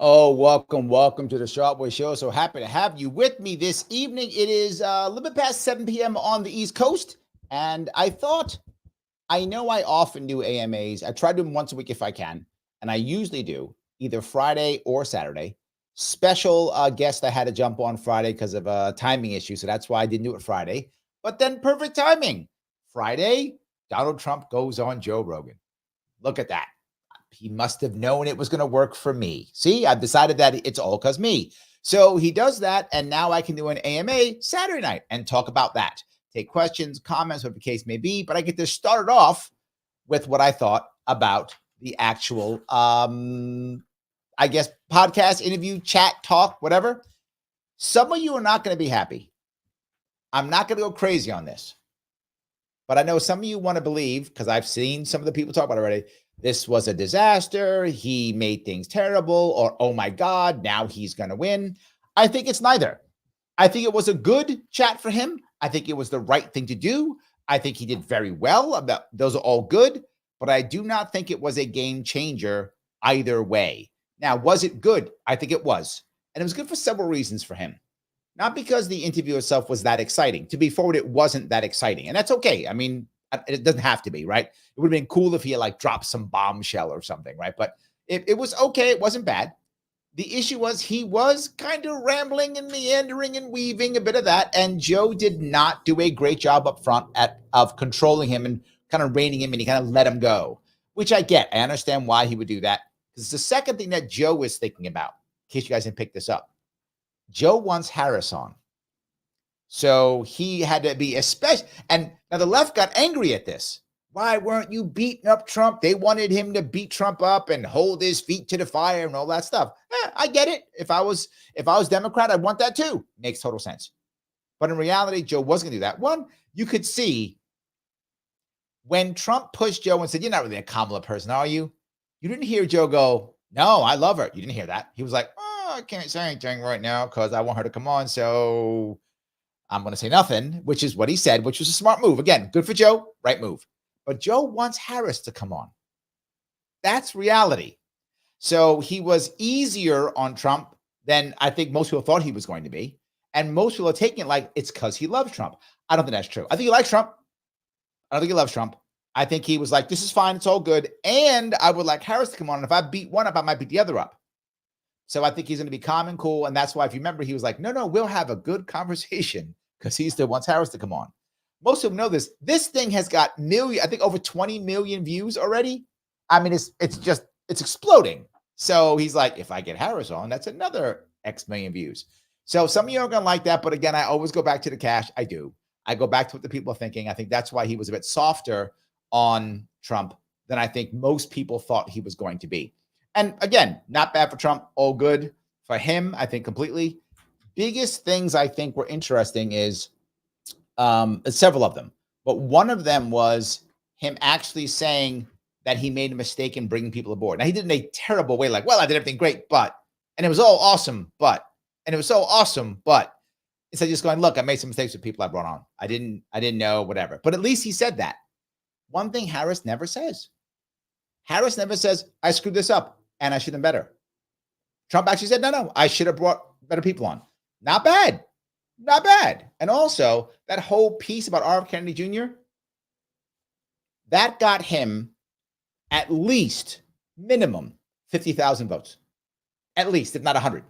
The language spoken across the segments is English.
Oh, welcome to the Sharpe Way Show. So happy to have you with me this evening. It is a little bit past 7 p.m. on the East Coast, and I know I often do AMAs. I try to do them once a week if I can, and I usually do either Friday or Saturday. Special guest I had to jump on Friday because of a timing issue, so that's why I didn't do it Friday. But then perfect timing. Friday, Donald Trump goes on Joe Rogan. Look at that. He must have known it was going to work for me. See, I've decided that it's all because me. So he does that, and now I can do an AMA Saturday night and talk about that. Take questions, comments, whatever the case may be, but I get to start it off with what I thought about the actual, podcast, interview, chat, talk, whatever. Some of you are not going to be happy. I'm not going to go crazy on this, but I know some of you want to believe, because I've seen some of the people talk about it already, this was a disaster, he made things terrible, or, oh my God, now he's going to win. I think it's neither. I think it was a good chat for him. I think it was the right thing to do. I think he did very well. Those are all good, but I do not think it was a game changer either way. Now, was it good? I think it was. And it was good for several reasons for him. Not because the interview itself was that exciting. To be forward, it wasn't that exciting. And that's okay. I mean, it doesn't have to be, right? It would have been cool if he had dropped some bombshell or something, right? But it was okay. It wasn't bad. The issue was he was kind of rambling and meandering and weaving, a bit of that. And Joe did not do a great job up front of controlling him and kind of reining him, and he kind of let him go, which I get. I understand why he would do that. Because it's the second thing that Joe was thinking about, in case you guys didn't pick this up. Joe wants Harris on. So he had to be especially, and now the left got angry at this. Why weren't you beating up Trump? They wanted him to beat Trump up and hold his feet to the fire and all that stuff. I get it. If I was Democrat, I'd want that too. Makes total sense. But in reality, Joe wasn't going to do that. One, you could see when Trump pushed Joe and said, "You're not really a Kamala person, are you?" You didn't hear Joe go, "No, I love her." You didn't hear that. He was like, "Oh, I can't say anything right now because I want her to come on. So I'm going to say nothing," which is what he said, which was a smart move. Again, good for Joe, right move. But Joe wants Harris to come on. That's reality. So he was easier on Trump than I think most people thought he was going to be. And most people are taking it like it's because he loves Trump. I don't think that's true. I think he likes Trump. I don't think he loves Trump. I think he was like, this is fine. It's all good. And I would like Harris to come on. And if I beat one up, I might beat the other up. So I think he's going to be calm and cool. And that's why, if you remember, he was like, no, we'll have a good conversation, because he still wants Harris to come on. Most of them know this. This thing has got I think over 20 million views already. I mean, it's exploding. So he's like, if I get Harris on, that's another X million views. So some of you aren't going to like that. But again, I always go back to the cash. I do. I go back to what the people are thinking. I think that's why he was a bit softer on Trump than I think most people thought he was going to be. And again, not bad for Trump. All good for him, I think, completely. Biggest things I think were interesting is several of them. But one of them was him actually saying that he made a mistake in bringing people aboard. Now, he did it in a terrible way, like, well, I did everything great, but, and it was all awesome, but, and it was so awesome, but, instead of just going, look, I made some mistakes with people I brought on. I didn't know, whatever. But at least he said that. One thing Harris never says. Harris never says, I screwed this up and I should have done better. Trump actually said, no, I should have brought better people on. Not bad. Not bad. And also, that whole piece about RFK Kennedy Jr., that got him at least minimum 50,000 votes. At least, if not 100.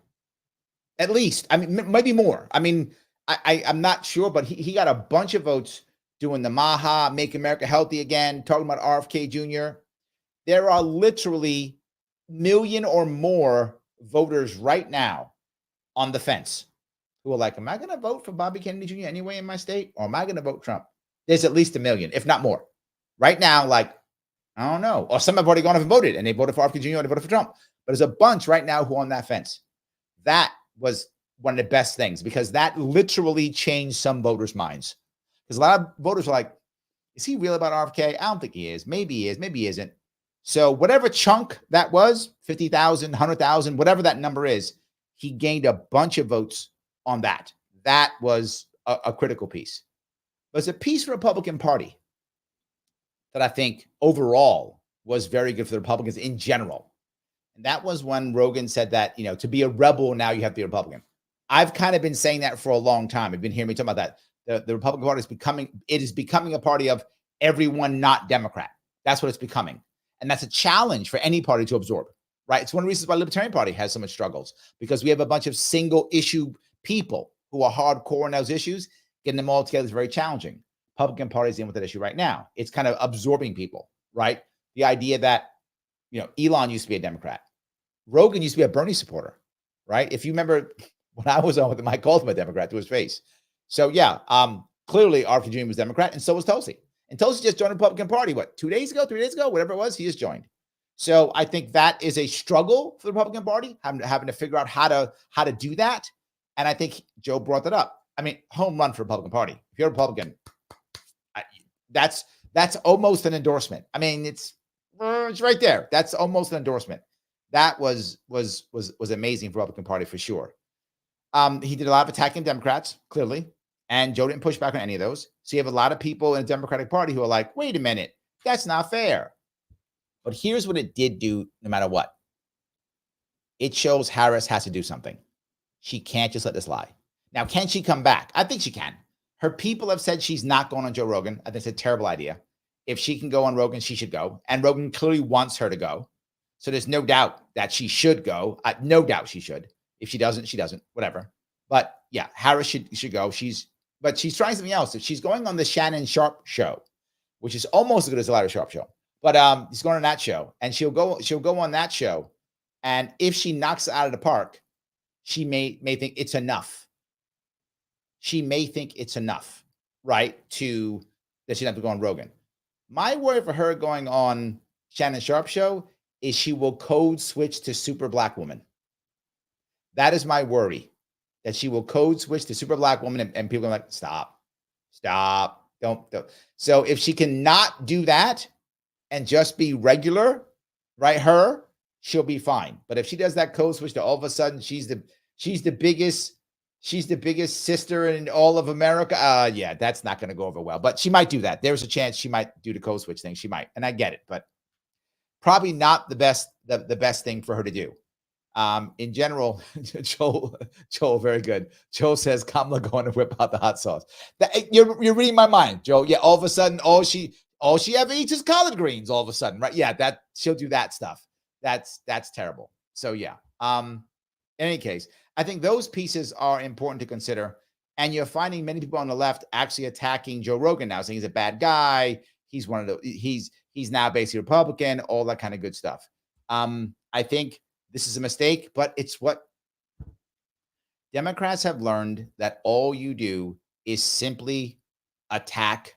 At least. I mean, maybe more. I mean, I'm not sure, but he got a bunch of votes doing the Maha, Make America Healthy Again, talking about RFK Jr. There are literally a million or more voters right now on the fence who are like, am I going to vote for Bobby Kennedy Jr. anyway in my state? Or am I going to vote Trump? There's at least a million, if not more. Right now, like, I don't know. Or some have already gone off and voted, and they voted for RFK Jr. or they voted for Trump. But there's a bunch right now who are on that fence. That was one of the best things, because that literally changed some voters' minds. Because a lot of voters are like, Is he real about RFK? I don't think he is. Maybe he is. Maybe he isn't. So whatever chunk that was, 50,000, 100,000, whatever that number is, he gained a bunch of votes on that. That was a critical piece. But it's a piece for the Republican Party that I think overall was very good for the Republicans in general. And that was when Rogan said that, to be a rebel, now you have to be a Republican. I've kind of been saying that for a long time. I've been hearing me talk about that. The Republican Party is becoming a party of everyone not Democrat. That's what it's becoming. And that's a challenge for any party to absorb, right? It's one of the reasons why the Libertarian Party has so much struggles, because we have a bunch of single issue people who are hardcore in those issues. Getting them all together is very challenging. Republican Party is dealing with that issue right now. It's kind of absorbing people, right? The idea that, Elon used to be a Democrat. Rogan used to be a Bernie supporter, right? If you remember when I was on with him, I called him a Democrat to his face. So yeah, clearly RFK Jr. was Democrat, and so was Tulsi. And Tulsi just joined the Republican Party, 2 days ago, 3 days ago, whatever it was, he just joined. So I think that is a struggle for the Republican Party, having to figure out how to do that. And I think Joe brought that up. I mean, home run for the Republican Party. If you're a Republican, that's almost an endorsement. I mean, it's right there. That's almost an endorsement. That was amazing for the Republican Party for sure. He did a lot of attacking Democrats, clearly, and Joe didn't push back on any of those. So you have a lot of people in the Democratic Party who are like, wait a minute, that's not fair. But here's what it did do, no matter what. It shows Harris has to do something. She can't just let this lie. Now, can she come back? I think she can. Her people have said she's not going on Joe Rogan. I think it's a terrible idea. If she can go on Rogan, she should go. And Rogan clearly wants her to go. So there's no doubt that she should go. No doubt she should. If she doesn't, she doesn't. Whatever. But yeah, Harris should go. But she's trying something else. If she's going on the Shannon Sharpe show, which is almost as good as the Larry Sharpe show. But she's going on that show, and she'll go on that show. And if she knocks it out of the park, she may think it's enough. She may think it's enough, right? That she doesn't have to go on Rogan. My worry for her going on Shannon Sharpe show is she will code switch to super black woman. That is my worry, that she will code switch to super black woman, and people are like, stop, don't. So if she cannot do that and just be regular, right? She'll be fine. But if she does that code switch to all of a sudden she's the biggest sister in all of America, yeah, that's not going to go over well. But she might do that. There's a chance she might do the code switch thing. She might, and I get it, but probably not the best thing for her to do. In general, Joel, very good. Joel says Kamala going to whip out the hot sauce. You're reading my mind, Joel. Yeah, all of a sudden, all she ever eats is collard greens. All of a sudden, right? Yeah, that she'll do that stuff. That's terrible. So yeah. In any case, I think those pieces are important to consider. And you're finding many people on the left actually attacking Joe Rogan now, saying he's a bad guy. He's he's now basically Republican, all that kind of good stuff. I think this is a mistake, but it's what Democrats have learned, that all you do is simply attack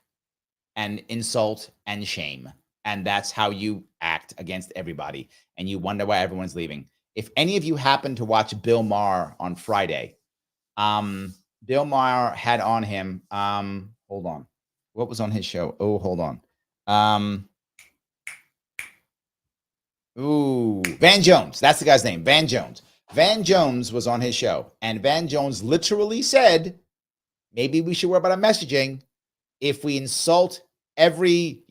and insult and shame. And that's how you act against everybody. And you wonder why everyone's leaving. If any of you happen to watch Bill Maher on Friday, Bill Maher had on him, hold on. What was on his show? Oh, hold on. Van Jones. That's the guy's name, Van Jones. Van Jones was on his show, and Van Jones literally said, maybe we should worry about our messaging. If we insult every,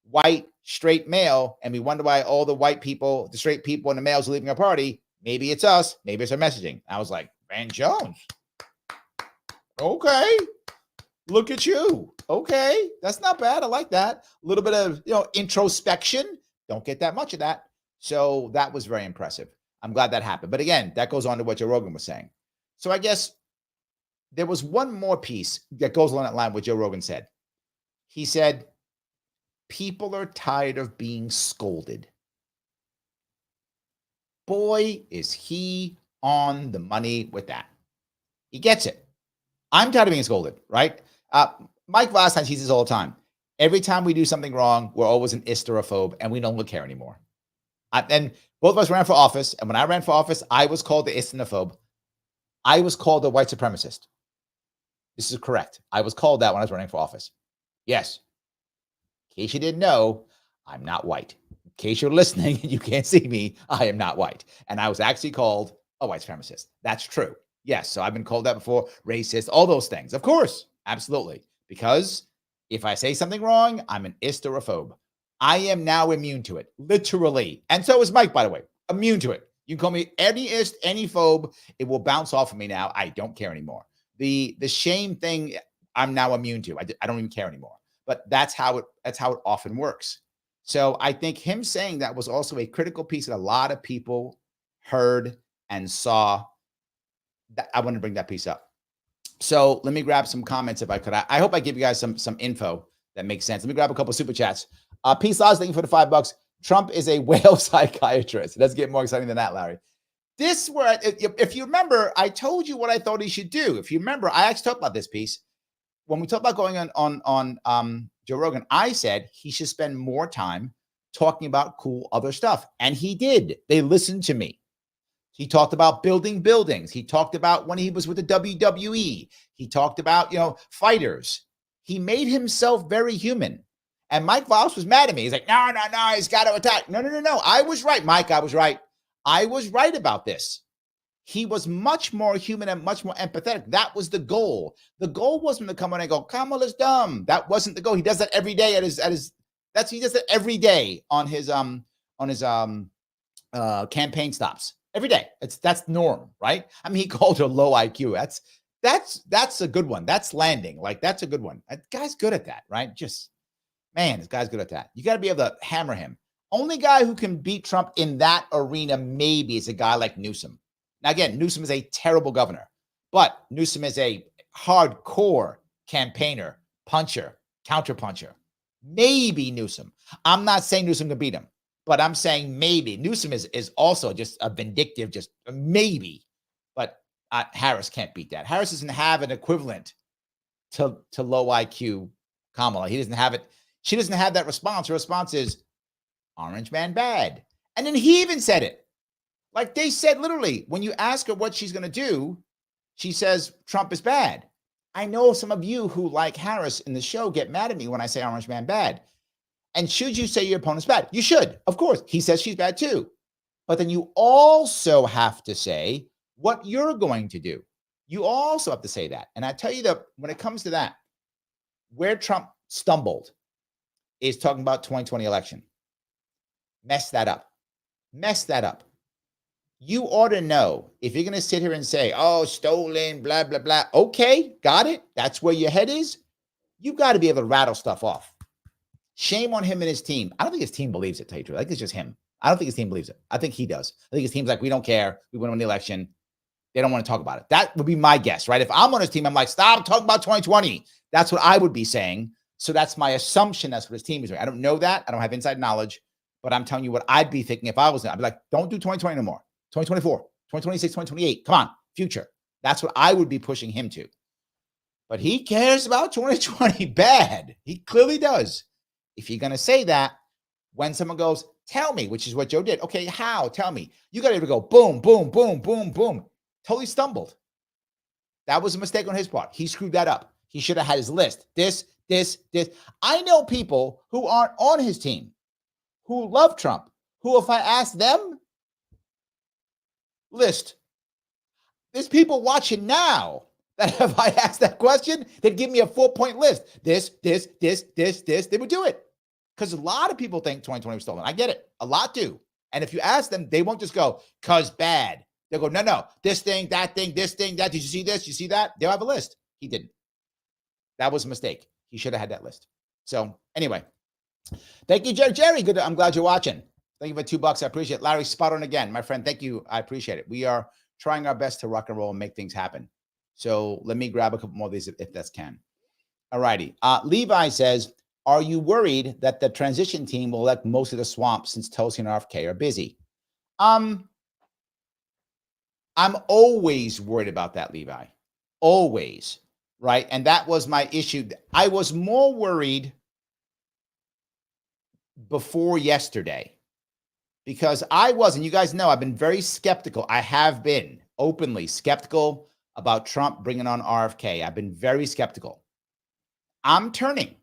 white straight male, and we wonder why all the white people, the straight people and the males are leaving our party, maybe it's us, maybe it's our messaging. I was like, Van Jones. Okay. Look at you. Okay. That's not bad. I like that. A little bit of, introspection. Don't get that much of that. So that was very impressive. I'm glad that happened. But again, that goes on to what Joe Rogan was saying. So I guess there was one more piece that goes along that line with Joe Rogan said. He said, people are tired of being scolded. Boy, is he on the money with that. He gets it. I'm tired of being scolded, right? Mike Vosstein sees this all the time. Every time we do something wrong, we're always an isterophobe, and we don't care anymore. And both of us ran for office, and when I ran for office, I was called the istenophobe. I was called a white supremacist. This is correct. I was called that when I was running for office. Yes. In case you didn't know, I'm not white. In case you're listening and you can't see me, I am not white. And I was actually called a white supremacist. That's true. Yes. So I've been called that before, racist, all those things. Of course. Absolutely. Because if I say something wrong, I'm an isterophobe. I am now immune to it, literally. And so is Mike, by the way, immune to it. You can call me any ist, any phobe. It will bounce off of me now. I don't care anymore. The shame thing, I'm now immune to. I don't even care anymore. But that's how it often works. So I think him saying that was also a critical piece that a lot of people heard and saw. That I want to bring that piece up. So let me grab some comments if I could. I hope I give you guys some info that makes sense. Let me grab a couple of super chats. Peace Laws, thank you for the $5. Trump is a whale psychiatrist. It doesn't get more exciting than that, Larry. This where, if you remember, I told you what I thought he should do. If you remember, I actually talked about this piece. When we talked about going on Joe Rogan, I said he should spend more time talking about cool other stuff. And he did. They listened to me. He talked about building buildings. He talked about when he was with the WWE. He talked about, fighters. He made himself very human. And Mike Voss was mad at me. He's like, no, he's got to attack. No. I was right, Mike. I was right. I was right about this. He was much more human and much more empathetic. That was the goal. The goal wasn't to come on and go, Kamala's dumb. That wasn't the goal. He does that every day he does that every day on his campaign stops. Every day. That's norm, right? I mean, he called her low IQ. That's a good one. That's landing. Like, that's a good one. That guy's good at that, right? This guy's good at that. You got to be able to hammer him. Only guy who can beat Trump in that arena maybe is a guy like Newsom. Now, again, Newsom is a terrible governor, but Newsom is a hardcore campaigner, puncher, counterpuncher. Maybe Newsom. I'm not saying Newsom can beat him, but I'm saying maybe. Newsom is also just a vindictive, just maybe. But Harris can't beat that. Harris doesn't have an equivalent to low IQ Kamala. He doesn't have it. She doesn't have that response. Her response is orange man bad. And then he even said it. Like they said, literally, when you ask her what she's going to do, she says Trump is bad. I know some of you who like Harris in the show get mad at me when I say orange man bad. And should you say your opponent's bad? You should, of course. He says she's bad too. But then you also have to say what you're going to do. You also have to say that. And I tell you that when it comes to that, where Trump stumbled is talking about 2020 election. Mess that up. You ought to know if you're going to sit here and say, oh, stolen, blah, blah, blah. Okay, got it. That's where your head is. You've got to be able to rattle stuff off. Shame on him and his team. I don't think his team believes it, to tell you the truth. I think it's just him. I don't think his team believes it. I think he does. I think his team's like, we don't care. We won the election. They don't want to talk about it. That would be my guess, right? If I'm on his team, I'm like, stop talking about 2020. That's what I would be saying. So that's my assumption. That's what his team is doing. I don't know that. I don't have inside knowledge, but I'm telling you what I'd be thinking if I was there. I'd be like, don't do 2020 no more. 2024, 2026, 2028. Come on, future. That's what I would be pushing him to. But he cares about 2020 bad. He clearly does. If you're going to say that, when someone goes, tell me, which is what Joe did. Okay, how? Tell me. You got to go boom, boom, boom, boom, boom. Totally stumbled. That was a mistake on his part. He screwed that up. He should have had his list. This. I know people who aren't on his team, who love Trump, who if I ask them, list. There's people watching now that if I asked that question, they'd give me a 4-point list. This. They would do it. Because a lot of people think 2020 was stolen. I get it. A lot do. And if you ask them, they won't just go, cause bad. They'll go, no. This thing, that. Did you see this? You see that? They'll have a list. He didn't. That was a mistake. He should have had that list. So anyway, thank you, Jerry. Good. I'm glad you're watching. Thank you for $2. I appreciate it. Larry, spot on again. My friend, thank you. I appreciate it. We are trying our best to rock and roll and make things happen. So let me grab a couple more of these if that's can. All righty. Levi says, are you worried that the transition team will elect most of the swamp since Tulsi and RFK are busy? I'm always worried about that, Levi. Always. Right. And that was my issue. I was more worried before yesterday because and you guys know, I've been very skeptical. I have been openly skeptical about Trump bringing on RFK. I've been very skeptical. I'm turning.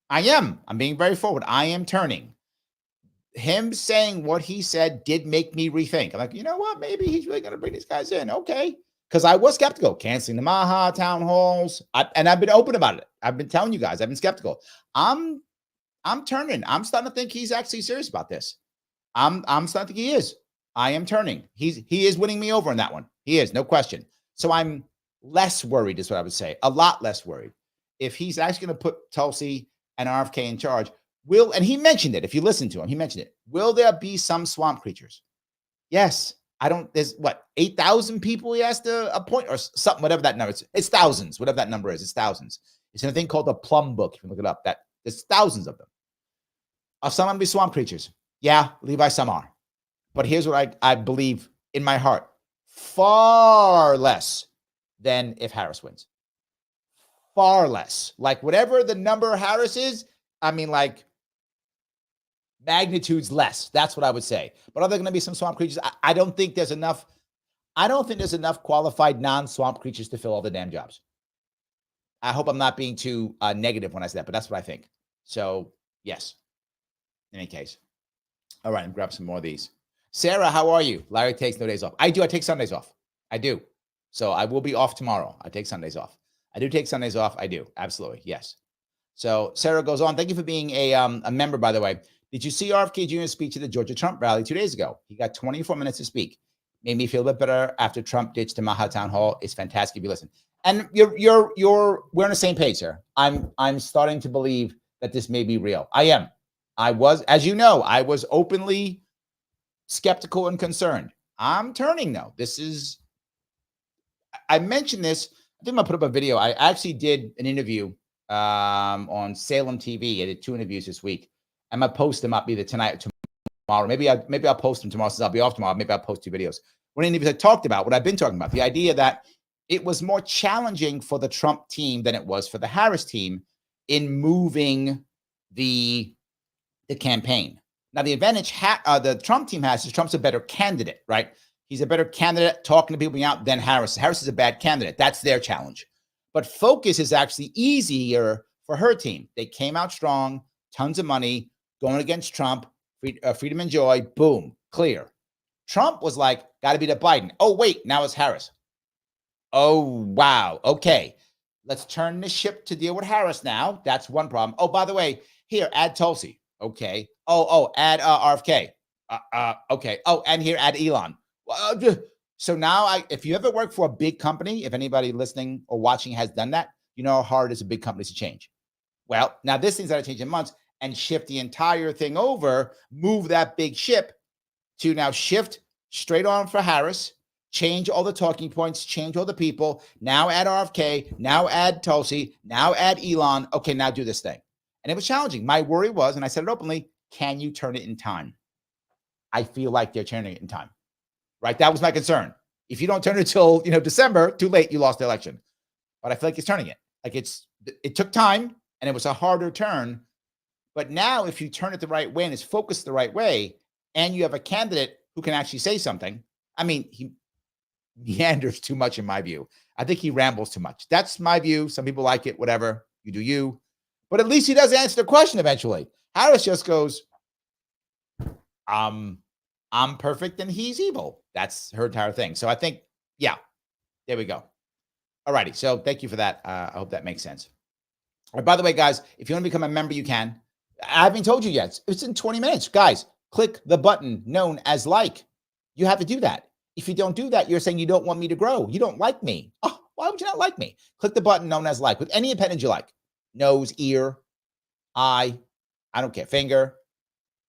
I am. I'm being very forward. I am turning. Him saying what he said did make me rethink. I'm like, you know what? Maybe he's really going to bring these guys in. Okay. Because I was skeptical, canceling the Maha town halls. And I've been open about it. I've been telling you guys, I've been skeptical. I'm turning. I'm starting to think he's actually serious about this. I'm starting to think he is. I am turning. He is winning me over on that one. He is, no question. So I'm less worried, is what I would say. A lot less worried. If he's actually going to put Tulsi and RFK in charge, and he mentioned it, if you listen to him, he mentioned it. Will there be some swamp creatures? Yes. There's what, 8,000 people he has to appoint or something, whatever that number is. It's thousands, whatever that number is. It's thousands. It's in a thing called the Plum Book. You can look it up. There's thousands of them. Are some of them be swamp creatures? Yeah, Levi, some are. But here's what I believe in my heart. Far less than if Harris wins. Far less. Like whatever the number Harris is, I mean, like magnitudes less. That's what I would say. But are there going to be some swamp creatures? I don't think there's enough. I don't think there's enough qualified non-swamp creatures to fill all the damn jobs. I hope I'm not being too negative when I say that, but that's what I think. So, yes. In any case. All right, I'm grab some more of these. Sarah, how are you? Larry takes no days off. I do. I take Sundays off. I do. So I will be off tomorrow. I take Sundays off. I do take Sundays off. I do. Absolutely. Yes. So Sarah goes on. Thank you for being a member, by the way. Did you see RFK Jr.'s speech at the Georgia Trump rally 2 days ago? He got 24 minutes to speak. Made me feel a bit better after Trump ditched the Maha Town Hall. It's fantastic if you listen. And we're on the same page, sir. I'm starting to believe that this may be real. I am. I was, as you know, I was openly skeptical and concerned. I'm turning though. I mentioned this. I think I'm gonna put up a video. I actually did an interview on Salem TV. I did 2 interviews this week. I'm gonna post them up either tonight or tomorrow. Maybe I'll post them tomorrow since I'll be off tomorrow. Maybe I'll post 2 videos. One of the interviews I talked about what I've been talking about, the idea that it was more challenging for the Trump team than it was for the Harris team in moving the campaign. Now, the advantage the Trump team has is Trump's a better candidate, right? He's a better candidate talking to people out than Harris. Harris is a bad candidate. That's their challenge. But focus is actually easier for her team. They came out strong, tons of money, going against Trump, freedom and joy, boom, clear. Trump was like, got to beat up Biden. Oh, wait, now it's Harris. Oh, wow. Okay. Let's turn the ship to deal with Harris now. That's one problem. Oh, by the way, here, add Tulsi. Okay. Oh, add RFK. Okay. Oh, and here, add Elon. So now, if you ever work for a big company, if anybody listening or watching has done that, you know how hard it is a big company to change. Well, now this thing's got to change in months and shift the entire thing over, move that big ship to now shift straight on for Harris, change all the talking points, change all the people, now add RFK, now add Tulsi, now add Elon. Okay, now do this thing. And it was challenging. My worry was, and I said it openly, can you turn it in time? I feel like they're turning it in time, right? That was my concern. If you don't turn it till December, too late, you lost the election. But I feel like it's turning it. Like it took time and it was a harder turn. But now if you turn it the right way and it's focused the right way, and you have a candidate who can actually say something, I mean, he meanders too much in my view. I think he rambles too much. That's my view. Some people like it, whatever. You do you. But at least he does answer the question eventually. Harris just goes, I'm perfect and he's evil. That's her entire thing. So I think, yeah, there we go. All righty. So thank you for that. I hope that makes sense. All right, by the way, guys, if you want to become a member, you can. I haven't told you yet. It's in 20 minutes. Guys, click the button known as like. You have to do that. If you don't do that, you're saying you don't want me to grow. You don't like me. Oh, why would you not like me? Click the button known as like with any appendage you like. Nose, ear, eye, I don't care, finger,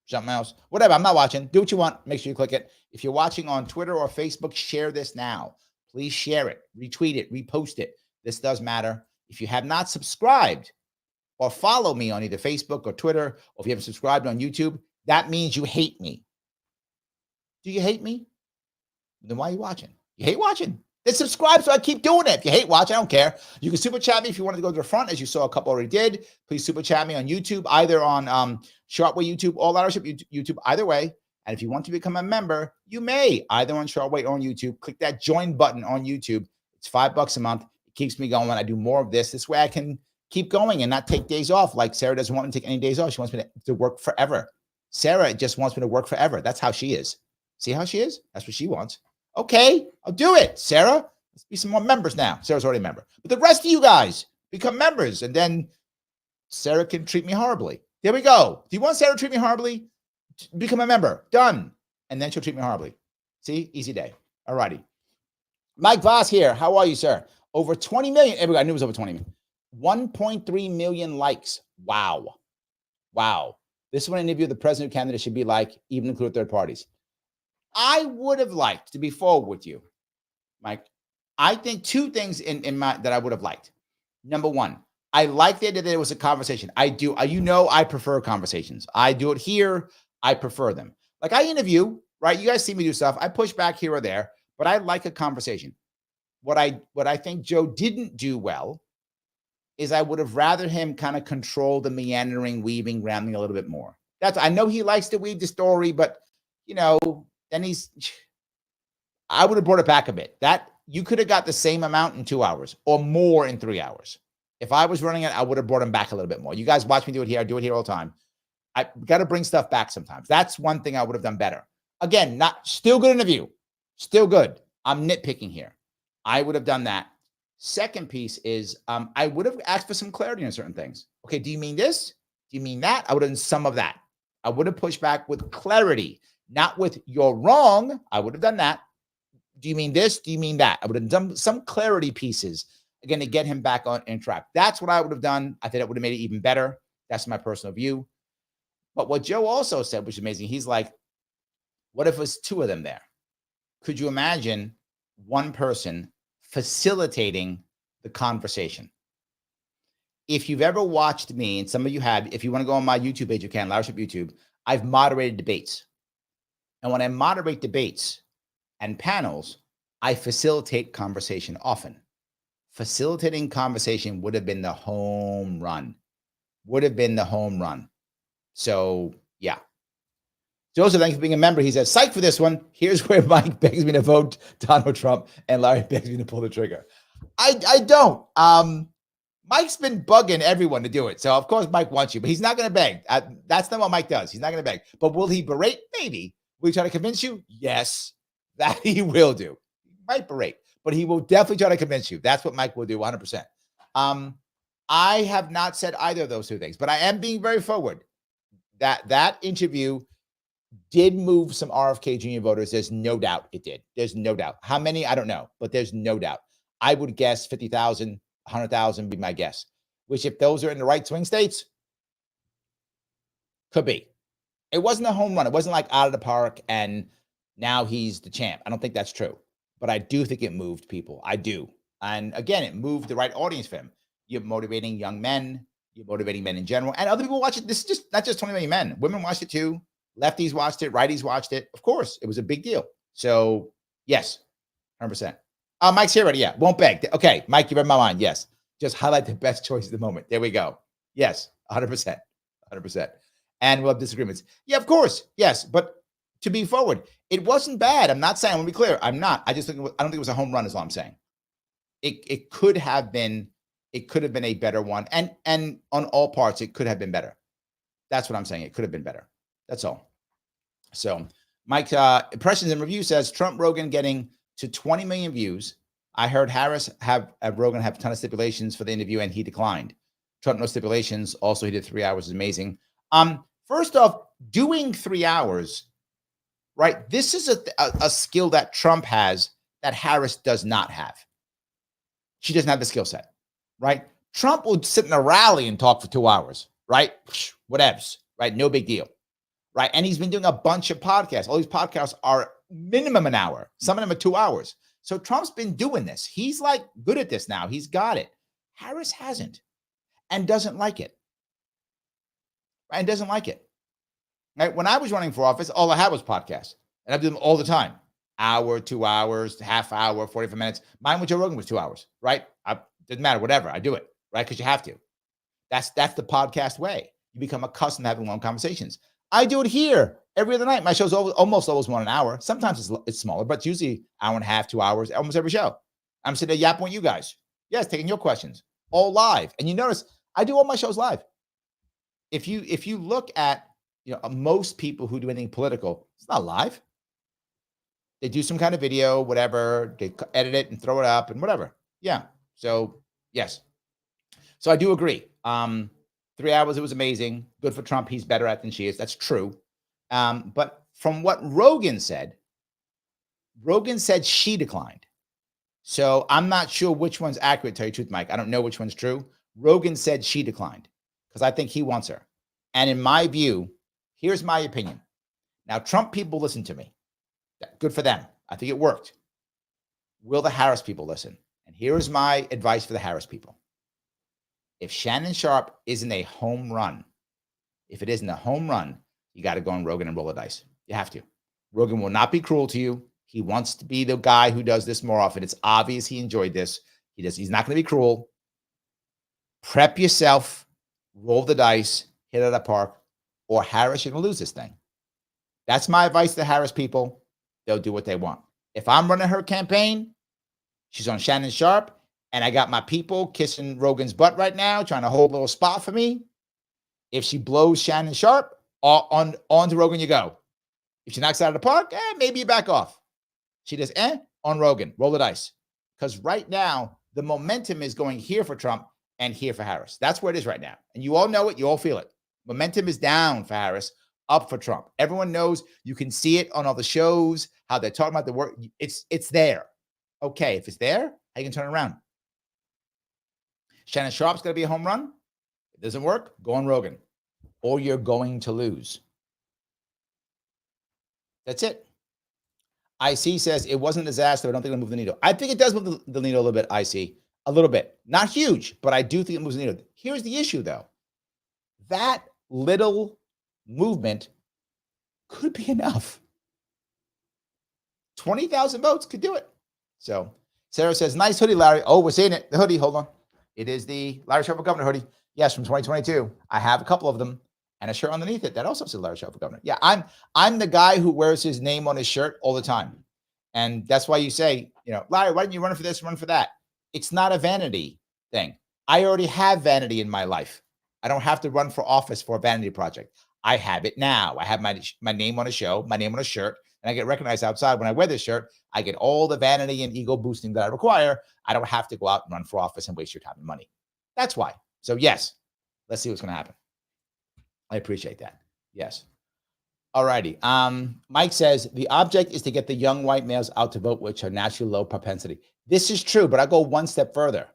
something else, whatever. I'm not watching. Do what you want. Make sure you click it. If you're watching on Twitter or Facebook, share this now. Please share it, retweet it, repost it. This does matter. If you have not subscribed or follow me on either Facebook or Twitter, or if you haven't subscribed on YouTube, that means you hate me. Do you hate me? Then why are you watching? You hate watching? Then subscribe so I keep doing it. If you hate watching, I don't care. You can super chat me if you wanted to go to the front, as you saw a couple already did. Please super chat me on YouTube, either on Sharpe Way YouTube, All Ownership YouTube, either way. And if you want to become a member, you may, either on Sharpe Way or on YouTube. Click that join button on YouTube. It's $5 a month. It keeps me going. I do more of this. This way I can keep going and not take days off. Like Sarah doesn't want me to take any days off. She wants me to work forever. Sarah just wants me to work forever. That's how she is. See how she is? That's what she wants. Okay, I'll do it, Sarah. Let's be some more members now. Sarah's already a member. But the rest of you guys become members, and then Sarah can treat me horribly. There we go. Do you want Sarah to treat me horribly? Become a member. Done. And then she'll treat me horribly. See? Easy day. All righty. Mike Voss here. How are you, sir? Over 20 million. I knew it was over 20 million. 1.3 million likes. Wow. Wow. This is what an interview of the president candidate should be like, even include third parties. I would have liked to be forward with you, Mike. I think two things in my that I would have liked. Number one, I like the idea that it was a conversation. I do. I prefer conversations. I do it here. I prefer them. Like I interview, right? You guys see me do stuff. I push back here or there, but I like a conversation. What I think Joe didn't do well is I would have rather him kind of control the meandering, weaving, rambling a little bit more. I know he likes to weave the story, but then I would have brought it back a bit. That you could have got the same amount in 2 hours or more in 3 hours. If I was running it, I would have brought him back a little bit more. You guys watch me do it here. I do it here all the time. I got to bring stuff back sometimes. That's one thing I would have done better. Again, still good interview. Still good. I'm nitpicking here. I would have done that. Second piece is I would have asked for some clarity on certain things. Okay, do you mean this? Do you mean that? I would have done some of that. I would have pushed back with clarity, not with you're wrong. I would have done that. Do you mean this? Do you mean that? I would have done some clarity pieces, again, to get him back on track. That's what I would have done. I think it would have made it even better. That's my personal view. But what Joe also said, which is amazing, he's like, what if it was two of them there? Could you imagine one person facilitating the conversation? If you've ever watched me, and some of you have, if you want to go on my YouTube page, you can, Larry Sharpe YouTube, I've moderated debates. And when I moderate debates and panels, I facilitate conversation often. Facilitating conversation would have been the home run. So, yeah. Joseph, thanks for being a member. He says, psych for this one. Here's where Mike begs me to vote Donald Trump and Larry begs me to pull the trigger. I don't. Mike's been bugging everyone to do it. So, of course, Mike wants you, but he's not going to beg. That's not what Mike does. He's not going to beg. But will he berate? Maybe. Will he try to convince you? Yes, that he will do. He might berate, but he will definitely try to convince you. That's what Mike will do, 100%. I have not said either of those two things, but I am being very forward. That interview did move some RFK Jr. voters. There's no doubt it did. There's no doubt. How many? I don't know, but there's no doubt. I would guess 50,000, 100,000 be my guess, which if those are in the right swing states, could be. It wasn't a home run. It wasn't like out of the park and now he's the champ. I don't think that's true, but I do think it moved people. I do. And again, it moved the right audience for him. You're motivating young men. You're motivating men in general. And other people watch it. This is just not just 20 million men. Women watched it too. Lefties watched it. Righties watched it. Of course, it was a big deal. So, yes, 100%. Mike's here already. Yeah, won't beg. Okay, Mike, you read my mind. Yes. Just highlight the best choice of the moment. There we go. Yes, 100%. 100%. And we'll have disagreements. Yeah, of course. Yes. But to be forward, it wasn't bad. I'm not saying, I want to be clear. I'm not. I don't think it was a home run is all I'm saying. It could have been a better one. And on all parts, it could have been better. That's what I'm saying. It could have been better. That's all. So Mike, Impressions and Review says, Trump Rogan getting to 20 million views. I heard Harris Rogan have a ton of stipulations for the interview and he declined. Trump, no stipulations. Also, he did 3 hours. Is amazing. First off, doing 3 hours, right? This is a skill that Trump has that Harris does not have. She doesn't have the skill set, right? Trump would sit in a rally and talk for 2 hours, right? Whatevs, right? No big deal, right? And he's been doing a bunch of podcasts. All these podcasts are minimum an hour. Some of them are 2 hours. So Trump's been doing this. He's like good at this now. He's got it. Harris hasn't and doesn't like it. And doesn't like it. Right? When I was running for office, all I had was podcasts. And I do them all the time. Hour, 2 hours, half hour, 45 minutes. Mine with Joe Rogan was 2 hours, right? Doesn't matter, whatever. I do it, right? Because you have to. That's the podcast way. You become accustomed to having long conversations. I do it here every other night. My show's almost always 1 hour. Sometimes it's smaller, but it's usually hour and a half, 2 hours, almost every show. I'm sitting there yapping with you guys. Yes, taking your questions. All live. And you notice I do all my shows live. If you look at most people who do anything political, it's not live. They do some kind of video, whatever. They edit it and throw it up and whatever. Yeah. So yes. So I do agree. 3 hours, it was amazing. Good for Trump. He's better at it than she is. That's true. But from what Rogan said she declined. So I'm not sure which one's accurate, to tell you the truth, Mike. I don't know which one's true. Rogan said she declined because I think he wants her. And in my view, here's my opinion. Now, Trump people listen to me. Good for them. I think it worked. Will the Harris people listen? And here's my advice for the Harris people. If Shannon Sharpe isn't a home run, if it isn't a home run, you got to go on Rogan and roll the dice. You have to. Rogan will not be cruel to you. He wants to be the guy who does this more often. It's obvious he enjoyed this. He's not going to be cruel. Prep yourself, roll the dice, hit it out of the park, or Harris, you're going to lose this thing. That's my advice to the Harris people. They'll do what they want. If I'm running her campaign, she's on Shannon Sharpe, and I got my people kissing Rogan's butt right now, trying to hold a little spot for me. If she blows Shannon Sharpe, on to Rogan you go. If she knocks it out of the park, maybe you back off. She does on Rogan, roll the dice. Because right now, the momentum is going here for Trump and here for Harris. That's where it is right now. And you all know it. You all feel it. Momentum is down for Harris, up for Trump. Everyone knows. You can see it on all the shows, how they're talking about the work. It's there. Okay, if it's there, how you can turn it around. Shannon Sharpe's going to be a home run. If it doesn't work, go on Rogan. Or you're going to lose. That's it. IC says it wasn't a disaster. I don't think it'll move the needle. I think it does move the needle a little bit, IC. A little bit. Not huge, but I do think it moves the needle. Here's the issue, though. That little movement could be enough. 20,000 votes could do it. So Sarah says, nice hoodie, Larry. Oh, we're seeing it. The hoodie. Hold on. It is the Larry Sharpe for Governor hoodie. Yes, from 2022. I have a couple of them. And a shirt underneath it that also says Larry Sharpe for Governor. Yeah, I'm the guy who wears his name on his shirt all the time. And that's why you say, Larry, why didn't you run for this, run for that? It's not a vanity thing. I already have vanity in my life. I don't have to run for office for a vanity project. I have it now. I have my name on a show, my name on a shirt, and I get recognized outside. When I wear this shirt, I get all the vanity and ego boosting that I require. I don't have to go out and run for office and waste your time and money. That's why. So yes, let's see what's going to happen. I appreciate that. Yes. All righty. Mike says the object is to get the young white males out to vote, which are naturally low propensity. This is true, but I go one step further.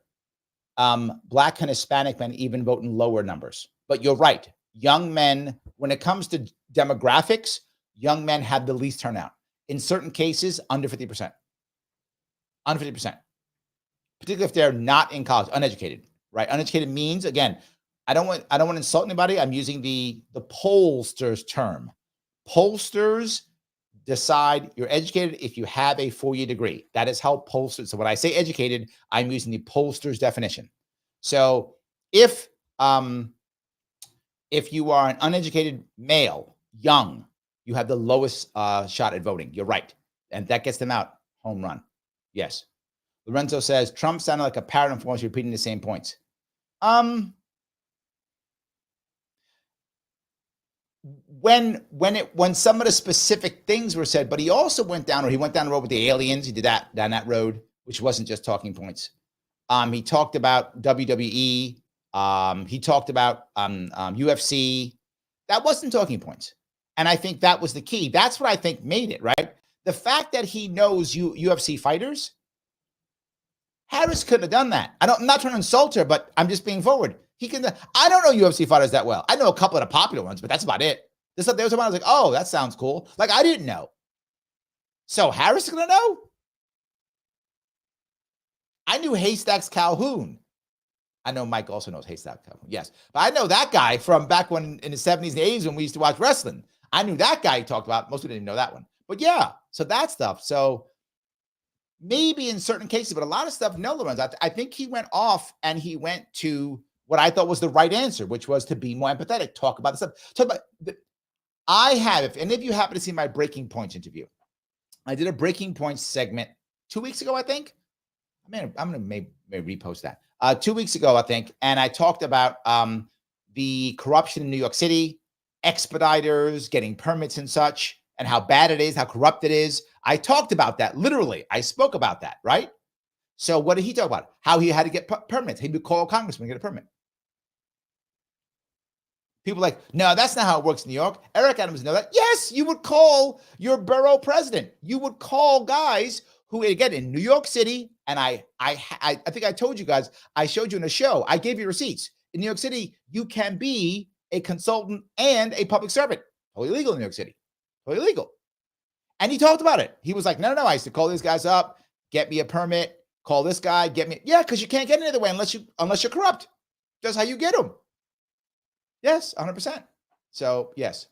Black and Hispanic men even vote in lower numbers. But you're right. Young men, when it comes to demographics, young men have the least turnout. In certain cases, under 50%. Under 50%. Particularly if they're not in college, uneducated, right? Uneducated means, again, I don't want to insult anybody. I'm using the pollsters term. Pollsters decide you're educated if you have a 4-year degree. That is how pollsters. So when I say educated, I'm using the pollsters definition. So if you are an uneducated male, young, you have the lowest shot at voting. You're right, and that gets them out. Home run. Yes. Lorenzo says Trump sounded like a parrot and forms repeating the same points. When some of the specific things were said, but he also went down the road with the aliens. He did that down that road, which wasn't just talking points. He talked about WWE. He talked about UFC. That wasn't talking points. And I think that was the key. That's what I think made it, right? The fact that he knows UFC fighters, Harris couldn't have done that. I'm not trying to insult her, but I'm just being forward. I don't know UFC fighters that well. I know a couple of the popular ones, but that's about it. There was one I was like, oh, that sounds cool. Like, I didn't know. So Harris is going to know? I knew Haystacks Calhoun. I know Mike also knows Haystacks Calhoun. Yes. But I know that guy from back when in the 70s and 80s when we used to watch wrestling. I knew that guy he talked about. Most people didn't know that one. But yeah, so that stuff. So maybe in certain cases, but a lot of stuff, no, Lorenz. I think he went off and he went to what I thought was the right answer, which was to be more empathetic, talk about the stuff. If any of you happen to see my Breaking Points interview, I did a Breaking Points segment 2 weeks ago, I think. I'm going to maybe repost that. 2 weeks ago, I think, and I talked about the corruption in New York City, expediters getting permits and such, and how bad it is, how corrupt it is. I talked about that. Literally, I spoke about that, right? So what did he talk about? How he had to get permits. He would call a congressman to get a permit. People are like, no, that's not how it works in New York. Eric Adams know that. Yes, you would call your borough president. You would call guys who, again, in New York City, and I think I told you guys, I showed you in a show, I gave you receipts. In New York City, you can be a consultant and a public servant. Totally legal in New York City. Totally legal. And he talked about it. He was like, no, I used to call these guys up, get me a permit, call this guy, get me. Yeah, because you can't get any other way unless you're corrupt. That's how you get them. Yes, 100%. So, yes.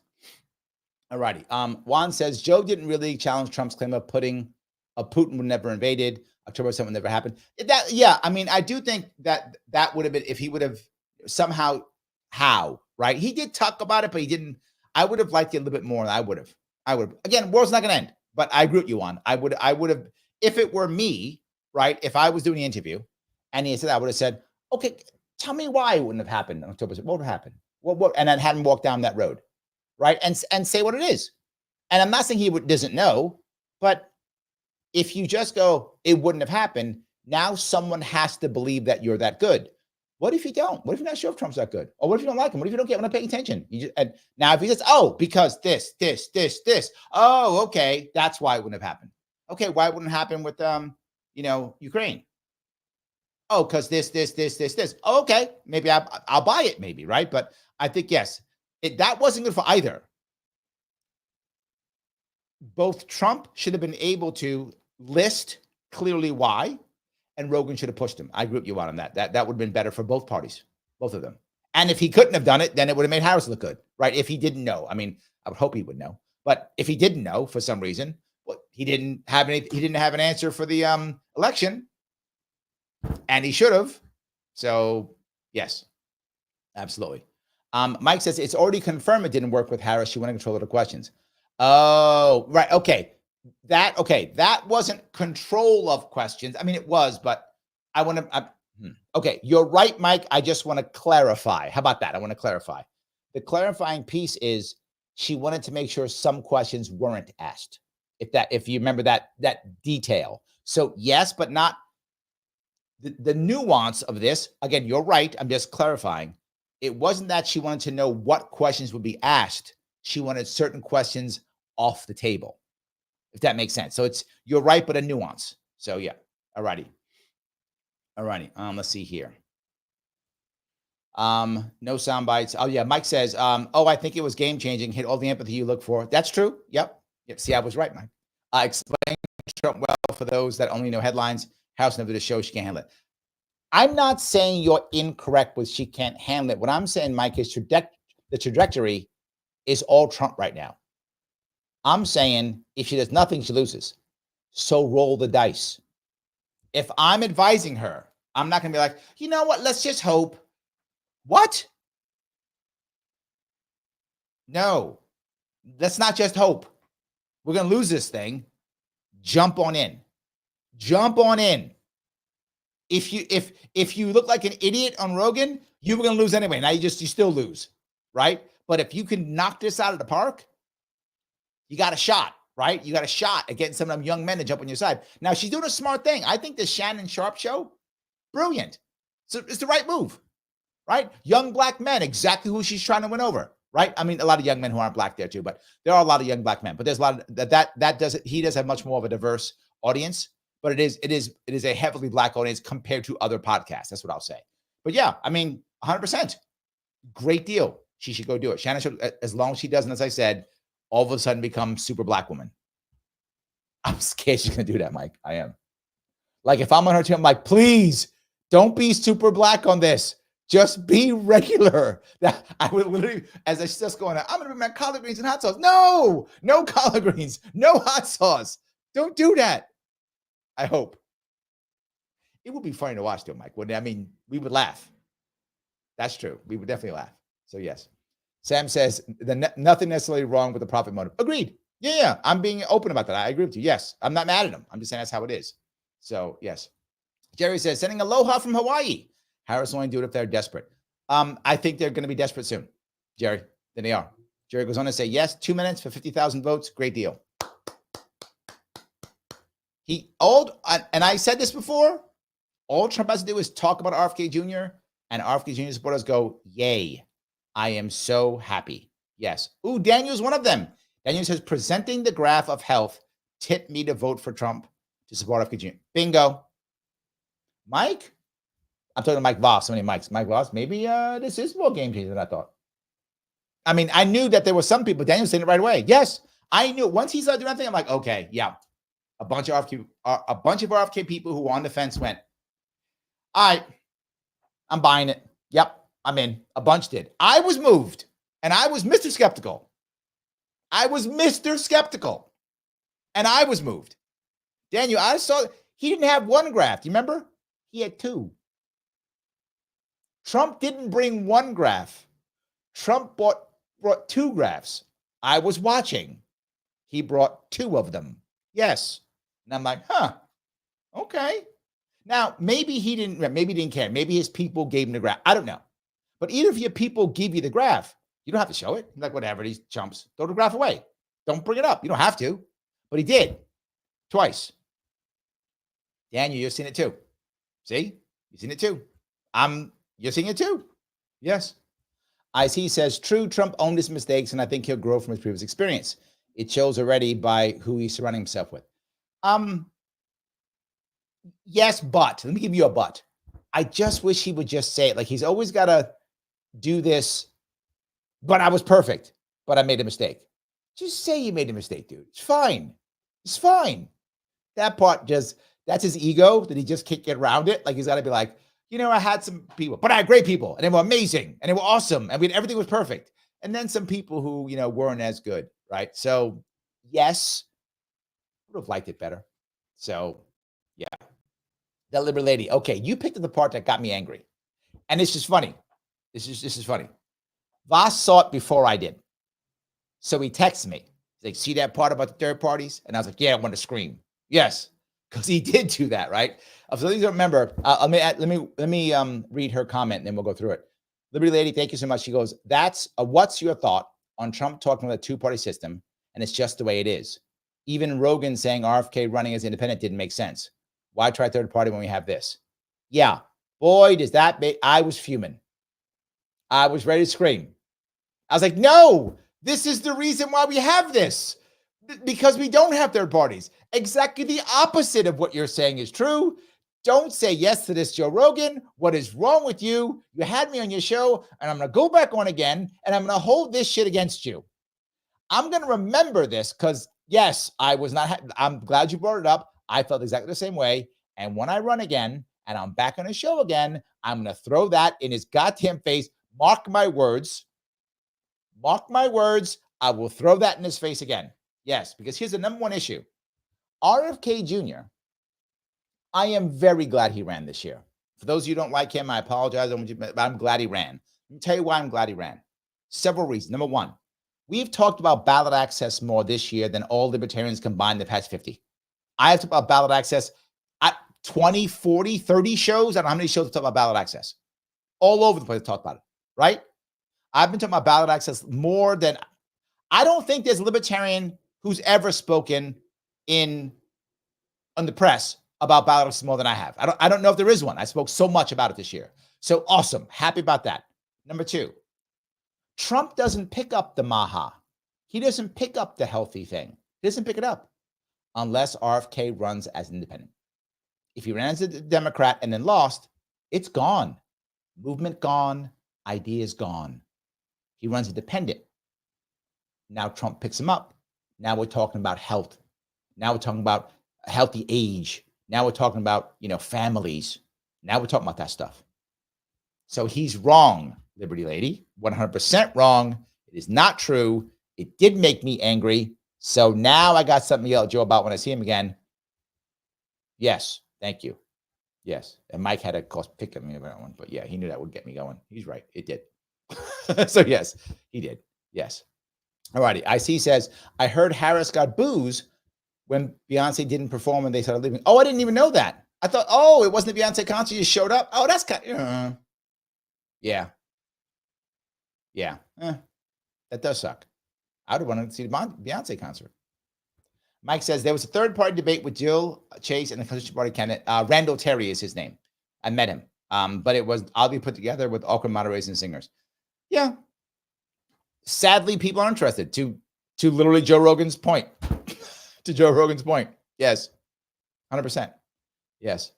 All righty. Juan says, Joe didn't really challenge Trump's claim of Putin would never invaded. October 7th would never happen. I mean, I do think that would have been, if he would have somehow, right? He did talk about it, but he didn't. I would have liked it a little bit more. I would have. Again, world's not going to end, but I agree with you, Juan. I would have, if it were me, right? If I was doing the interview and he said, I would have said, okay, tell me why it wouldn't have happened on October 7th. What would happen? What? And then had him walk down that road, right? And say what it is. And I'm not saying he doesn't know, but if you just go, it wouldn't have happened, now someone has to believe that you're that good. What if you don't? What if you're not sure if Trump's that good? Or what if you don't like him? What if you don't get, when I'm paying attention? And now if he says, oh, because this. Oh, okay, that's why it wouldn't have happened. Okay, why wouldn't it happen with Ukraine? Oh, because this. Oh, okay, maybe I'll buy it, maybe, right? But I think, yes, that wasn't good for either. Both Trump should have been able to list clearly why, and Rogan should have pushed him. I agree with you on that. That would have been better for both parties, both of them. And if he couldn't have done it, then it would have made Harris look good, right? If he didn't know. I mean, I would hope he would know. But if he didn't know for some reason, well, he didn't have an answer for the election, and he should have. So, yes, absolutely. Mike says it's already confirmed it didn't work with Harris. She wanted control of the questions. Oh, right. Okay. That wasn't control of questions. I mean, it was, but I want to, okay. You're right, Mike. I just want to clarify. How about that? I want to clarify. The clarifying piece is she wanted to make sure some questions weren't asked. If you remember that detail. So yes, but not the nuance of this. Again, you're right. I'm just clarifying. It wasn't that she wanted to know what questions would be asked. She wanted certain questions off the table, if that makes sense. So you're right, but a nuance. So yeah. All righty. Let's see here. No sound bites. Oh yeah. Mike says, I think it was game changing. Hit all the empathy you look for. That's true. Yep. See, I was right, Mike. Explain Trump well for those that only know headlines. House never did a show. She can't handle it. I'm not saying you're incorrect with she can't handle it. What I'm saying, Mike, is the trajectory is all Trump right now. I'm saying if she does nothing, she loses. So roll the dice. If I'm advising her, I'm not going to be like, you know what? Let's just hope. What? No, let's not just hope. We're going to lose this thing. Jump on in. If you look like an idiot on Rogan, you were going to lose anyway. Now you still lose, right? But if you can knock this out of the park, you got a shot, right? You got a shot at getting some of them young men to jump on your side. Now she's doing a smart thing. I think the Shannon Sharpe show, brilliant. So it's the right move, right? Young black men, exactly who she's trying to win over, right? I mean, a lot of young men who aren't black there too, but there are a lot of young black men. But there's a lot of he does have much more of a diverse audience. But it is a heavily black audience compared to other podcasts. That's what I'll say. But yeah, I mean, 100%. Great deal. She should go do it. Shannon should, as long as she doesn't, as I said, all of a sudden become super black woman. I'm scared she's going to do that, Mike. I am. Like, if I'm on her team, I'm like, please don't be super black on this. Just be regular. That I would literally, as I just going on, I'm going to bring my collard greens and hot sauce. No collard greens, no hot sauce. Don't do that. I hope. It would be funny to watch though, Mike. I mean, we would laugh. That's true. We would definitely laugh. So yes. Sam says nothing necessarily wrong with the profit motive. Agreed. Yeah. I'm being open about that. I agree with you. Yes. I'm not mad at him. I'm just saying that's how it is. So yes. Jerry says, sending aloha from Hawaii. Harris will only do it if they're desperate. I think they're going to be desperate soon, Jerry. Then they are. Jerry goes on to say, yes, 2 minutes for 50,000 votes. Great deal. And I said this before, all Trump has to do is talk about RFK Jr. and RFK Jr. supporters go, yay. I am so happy. Yes. Ooh, Daniel's one of them. Daniel says, presenting the graph of health tipped me to vote for Trump to support RFK Jr. Bingo. Mike? I'm talking to Mike Voss. So many Mikes. Mike Voss, maybe this is more game changer than I thought. I mean, I knew that there were some people. Daniel's saying it right away. Yes, I knew. Once he started doing that thing, I'm like, okay, yeah. A bunch of RFK people who were on the fence went, all right, I'm buying it. Yep, I'm in. A bunch did. I was moved, and I was Mr. Skeptical. I was Mr. Skeptical, and I was moved. Daniel, I saw he didn't have one graph. Do you remember? He had two. Trump didn't bring one graph. Trump brought two graphs. I was watching. He brought two of them. Yes. And I'm like, okay. Now, maybe he didn't care. Maybe his people gave him the graph. I don't know. But either if your people give you the graph, you don't have to show it. Like, whatever, these chumps, throw the graph away. Don't bring it up. You don't have to. But he did. Twice. Daniel, you've seen it too. See? You've seen it too. You're seeing it too. Yes. IC says, true, Trump owned his mistakes, and I think he'll grow from his previous experience. It shows already by who he's surrounding himself with. Yes, but. Let me give you a but. I just wish he would just say it. Like, he's always got to do this, but I was perfect, but I made a mistake. Just say you made a mistake, dude. It's fine. It's fine. That part that's his ego, that he just can't get around it. Like, he's got to be like, I had some people, but I had great people, and they were amazing, and they were awesome, and everything was perfect. And then some people who, weren't as good, right? So, yes, would have liked it better. So, yeah. That Liberty lady. Okay, you picked up the part that got me angry. And it's just funny. This is funny. Voss saw it before I did. So he texted me. He's like, see that part about the third parties? And I was like, yeah, I want to scream. Yes, because he did do that, right? So these don't remember. Let me read her comment, and then we'll go through it. Liberty lady, thank you so much. She goes, that's what's your thought on Trump talking about a two-party system, and it's just the way it is. Even Rogan saying RFK running as independent didn't make sense. Why try third party when we have this? Yeah, boy, does that make, I was fuming. I was ready to scream. I was like, no, this is the reason why we have this. Because we don't have third parties. Exactly the opposite of what you're saying is true. Don't say yes to this, Joe Rogan. What is wrong with you? You had me on your show, and I'm going to go back on again, and I'm going to hold this shit against you. I'm going to remember this because, yes, I'm glad you brought it up. I felt exactly the same way. And when I run again, and I'm back on the show again, I'm going to throw that in his goddamn face. Mark my words. Mark my words. I will throw that in his face again. Yes, because here's the number one issue. RFK Jr., I am very glad he ran this year. For those of you who don't like him, I apologize, but I'm glad he ran. Let me tell you why I'm glad he ran. Several reasons. Number one, we've talked about ballot access more this year than all libertarians combined the past 50. I have talked about ballot access at 20, 40, 30 shows. I don't know how many shows I've talked about ballot access. All over the place to talk about it, right? I've been talking about ballot access more than, I don't think there's a libertarian who's ever spoken on the press about ballot access more than I have. I don't know if there is one. I spoke so much about it this year. So awesome. Happy about that. Number two, Trump doesn't pick up the Maha. He doesn't pick up the healthy thing. He doesn't pick it up unless RFK runs as independent. If he ran as a Democrat and then lost, it's gone. Movement gone. Ideas gone. He runs independent. Now Trump picks him up. Now we're talking about health. Now we're talking about a healthy age. Now we're talking about, families. Now we're talking about that stuff. So he's wrong, Liberty Lady. 100% wrong. It is not true. It did make me angry. So now I got something to yell at Joe about when I see him again. Yes. Thank you. Yes. And Mike had a cost pick at me about that one. But yeah, he knew that would get me going. He's right. It did. So yes, he did. Yes. All righty. IC says, I heard Harris got booze when Beyonce didn't perform and they started leaving. Oh, I didn't even know that. I thought, oh, it wasn't the Beyonce concert. You showed up. Oh, that's kind of, yeah. Yeah. That does suck. I would want to see the Beyonce concert. Mike says there was a third-party debate with Jill Chase and the Constitution Party candidate. Randall Terry is his name. I met him. But it was, I'll be put together with awkward moderators and singers. Yeah. Sadly, people are interested to literally Joe Rogan's point. To Joe Rogan's point. Yes. 100%. Yes.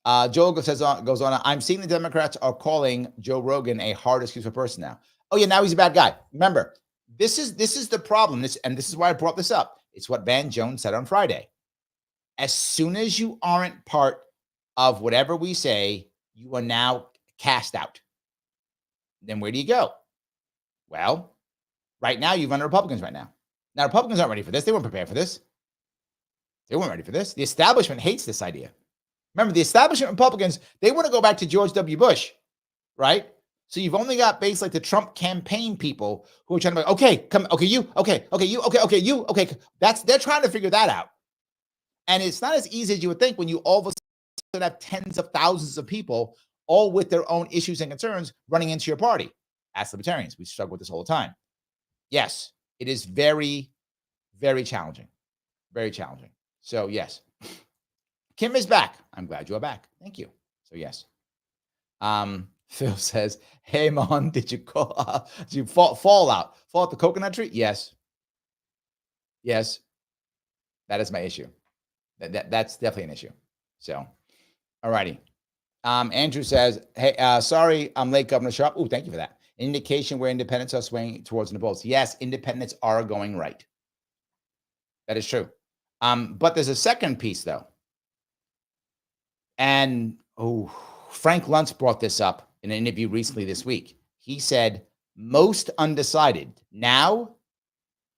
Joel goes on, I'm seeing the Democrats are calling Joe Rogan a hard excuse for person now. Oh, yeah, now he's a bad guy. Remember, this is the problem. This is why I brought this up. It's what Van Jones said on Friday. As soon as you aren't part of whatever we say, you are now cast out. Then where do you go? Well, right now, you've run the Republicans right now. Now, Republicans aren't ready for this. They weren't prepared for this. They weren't ready for this. The establishment hates this idea. Remember, the establishment Republicans, they want to go back to George W. Bush, right? So you've only got basically like the Trump campaign people who are trying to be, okay, come, okay, you, okay, you, okay, you, okay. They're trying to figure that out. And it's not as easy as you would think when you all of a sudden have tens of thousands of people all with their own issues and concerns running into your party. As Libertarians, we struggle with this all the time. Yes, it is very, very challenging. Very challenging. So yes. Kim is back. I'm glad you are back. Thank you. So yes. Phil says, hey, Mon, did you fall out the coconut tree? Yes. Yes. That is my issue. That's definitely an issue. So, all righty. Andrew says, hey, sorry, I'm late, Governor Sharpe. Oh, thank you for that. An indication where independents are swinging towards the polls. Yes, independents are going right. That is true. But there's a second piece, though. And, Frank Luntz brought this up in an interview recently this week. He said most undecided now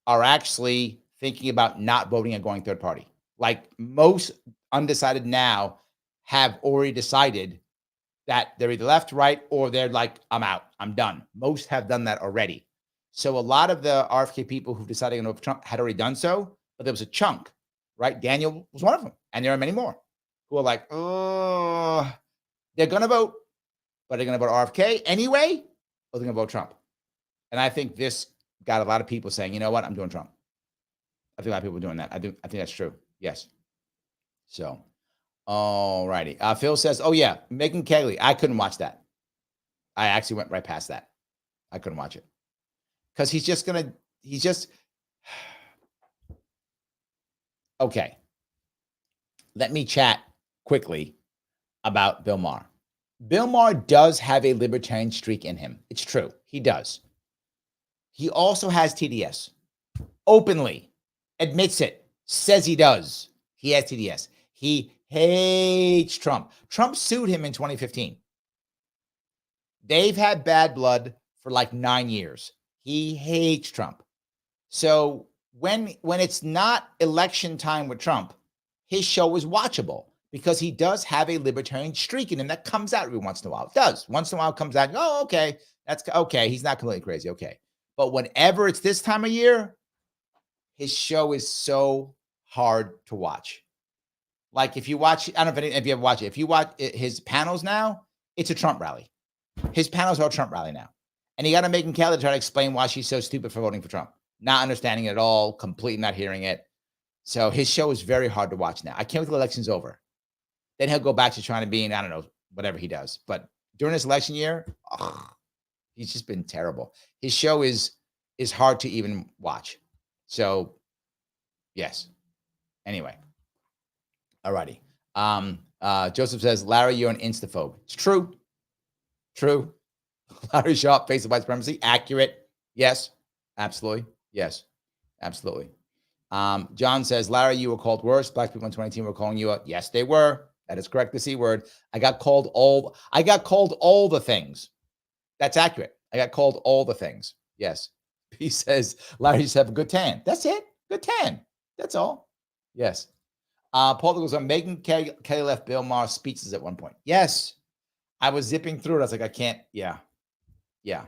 are actually thinking about not voting and going third party. Like most undecided now have already decided that they're either left, right, or they're like, I'm out, I'm done. Most have done that already. So a lot of the RFK people who decided to go for Trump had already done so, but there was a chunk, right? Daniel was one of them. And there are many more who are like, oh, they're going to vote, but they're going to vote RFK anyway, or they're going to vote Trump. And I think this got a lot of people saying, you know what, I'm doing Trump. I think a lot of people are doing that. I think that's true. Yes. So, all righty. Phil says, oh, yeah, Megyn Kelly. I couldn't watch that. I actually went right past that. I couldn't watch it. Because okay. Let me chat quickly about Bill Maher. Bill Maher does have a libertarian streak in him. It's true. He does. He also has TDS. Openly admits it. Says he does. He has TDS. He hates Trump. Trump sued him in 2015. They've had bad blood for like 9 years. He hates Trump. So when it's not election time with Trump, his show is watchable because he does have a libertarian streak in him that comes out every once in a while. It does. Once in a while it comes out, oh, okay, that's okay. He's not completely crazy. Okay. But whenever it's this time of year, his show is so hard to watch. Like if you watch, I don't know if you ever watch it. If you watch his panels now, it's a Trump rally. His panels are a Trump rally now. And you got to make him Kelly try to explain why she's so stupid for voting for Trump. Not understanding it at all, completely not hearing it. So his show is very hard to watch now. I can't wait till the election's over. Then he'll go back to trying to be, I don't know, whatever he does. But during this election year, he's just been terrible. His show is hard to even watch. So, yes. Anyway. All righty. Joseph says, Larry, you're an instaphobe. It's true. True. Larry Sharpe, face of white supremacy. Accurate. Yes. Absolutely. Yes. Absolutely. John says, Larry, you were called worse. Black people in 2018 were calling you out. Yes, they were. That is correct. The C word. I got called all the things. That's accurate. I got called all the things. Yes. He says, Larry, you just have a good tan. That's it. Good tan. That's all. Yes. Paul goes on, Megyn Kelly left Bill Maher's speeches at one point. Yes. I was zipping through it. I was like, I can't. Yeah. Yeah.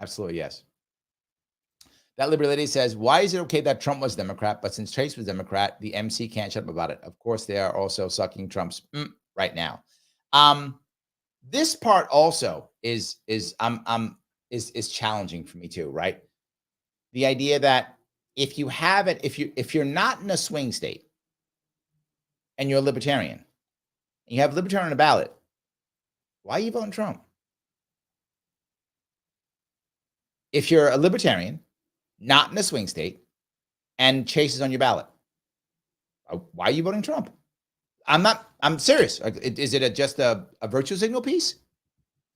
Absolutely. Yes. That Liberty Lady says, why is it okay that Trump was Democrat, but since Chase was Democrat, the MC can't shut up about it? Of course, they are also sucking Trump's right now. This part also is challenging for me too, right? The idea that if you're not in a swing state and you're a libertarian, and you have libertarian on the ballot, why are you voting Trump? If you're a libertarian, not in a swing state, and Chase is on your ballot, why are you voting Trump? I'm serious. Is it just a virtue signal piece?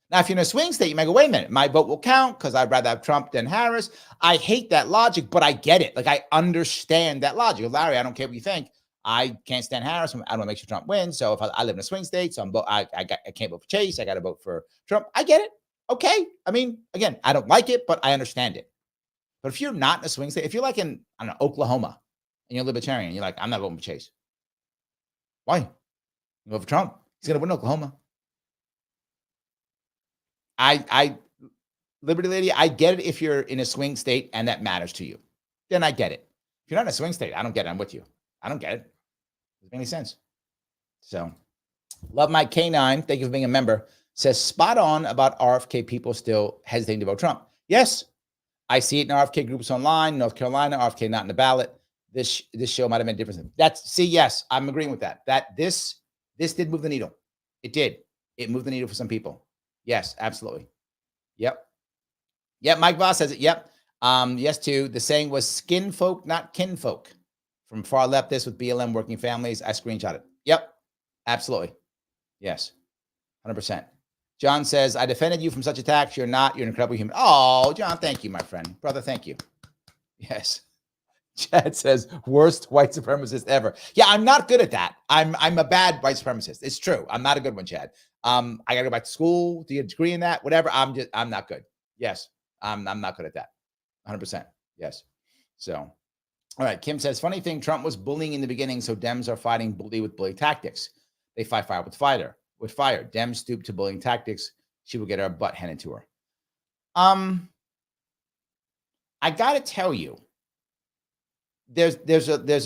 Now, if you're in a swing state, you might go, wait a minute, my vote will count because I'd rather have Trump than Harris. I hate that logic, but I get it. Like, I understand that logic. Larry, I don't care what you think. I can't stand Harris. I don't want to make sure Trump wins. So if I live in a swing state, so I can't vote for Chase. I got to vote for Trump. I get it. Okay. I mean, again, I don't like it, but I understand it. But if you're not in a swing state, if you're like in, I don't know, Oklahoma, and you're a libertarian, you're like, I'm not voting for Chase. Why? You vote for Trump. He's going to win Oklahoma. Liberty Lady, I get it if you're in a swing state and that matters to you. Then I get it. If you're not in a swing state, I don't get it. I'm with you. I don't get it. Doesn't make any sense. So, Love My Canine, thank you for being a member, says spot on about RFK people still hesitating to vote Trump. Yes, I see it in RFK groups online, North Carolina, RFK not in the ballot. This show might have been different. Yes, I'm agreeing with that. That this did move the needle. It did. It moved the needle for some people. Yes, absolutely. Yep. Mike Voss says it. Yep. Yes, too. The saying was skin folk, not kinfolk. From far left, this with BLM working families. I screenshot it. Yep. Absolutely. Yes. 100%. John says, I defended you from such attacks. You're not. You're an incredible human. Oh, John, thank you, my friend. Brother, thank you. Yes. Chad says, worst white supremacist ever. Yeah, I'm not good at that. I'm a bad white supremacist. It's true. I'm not a good one, Chad. I gotta go back to school to get a degree in that, whatever. I'm not good. Yes. I'm not good at that. 100%. Yes. So, all right. Kim says, funny thing, Trump was bullying in the beginning, so Dems are fighting bully with bully tactics. They fight fire with fire. Dems stoop to bullying tactics. She will get her butt handed to her. I gotta tell you, there's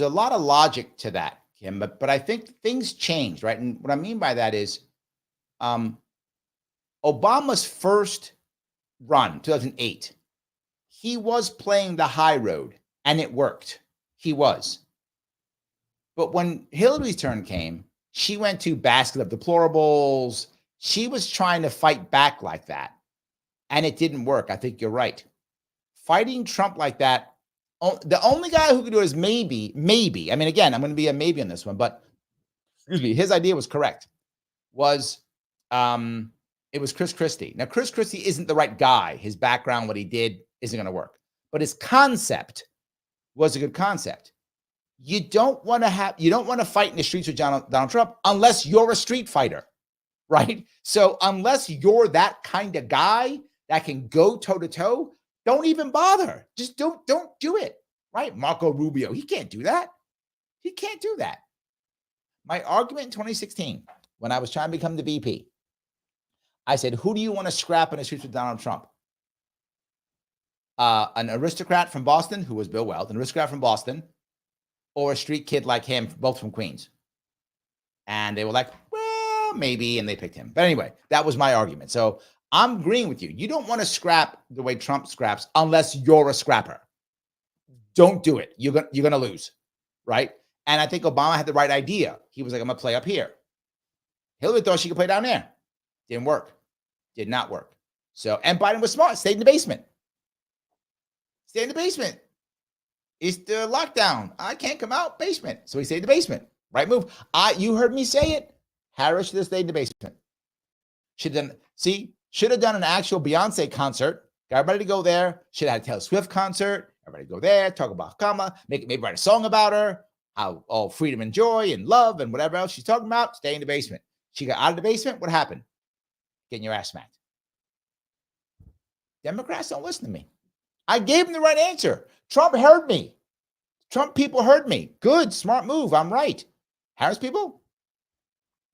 a lot of logic to that, Kim, but I think things changed, right? And what I mean by that is Obama's first run, 2008, he was playing the high road and it worked. He was. But when Hillary's turn came, she went to basket of deplorables. She was trying to fight back like that. And it didn't work. I think you're right. Fighting Trump like that, the only guy who could do it is maybe. I mean, again, I'm going to be a maybe on this one, but excuse me, his idea was correct. It was Chris Christie. Now, Chris Christie isn't the right guy. His background, what he did, isn't going to work. But his concept was a good concept. You don't want to fight in the streets with Donald Trump unless you're a street fighter, right? So unless you're that kind of guy that can go toe to toe, don't even bother. Just don't do it, right? Marco Rubio, he can't do that. He can't do that. My argument in 2016, when I was trying to become the VP, I said, who do you want to scrap in the streets with Donald Trump? An aristocrat from Boston, who was Bill Weld, an aristocrat from Boston, or a street kid like him, both from Queens. And they were like, well, maybe, and they picked him. But anyway, that was my argument. So I'm agreeing with you. You don't want to scrap the way Trump scraps unless you're a scrapper. Don't do it. You're going to lose, right? And I think Obama had the right idea. He was like, I'm going to play up here. Hillary thought she could play down there. Didn't work. Did not work. So, and Biden was smart. Stayed in the basement. Stay in the basement. It's the lockdown. I can't come out. Basement. So he stayed in the basement. Right move. You heard me say it. Harris should have stayed in the basement. Should have done an actual Beyonce concert. Got everybody to go there. Should have had a Taylor Swift concert. Everybody go there. Talk about Kamala. Maybe write a song about her. How all freedom and joy and love and whatever else she's talking about. Stay in the basement. She got out of the basement. What happened? Getting your ass smacked. Democrats don't listen to me. I gave them the right answer. Trump heard me. Trump people heard me. Good, smart move. I'm right. Harris people?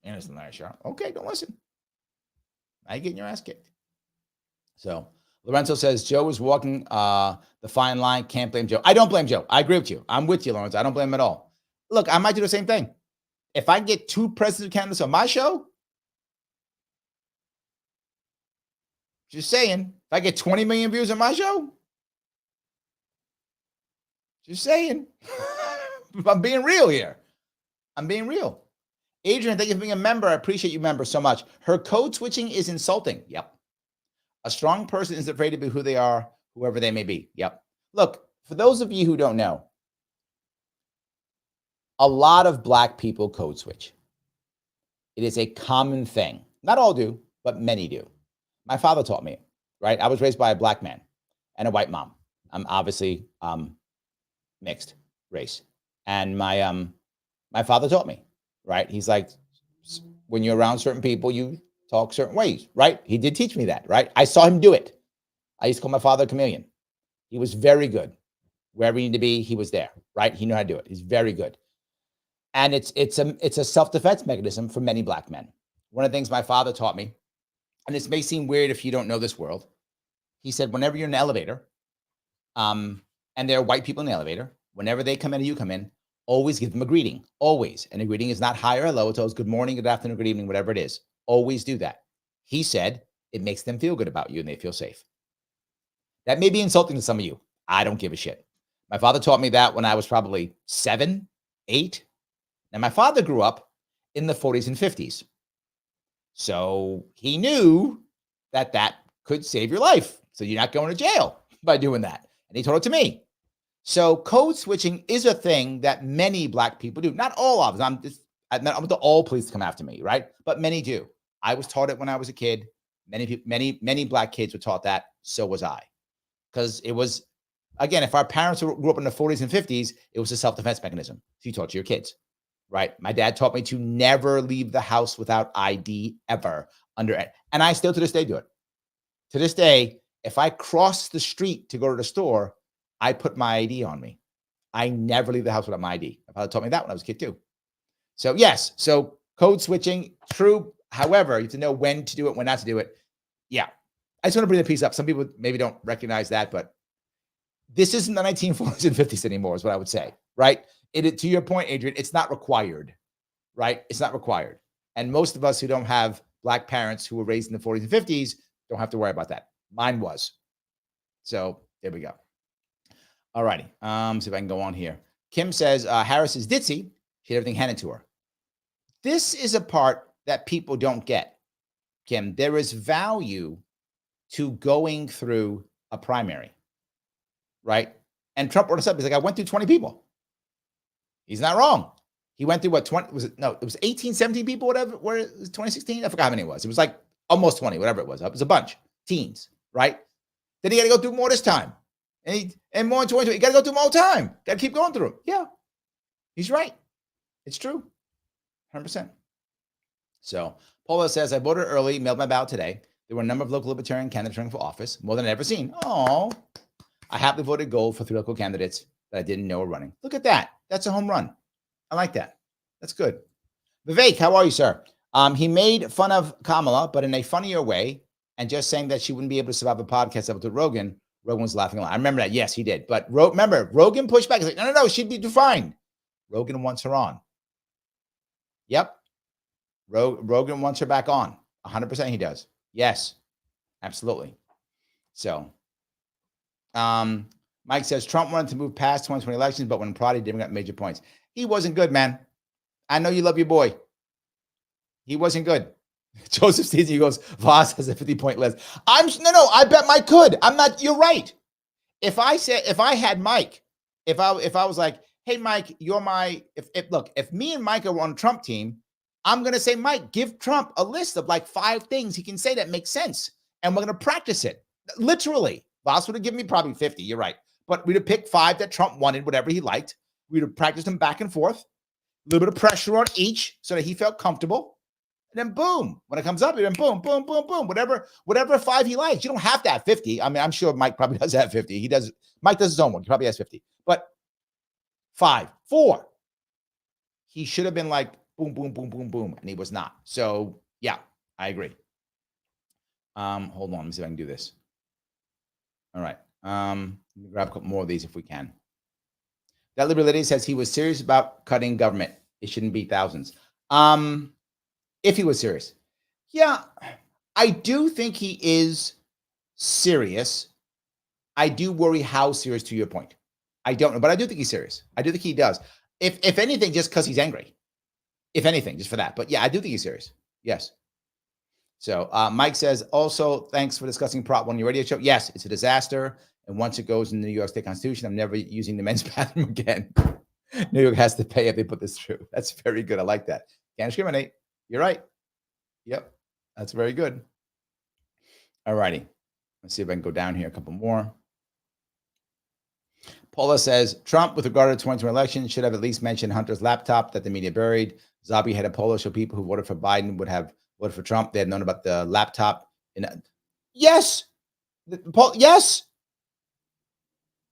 Innocent, Larry Sharpe. Okay, don't listen. Now you're getting your ass kicked. So, Lorenzo says, Joe is walking the fine line. Can't blame Joe. I don't blame Joe. I agree with you. I'm with you, Lorenzo. I don't blame him at all. Look, I might do the same thing. If I get 2 presidential candidates on my show, just saying, if I get 20 million views on my show, just saying. I'm being real here. I'm being real. Adrian, thank you for being a member. I appreciate you, member, so much. Her code switching is insulting. Yep. A strong person is afraid to be who they are, whoever they may be. Yep. Look, for those of you who don't know, a lot of Black people code switch. It is a common thing. Not all do, but many do. My father taught me, right? I was raised by a Black man and a white mom. I'm obviously mixed race. And my father taught me, right? He's like, when you're around certain people, you talk certain ways, right? He did teach me that, right? I saw him do it. I used to call my father a chameleon. He was very good. Wherever he needed to be, he was there, right? He knew how to do it. He's very good. And it's a self-defense mechanism for many Black men. One of the things my father taught me, and this may seem weird if you don't know this world, he said, whenever you're in an elevator, and there are white people in the elevator, whenever they come in and you come in, always give them a greeting, always. And a greeting is not hi or hello. It's always good morning, good afternoon, good evening, whatever it is. Always do that. He said it makes them feel good about you and they feel safe. That may be insulting to some of you. I don't give a shit. My father taught me that when I was probably 7, 8. Now, my father grew up in the 40s and 50s. So he knew that that could save your life. So you're not going to jail by doing that. And he told it to me. So code switching is a thing that many Black people do. Not all of them. I want all police to come after me, right? But many do. I was taught it when I was a kid. Many Black kids were taught that. So was I. Because it was, again, if our parents grew up in the 40s and 50s, it was a self-defense mechanism. So you taught to your kids, right? My dad taught me to never leave the house without ID ever. And I still to this day do it. To this day, if I cross the street to go to the store, I put my ID on me. I never leave the house without my ID. My father taught me that when I was a kid too. So yes, so code switching, true. However, you have to know when to do it, when not to do it. Yeah. I just want to bring the piece up. Some people maybe don't recognize that, but this isn't the 1940s and 50s anymore is what I would say, right? To your point, Adrian, it's not required, right? It's not required. And most of us who don't have Black parents who were raised in the 40s and 50s don't have to worry about that. Mine was. So there we go. All righty. See if I can go on here. Kim says, Harris is ditzy. She had everything handed to her. This is a part that people don't get, Kim. There is value to going through a primary, right? And Trump brought us up. He's like, I went through 20 people. He's not wrong. He went through what, 20, was it? No, it was 18, 17 people, whatever, where it was 2016. I forgot how many it was. It was like almost 20, whatever it was. It was a bunch, teens, right? Then he got to go through more this time. And more in 2020. You got to go through them all the time. Got to keep going through them. Yeah, he's right. It's true. 100%. So Paula says, I voted early, mailed my ballot today. There were a number of local Libertarian candidates running for office, more than I've ever seen. Oh, I happily voted gold for 3 local candidates that I didn't know were running. Look at that. That's a home run. I like that. That's good. Vivek, how are you, sir? He made fun of Kamala, but in a funnier way, and just saying that she wouldn't be able to survive a podcast episode with Rogan. Rogan was laughing a lot. I remember that. Yes, he did. But remember, Rogan pushed back. He's like, no, she'd be fine. Rogan wants her on. Yep. Rogan wants her back on. 100% he does. Yes, absolutely. So, Mike says, Trump wanted to move past 2020 elections, but when Prodi didn't get major points. He wasn't good, man. I know you love your boy. He wasn't good. Joseph Steezy goes, Voss has a 50-point list. I bet Mike could. You're right. If I had Mike, if I was like, hey, Mike, you're my, if me and Mike are on Trump team, I'm going to say, Mike, give Trump a list of like 5 things he can say that makes sense. And we're going to practice it. Literally. Voss would have given me probably 50. You're right. But we'd have picked 5 that Trump wanted, whatever he liked. We'd have practiced them back and forth. A little bit of pressure on each so that he felt comfortable. And then boom, when it comes up, then boom, boom, boom, boom, whatever 5 he likes. You don't have to have 50. I mean, I'm sure Mike probably does have 50. Mike does his own one. He probably has 50. But 4. He should have been like boom, boom, boom, boom, boom. And he was not. So yeah, I agree. Hold on. Let me see if I can do this. All right. Let me grab a couple more of these if we can. That Liberal Lady says he was serious about cutting government. It shouldn't be thousands. If he was serious. Yeah, I do think he is serious. I do worry how serious, to your point. I don't know, but I do think he's serious. I do think he does. If anything, just because he's angry. If anything, just for that. But yeah, I do think he's serious. Yes. So Mike says, also, thanks for discussing Prop 1 on your radio show. Yes, it's a disaster. And once it goes in the New York State Constitution, I'm never using the men's bathroom again. New York has to pay if they put this through. That's very good. I like that. Can't discriminate. You're right. Yep. That's very good. All righty. Let's see if I can go down here a couple more. Paula says, Trump, with regard to the 2020 election, should have at least mentioned Hunter's laptop that the media buried. Zabi had a poll show people who voted for Biden would have voted for Trump. They had known about the laptop. Yes. Paul, yes.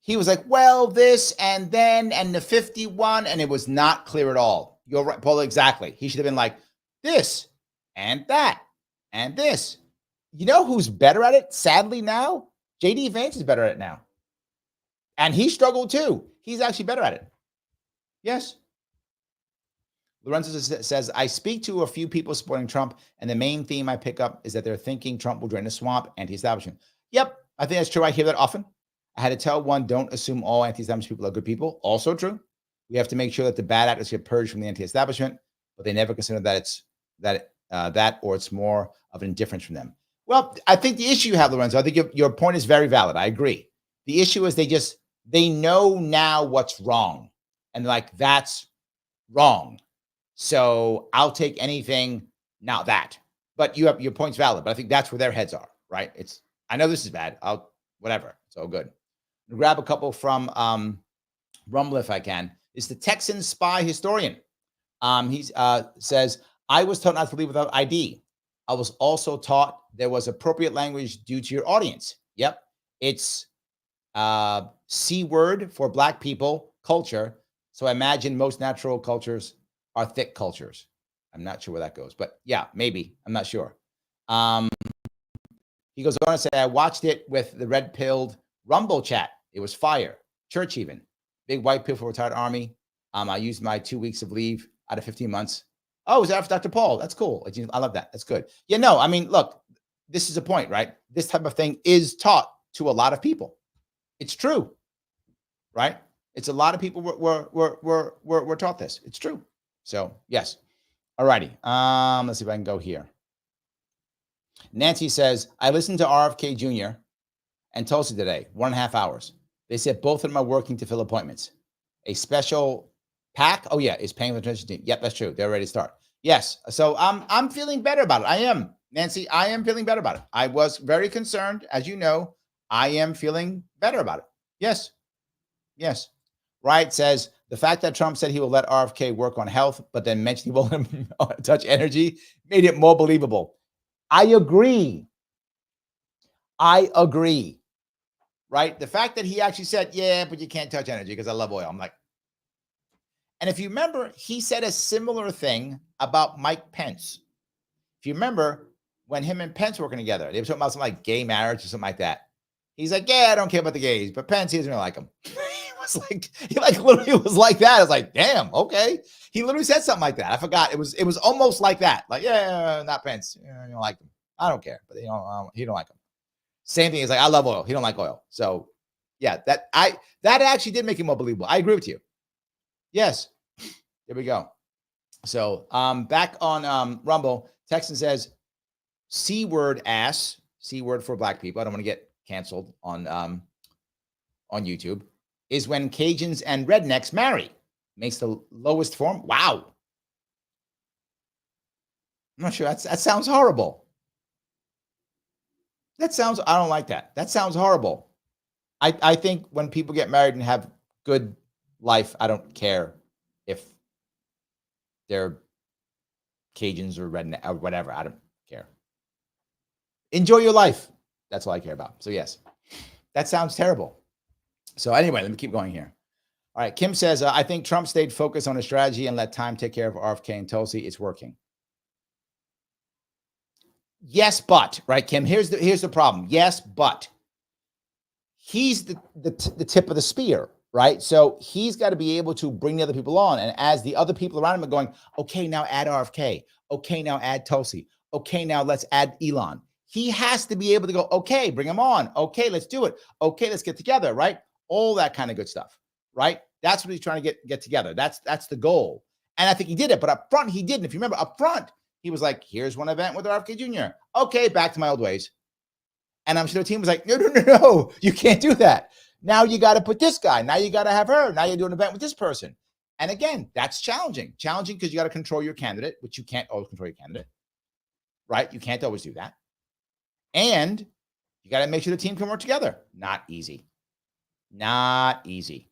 He was like, well, this and then and the 51, and it was not clear at all. You're right, Paula, exactly. He should have been like this and that and this. You know who's better at it? Sadly now, J.D. Vance is better at it now. And he struggled too. He's actually better at it. Yes. Lorenzo says, I speak to a few people supporting Trump, and the main theme I pick up is that they're thinking Trump will drain the swamp, anti-establishment. Yep, I think that's true. I hear that often. I had to tell one, don't assume all anti-establishment people are good people. Also true. We have to make sure that the bad actors get purged from the anti-establishment, but they never consider that it's that or it's more of an indifference from them. Well, I think the issue you have, Lorenzo, I think your point is very valid. I agree. The issue is they know now what's wrong. And like, that's wrong. So I'll take anything, not that. But your point's valid. But I think that's where their heads are, right? I know this is bad. Whatever. It's all good. I'll grab a couple from Rumble if I can. It's the Texan spy historian. He says, I was taught not to leave without ID. I was also taught there was appropriate language due to your audience. Yep. It's C word for Black people culture. So I imagine most natural cultures are thick cultures. I'm not sure where that goes, but yeah, maybe. I'm not sure. He goes on to say, I watched it with the red-pilled Rumble chat. It was fire. Church even. Big white pill for retired Army. I used my 2 weeks of leave out of 15 months. Oh, is that for Dr. Paul? That's cool. I love that. That's good. Yeah, no, I mean, look, this is a point, right? This type of thing is taught to a lot of people. It's true, right? It's a lot of people were taught this. It's true. So, yes. All righty. Let's see if I can go here. Nancy says, I listened to RFK Jr. and Tulsi today, 1.5 hours. They said both of them are working to fill appointments. A special PAC, oh yeah, is paying for the transition team. Yep, that's true. They're ready to start. Yes. So I'm feeling better about it. I am, Nancy. I am feeling better about it. I was very concerned, as you know. I am feeling better about it. Yes. Yes. Wright says the fact that Trump said he will let RFK work on health, but then mentioned he won't touch energy made it more believable. I agree. I agree. Right? The fact that he actually said, yeah, but you can't touch energy because I love oil. I'm like, and if you remember, he said a similar thing about Mike Pence. If you remember, when him and Pence were working together, they were talking about something like gay marriage or something like that. He's like, yeah, I don't care about the gays, but Pence, he doesn't really like them. he literally was like that. I was like, damn, okay. He literally said something like that. I forgot. It was almost like that. Like, yeah, not Pence. You don't like them. I don't care, but he don't like them. Same thing. He's like, I love oil. He don't like oil. So yeah, that actually did make it more believable. I agree with you. Yes. There we go. So back on Rumble, Texan says, C word ass, C word for Black people. I don't want to get canceled on YouTube, is when Cajuns and rednecks marry. Makes the lowest form. Wow. I'm not sure. That sounds horrible. I don't like that. That sounds horrible. I think when people get married and have good life, I don't care if they're Cajuns or redneck or whatever. I don't care. Enjoy your life. That's all I care about. So yes, that sounds terrible. So anyway, let me keep going here. All right. Kim says, I think Trump stayed focused on his strategy and let time take care of RFK and Tulsi. It's working. Yes, but, right, Kim, here's the problem. Yes, but he's the tip of the spear, right? So he's got to be able to bring the other people on. And as the other people around him are going, okay, now add RFK. Okay, now add Tulsi. Okay, now let's add Elon. He has to be able to go, okay, bring him on. Okay, let's do it. Okay, let's get together, right? All that kind of good stuff, right? That's what he's trying to get together. That's the goal. And I think he did it. But up front, he didn't. If you remember, up front, he was like, here's one event with RFK Jr. Okay, back to my old ways. And I'm sure the team was like, no, you can't do that. Now you got to put this guy. Now you got to have her. Now you're doing an event with this person. And again, that's challenging. Challenging because you got to control your candidate, which you can't always control your candidate, right? You can't always do that. And you got to make sure the team can work together. Not easy. Not easy.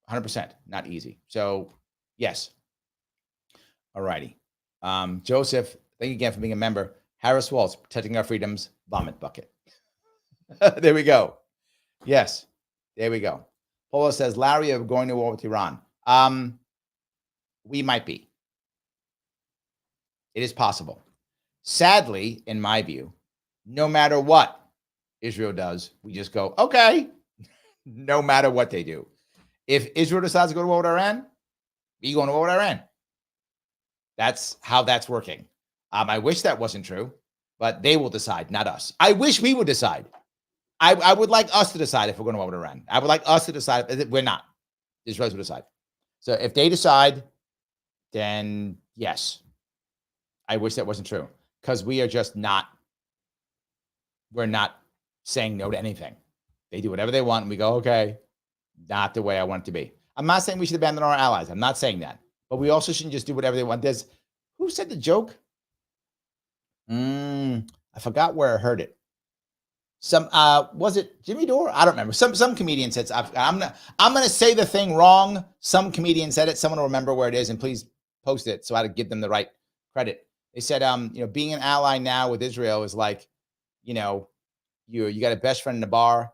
100% not easy. So, yes. All righty. Joseph, thank you again for being a member. Harris Waltz, protecting our freedoms, vomit bucket. There we go. Yes, there we go. Polo says, Larry, are going to war with Iran. We might be. It is possible. Sadly, in my view, no matter what Israel does, we just go, okay, no matter what they do. If Israel decides to go to war with Iran, we going to war with Iran. That's how that's working. I wish that wasn't true, but they will decide, not us. I wish we would decide. I would like us to decide if we're going to war with Iran. I would like us to decide. We're not. Israel will decide. So if they decide, then yes. I wish that wasn't true because we are just not. We're not saying no to anything. They do whatever they want, and we go, okay, not the way I want it to be. I'm not saying we should abandon our allies. I'm not saying that. But we also shouldn't just do whatever they want. Who said the joke? I forgot where I heard it. Was it Jimmy Dore? I don't remember. Some comedian said, I'm gonna say the thing wrong. Some comedian said it. Someone will remember where it is, and please post it so I give them the right credit. They said, being an ally now with Israel is like, you got a best friend in the bar,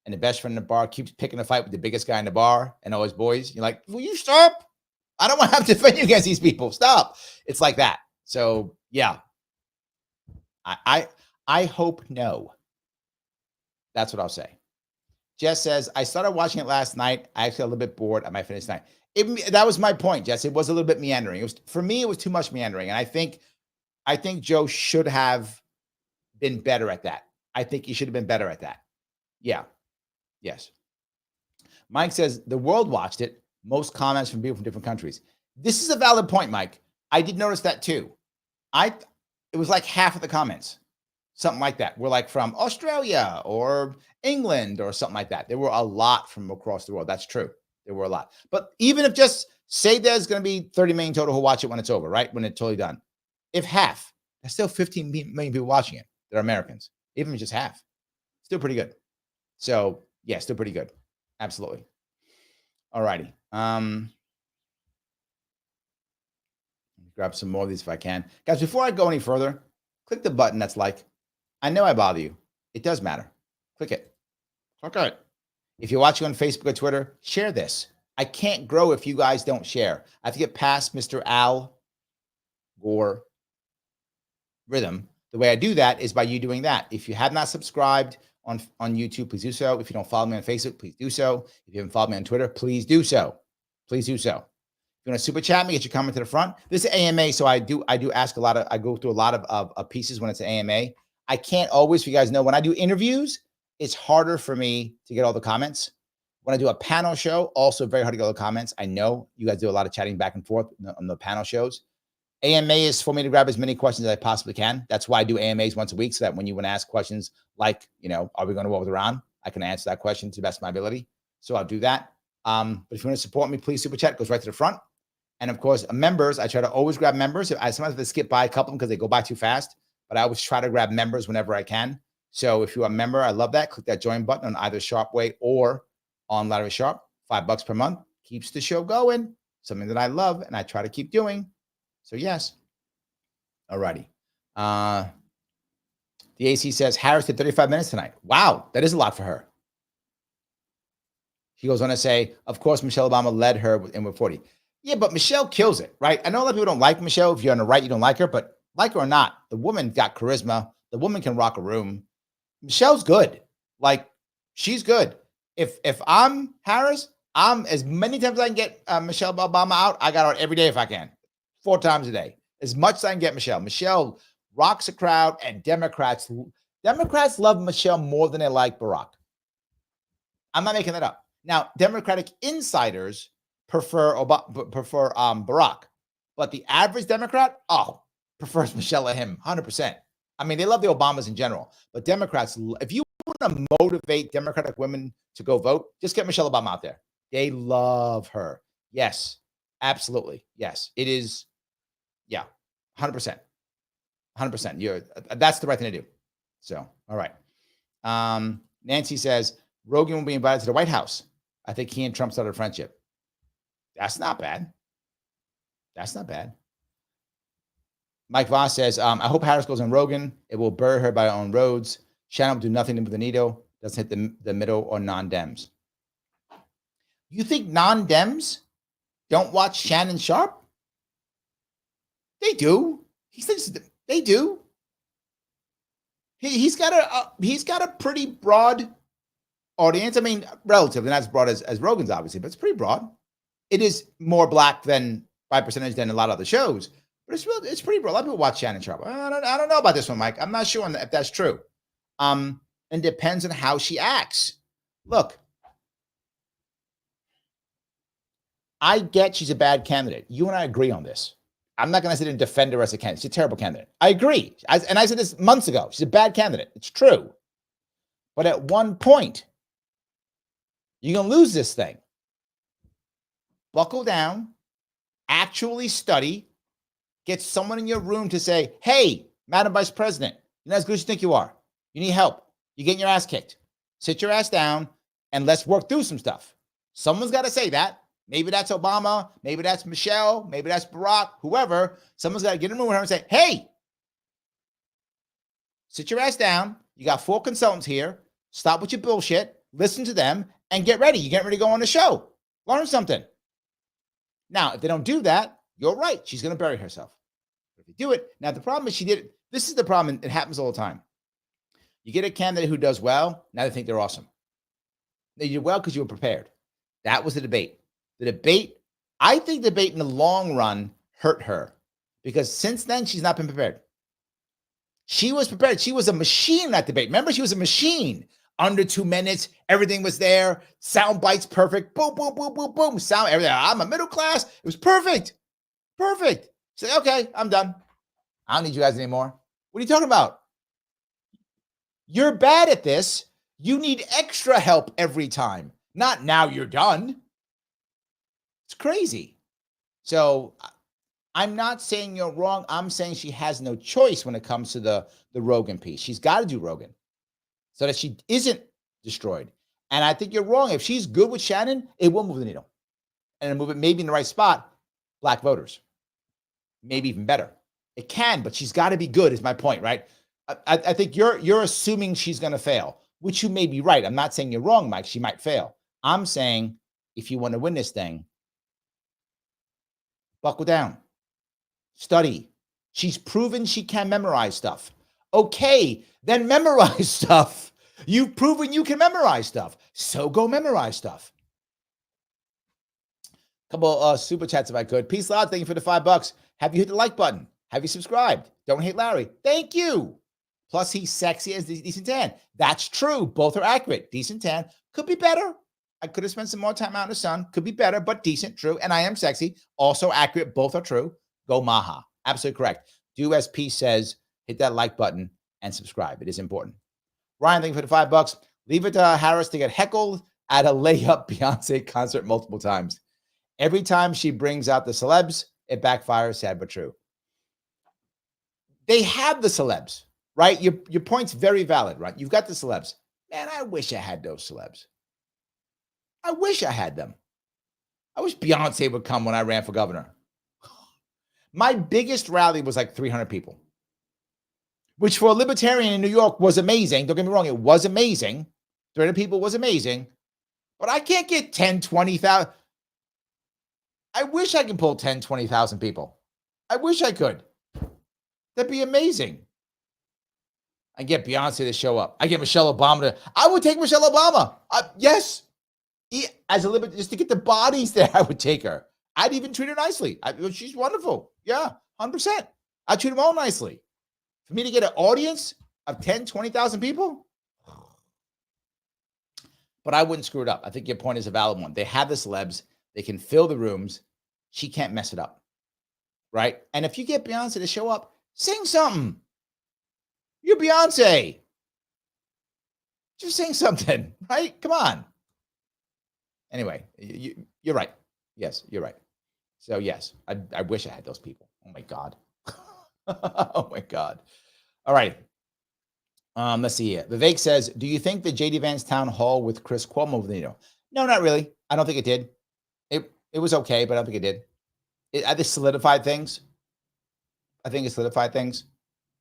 and the best friend in the bar keeps picking a fight with the biggest guy in the bar and all his boys. You're like, will you stop? I don't want to have to defend you against these people. Stop. It's like that. So yeah, I hope no. That's what I'll say. Jess says, I started watching it last night. I actually got a little bit bored. I might finish tonight. That was my point, Jess. It was a little bit meandering. For me, it was too much meandering. And I think Joe should have been better at that. I think he should have been better at that. Yeah. Yes. Mike says, the world watched it. Most comments from people from different countries. This is a valid point, Mike. I did notice that too. It was like half of the comments. Something like that. We're like from Australia or England or something like that. There were a lot from across the world. That's true. There were a lot. But even if just say there's going to be 30 million total who watch it when it's over, right? When it's totally done. If half, that's still 15 million people watching it that are Americans. Even if it's just half. Still pretty good. So, yeah, still pretty good. Absolutely. All righty. Grab some more of these if I can. Guys, before I go any further, click the button that's like, I know I bother you. It does matter. Click it. Click it. If you're watching on Facebook or Twitter, share this. I can't grow if you guys don't share. I have to get past Mr. Al Gore rhythm. The way I do that is by you doing that. If you have not subscribed on YouTube, please do so. If you don't follow me on Facebook, please do so. If you haven't followed me on Twitter, please do so. Please do so. If you want to super chat me, get your comment to the front. This is AMA, so I do ask a lot of, I go through a lot of pieces when it's an AMA. I can't always, you guys know, when I do interviews, it's harder for me to get all the comments. When I do a panel show, also very hard to get all the comments. I know you guys do a lot of chatting back and forth on the panel shows. AMA is for me to grab as many questions as I possibly can. That's why I do AMAs once a week, so that when you want to ask questions like, are we going to war with Iran? I can answer that question to the best of my ability. So I'll do that. But if you want to support me, please super chat. It goes right to the front. And of course, members, I try to always grab members. I sometimes have to skip by a couple because they go by too fast, but I always try to grab members whenever I can. So if you're a member, I love that. Click that join button on either Sharpe Way or on Larry Sharpe. $5 per month keeps the show going. Something that I love and I try to keep doing. So yes. All righty. The AC says Harris did 35 minutes tonight. Wow, that is a lot for her. She goes on to say, of course, Michelle Obama led her in with 40. Yeah, but Michelle kills it, right? I know a lot of people don't like Michelle. If you're on the right, you don't like her, but like her or not, the woman got charisma. The woman can rock a room. Michelle's good. Like, she's good. if I'm Harris, I'm as many times as I can get Michelle Obama out. I got her every day if I can, 4 times a day, as much as I can get Michelle. Michelle rocks a crowd, and Democrats love Michelle more than they like Barack. I'm not making that up. Now, Democratic insiders prefer Barack, but the average Democrat, prefers Michelle to him, 100%. I mean, they love the Obamas in general, but Democrats, if you want to motivate Democratic women to go vote, just get Michelle Obama out there. They love her. Yes, absolutely. Yes, it is. Yeah, 100%. 100%. That's the right thing to do. So, all right. Nancy says, Rogan will be invited to the White House. I think he and Trump started a friendship. That's not bad. That's not bad. Mike Voss says, I hope Harris goes on Rogan. It will bury her by her own roads. Shannon will do nothing to move the NATO. Doesn't hit the middle or non-Dems. You think non-Dems don't watch Shannon Sharpe? They do. He says they do. He's got a pretty broad audience. I mean, relatively not as broad as Rogan's, obviously, but it's pretty broad. It is more black than by percentage than a lot of other shows, but it's pretty broad. A lot of people watch Shannon Sharpe. I don't know about this one, Mike. I'm not sure if that's true. And depends on how she acts. Look, I get she's a bad candidate. You and I agree on this. I'm not going to sit and defend her as a candidate. She's a terrible candidate. I agree. And I said this months ago. She's a bad candidate. It's true. But at one point, you're going to lose this thing. Buckle down, actually study, get someone in your room to say, hey, Madam Vice President, you're not as good as you think you are. You need help. You're getting your ass kicked. Sit your ass down and let's work through some stuff. Someone's got to say that. Maybe that's Obama. Maybe that's Michelle. Maybe that's Barack, whoever. Someone's got to get in the room with her and say, hey, sit your ass down. You got 4 consultants here. Stop with your bullshit. Listen to them and get ready. You're getting ready to go on the show. Learn something. Now, if they don't do that, you're right. She's going to bury herself. If you do it, now the problem is she did it. This is the problem. It happens all the time. You get a candidate who does well. Now they think they're awesome. They did well because you were prepared. That was the debate. I think debate in the long run hurt her because since then she's not been prepared. She was prepared. She was a machine in that debate. Remember, she was a machine. Under 2 minutes, everything was there. Sound bites perfect. Boom, boom, boom, boom, boom. Sound everything. I'm a middle class. It was perfect. Perfect. Say, okay, I'm done. I don't need you guys anymore. What are you talking about? You're bad at this. You need extra help every time. Not now you're done. It's crazy. So I'm not saying you're wrong. I'm saying she has no choice when it comes to the Rogan piece. She's got to do Rogan so that she isn't destroyed. And I think you're wrong. If she's good with Shannon, it will move the needle. And move it maybe in the right spot, black voters. Maybe even better. It can, but she's got to be good is my point, right? I think you're assuming she's going to fail, which you may be right. I'm not saying you're wrong, Mike. She might fail. I'm saying if you want to win this thing, buckle down. Study. She's proven she can memorize stuff. Okay, then memorize stuff. You've proven you can memorize stuff. So go memorize stuff. Couple super chats if I could. Peace loud. Thank you for the $5. Have you hit the like button? Have you subscribed? Don't hate Larry. Thank you. Plus, he's sexy as decent tan. That's true. Both are accurate. Decent tan. Could be better. I could have spent some more time out in the sun. Could be better, but decent. True. And I am sexy. Also accurate. Both are true. Go Maha. Absolutely correct. Do as P says. Hit that like button and subscribe. It is important. Ryan, thank you for the $5. Leave it to Harris to get heckled at a layup Beyonce concert multiple times. Every time she brings out the celebs, it backfires. Sad but true. They have the celebs, right? Your point's very valid, right? You've got the celebs. Man, I wish I had those celebs. I wish I had them. I wish Beyonce would come when I ran for governor. My biggest rally was like 300 people, which for a libertarian in New York was amazing. Don't get me wrong. It was amazing. 300 people was amazing, but I can't get 10, 20,000. I wish I could pull 10, 20,000 people. I wish I could. That'd be amazing. I get Beyonce to show up. I get Michelle Obama to. I would take Michelle Obama. Yes. As a libertarian, just to get the bodies there, I would take her. I'd even treat her nicely. She's wonderful. Yeah, 100%. I'd treat them all nicely. For me to get an audience of 10, 20,000 people, but I wouldn't screw it up. I think your point is a valid one. They have the celebs. They can fill the rooms. She can't mess it up, right? And if you get Beyonce to show up, sing something. You're Beyonce. Just sing something, right? Come on. Anyway, you're right. Yes, you're right. So yes, I wish I had those people. Oh my God. Oh my God. All right. Let's see here. Vivek says, do you think the JD Vance town hall with Chris Cuomo with NATO? No, not really. I don't think it did. It was okay, but I don't think it did. I just solidified things. I think it solidified things.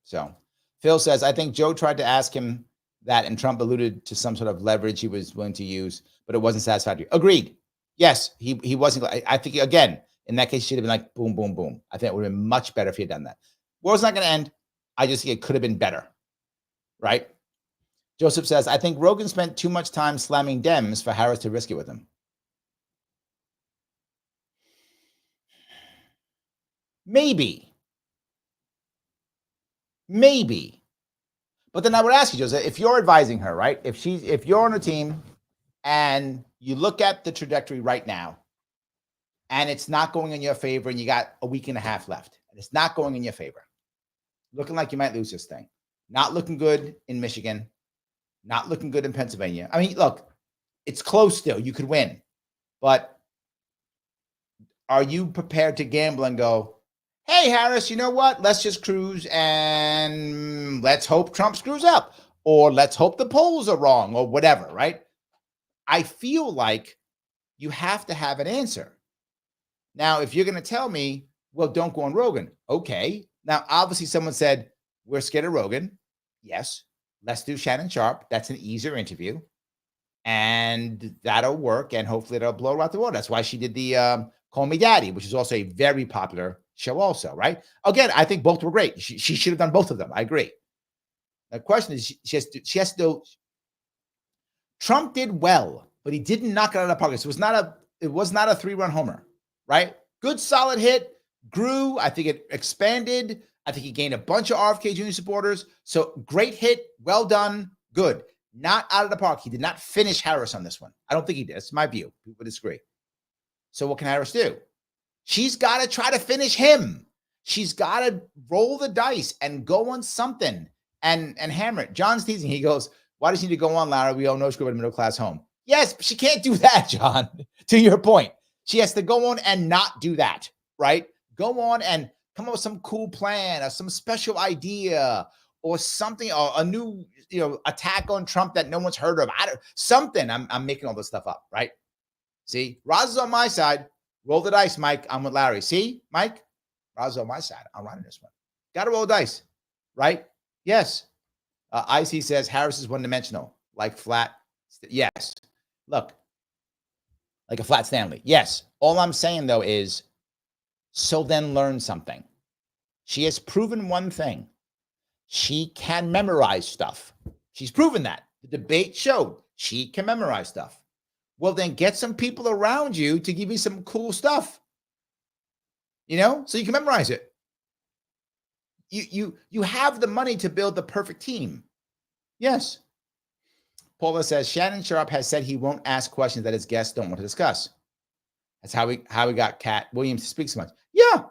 So Phil says, I think Joe tried to ask him that, and Trump alluded to some sort of leverage he was willing to use, but it wasn't satisfactory. Agreed. Yes, he wasn't. I think, again, in that case, he should have been like, boom, boom, boom. I think it would have been much better if he had done that. War's not going to end. I just think it could have been better. Right? Joseph says, I think Rogan spent too much time slamming Dems for Harris to risk it with him. Maybe. But then I would ask you, Joseph, if you're advising her, right? If you're on a team and you look at the trajectory right now and it's not going in your favor and you got a week and a half left and it's not going in your favor, looking like you might lose this thing, not looking good in Michigan, not looking good in Pennsylvania. I mean, look, it's close still. You could win. But are you prepared to gamble and go, hey, Harris, you know what? Let's just cruise and let's hope Trump screws up, or let's hope the polls are wrong, or whatever, right? I feel like you have to have an answer. Now, if you're going to tell me, well, don't go on Rogan. Okay. Now, obviously, someone said, we're scared of Rogan. Yes. Let's do Shannon Sharpe. That's an easier interview. And that'll work. And hopefully it'll blow her out the water. That's why she did the Call Me Daddy, which is also a very popular show also, right? Again, I think both were great. She should have done both of them. I agree. The question is, she has to. Trump did well, but he didn't knock it out of the park. So it was not a 3-run homer, right? Good, solid hit, grew. I think it expanded. I think he gained a bunch of RFK Jr. supporters. So great hit, well done, good. Not out of the park. He did not finish Harris on this one. I don't think he did. That's my view. People disagree. So what can Harris do? She's got to try to finish him. She's got to roll the dice and go on something and hammer it. John's teasing. He goes, why does she need to go on, Lara? We all know she's going to a middle-class home. Yes, but she can't do that, John, to your point. She has to go on and not do that, right? Go on and come up with some cool plan or some special idea or something, or a new, attack on Trump that no one's heard of. Something. I'm making all this stuff up, right? See, Roz is on my side. Roll the dice, Mike. I'm with Larry. See, Mike? Roz is on my side. I'm running this one. Got to roll the dice, right? Yes. IC says Harris is one-dimensional, like flat. Yes. Look, like a flat Stanley. Yes. All I'm saying, though, is so then learn something. She has proven one thing. She can memorize stuff. She's proven that. The debate showed she can memorize stuff. Well, then get some people around you to give you some cool stuff, so you can memorize it. You have the money to build the perfect team. Yes. Paula says, Shannon Sharpe has said he won't ask questions that his guests don't want to discuss. That's how we got Cat Williams to speak so much. Yeah.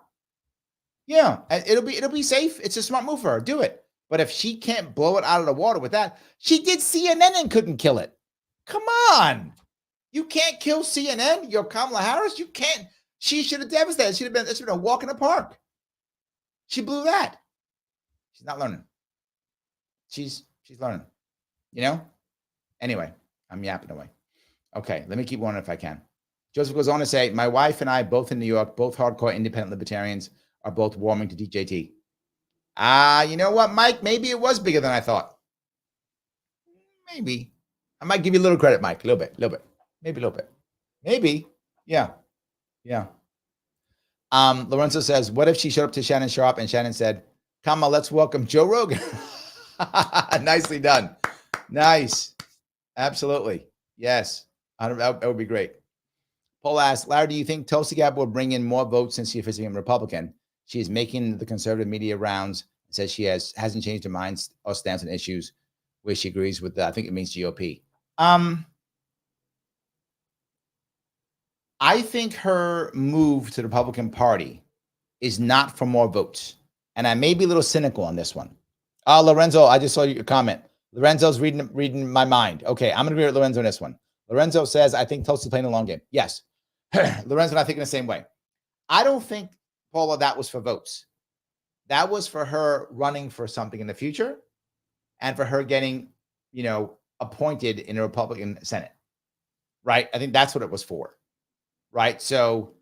Yeah. It'll be safe. It's a smart move for her. Do it. But if she can't blow it out of the water with that, she did CNN and couldn't kill it. Come on. You can't kill CNN. You're Kamala Harris. You can't. She should have devastated. It's been a walk in the park. She blew that. She's not learning. She's learning. Anyway, I'm yapping away. Okay, let me keep going if I can. Joseph goes on to say, my wife and I, both in New York, both hardcore independent libertarians, are both warming to DJT. You know what, Mike? Maybe it was bigger than I thought. Maybe. I might give you a little credit, Mike. A little bit. Maybe a little bit. Maybe. Yeah. Lorenzo says, what if she showed up to Shannon Sharpe and Shannon said, come on, let's welcome Joe Rogan. Nicely done. Nice. Absolutely. Yes. That would be great. Paul asks, Larry, do you think Tulsi Gabbard will bring in more votes since she officially became a Republican? She is making the conservative media rounds, says she hasn't changed her mind or stance on issues where she agrees with, I think it means GOP. I think her move to the Republican Party is not for more votes. And I may be a little cynical on this one. Lorenzo, I just saw your comment. Lorenzo's reading my mind. Okay, I'm going to agree with Lorenzo on this one. Lorenzo says, I think Tulsi's playing a long game. Yes. Lorenzo and I think in the same way. I don't think, Paula, that was for votes. That was for her running for something in the future and for her getting, appointed in a Republican Senate, right? I think that's what it was for, right? So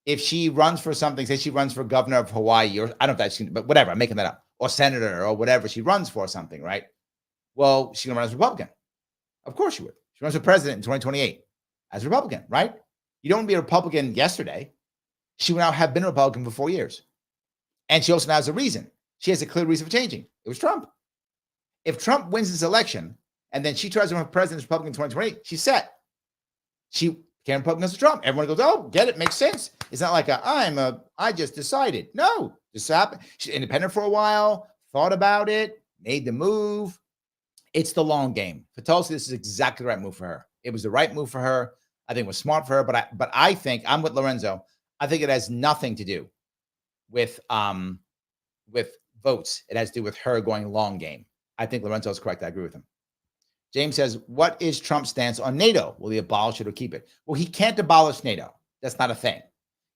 if she runs for something, say she runs for governor of Hawaii, or I don't know if that's, but whatever, I'm making that up, or senator or whatever she runs for something, right? Well, she's going to run as a Republican. Of course she would. She runs for president in 2028 as a Republican, right? You don't want to be a Republican yesterday. She will now have been a Republican for 4 years. And she also now has a reason. She has a clear reason for changing. It was Trump. If Trump wins this election and then she tries to run for president as Republican in 2028, she's set. She became Republican as Trump. Everyone goes, oh, get it, makes sense. It's not like I just decided. No, this happened. She's independent for a while, thought about it, made the move. It's the long game. For Tulsi, this is exactly the right move for her. It was the right move for her. I think it was smart for her, but I think I'm with Lorenzo. I think it has nothing to do with votes. It has to do with her going long game. I think Lorenzo is correct. I agree with him. James says, what is Trump's stance on NATO? Will he abolish it or keep it? Well, he can't abolish NATO. That's not a thing.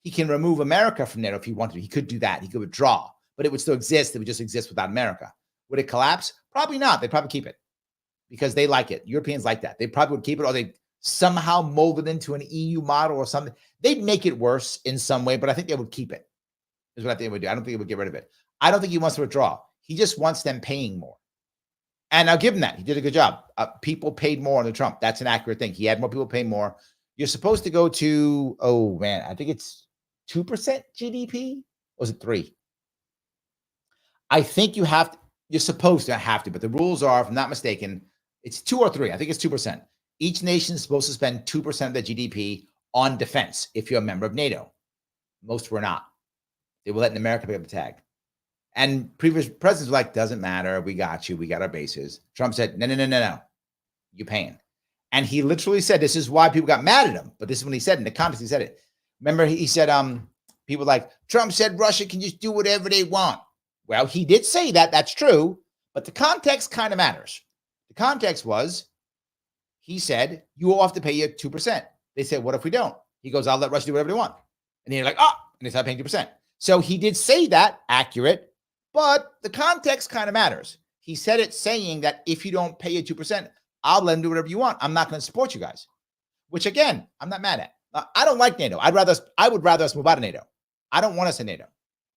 He can remove America from NATO if he wanted to. He could do that. He could withdraw, but it would still exist. It would just exist without America. Would it collapse? Probably not. They'd probably keep it because they like it. Europeans like that. They probably would keep it, or they somehow mold it into an EU model or something. They'd make it worse in some way, but I think they would keep it, is what I think they would do. I don't think they would get rid of it. I don't think he wants to withdraw. He just wants them paying more. And I'll give him that. He did a good job. People paid more under Trump. That's an accurate thing. He had more people pay more. You're supposed to go to, I think it's 2% GDP. Or was it 3? I think you're supposed to have to, but the rules are, if I'm not mistaken, it's 2 or 3. I think it's 2%. Each nation is supposed to spend 2% of their GDP on defense if you're a member of NATO. Most were not. They were letting America pick up the tab. And previous presidents were like, doesn't matter. We got you. We got our bases. Trump said, no. You're paying. And he literally said, this is why people got mad at him. But this is when he said, in the context, he said it. Remember, he said, people like, Trump said Russia can just do whatever they want. Well, he did say that. That's true. But the context kind of matters. The context was, he said, you all have to pay you 2%. They said, what if we don't? He goes, I'll let Russia do whatever they want. And they're like, and they start paying 2%. So he did say that, accurate. But the context kind of matters. He said it saying that if you don't pay it 2%, I'll let them do whatever you want. I'm not going to support you guys, which again, I'm not mad at. I don't like NATO. I would rather us move out of NATO. I don't want us in NATO.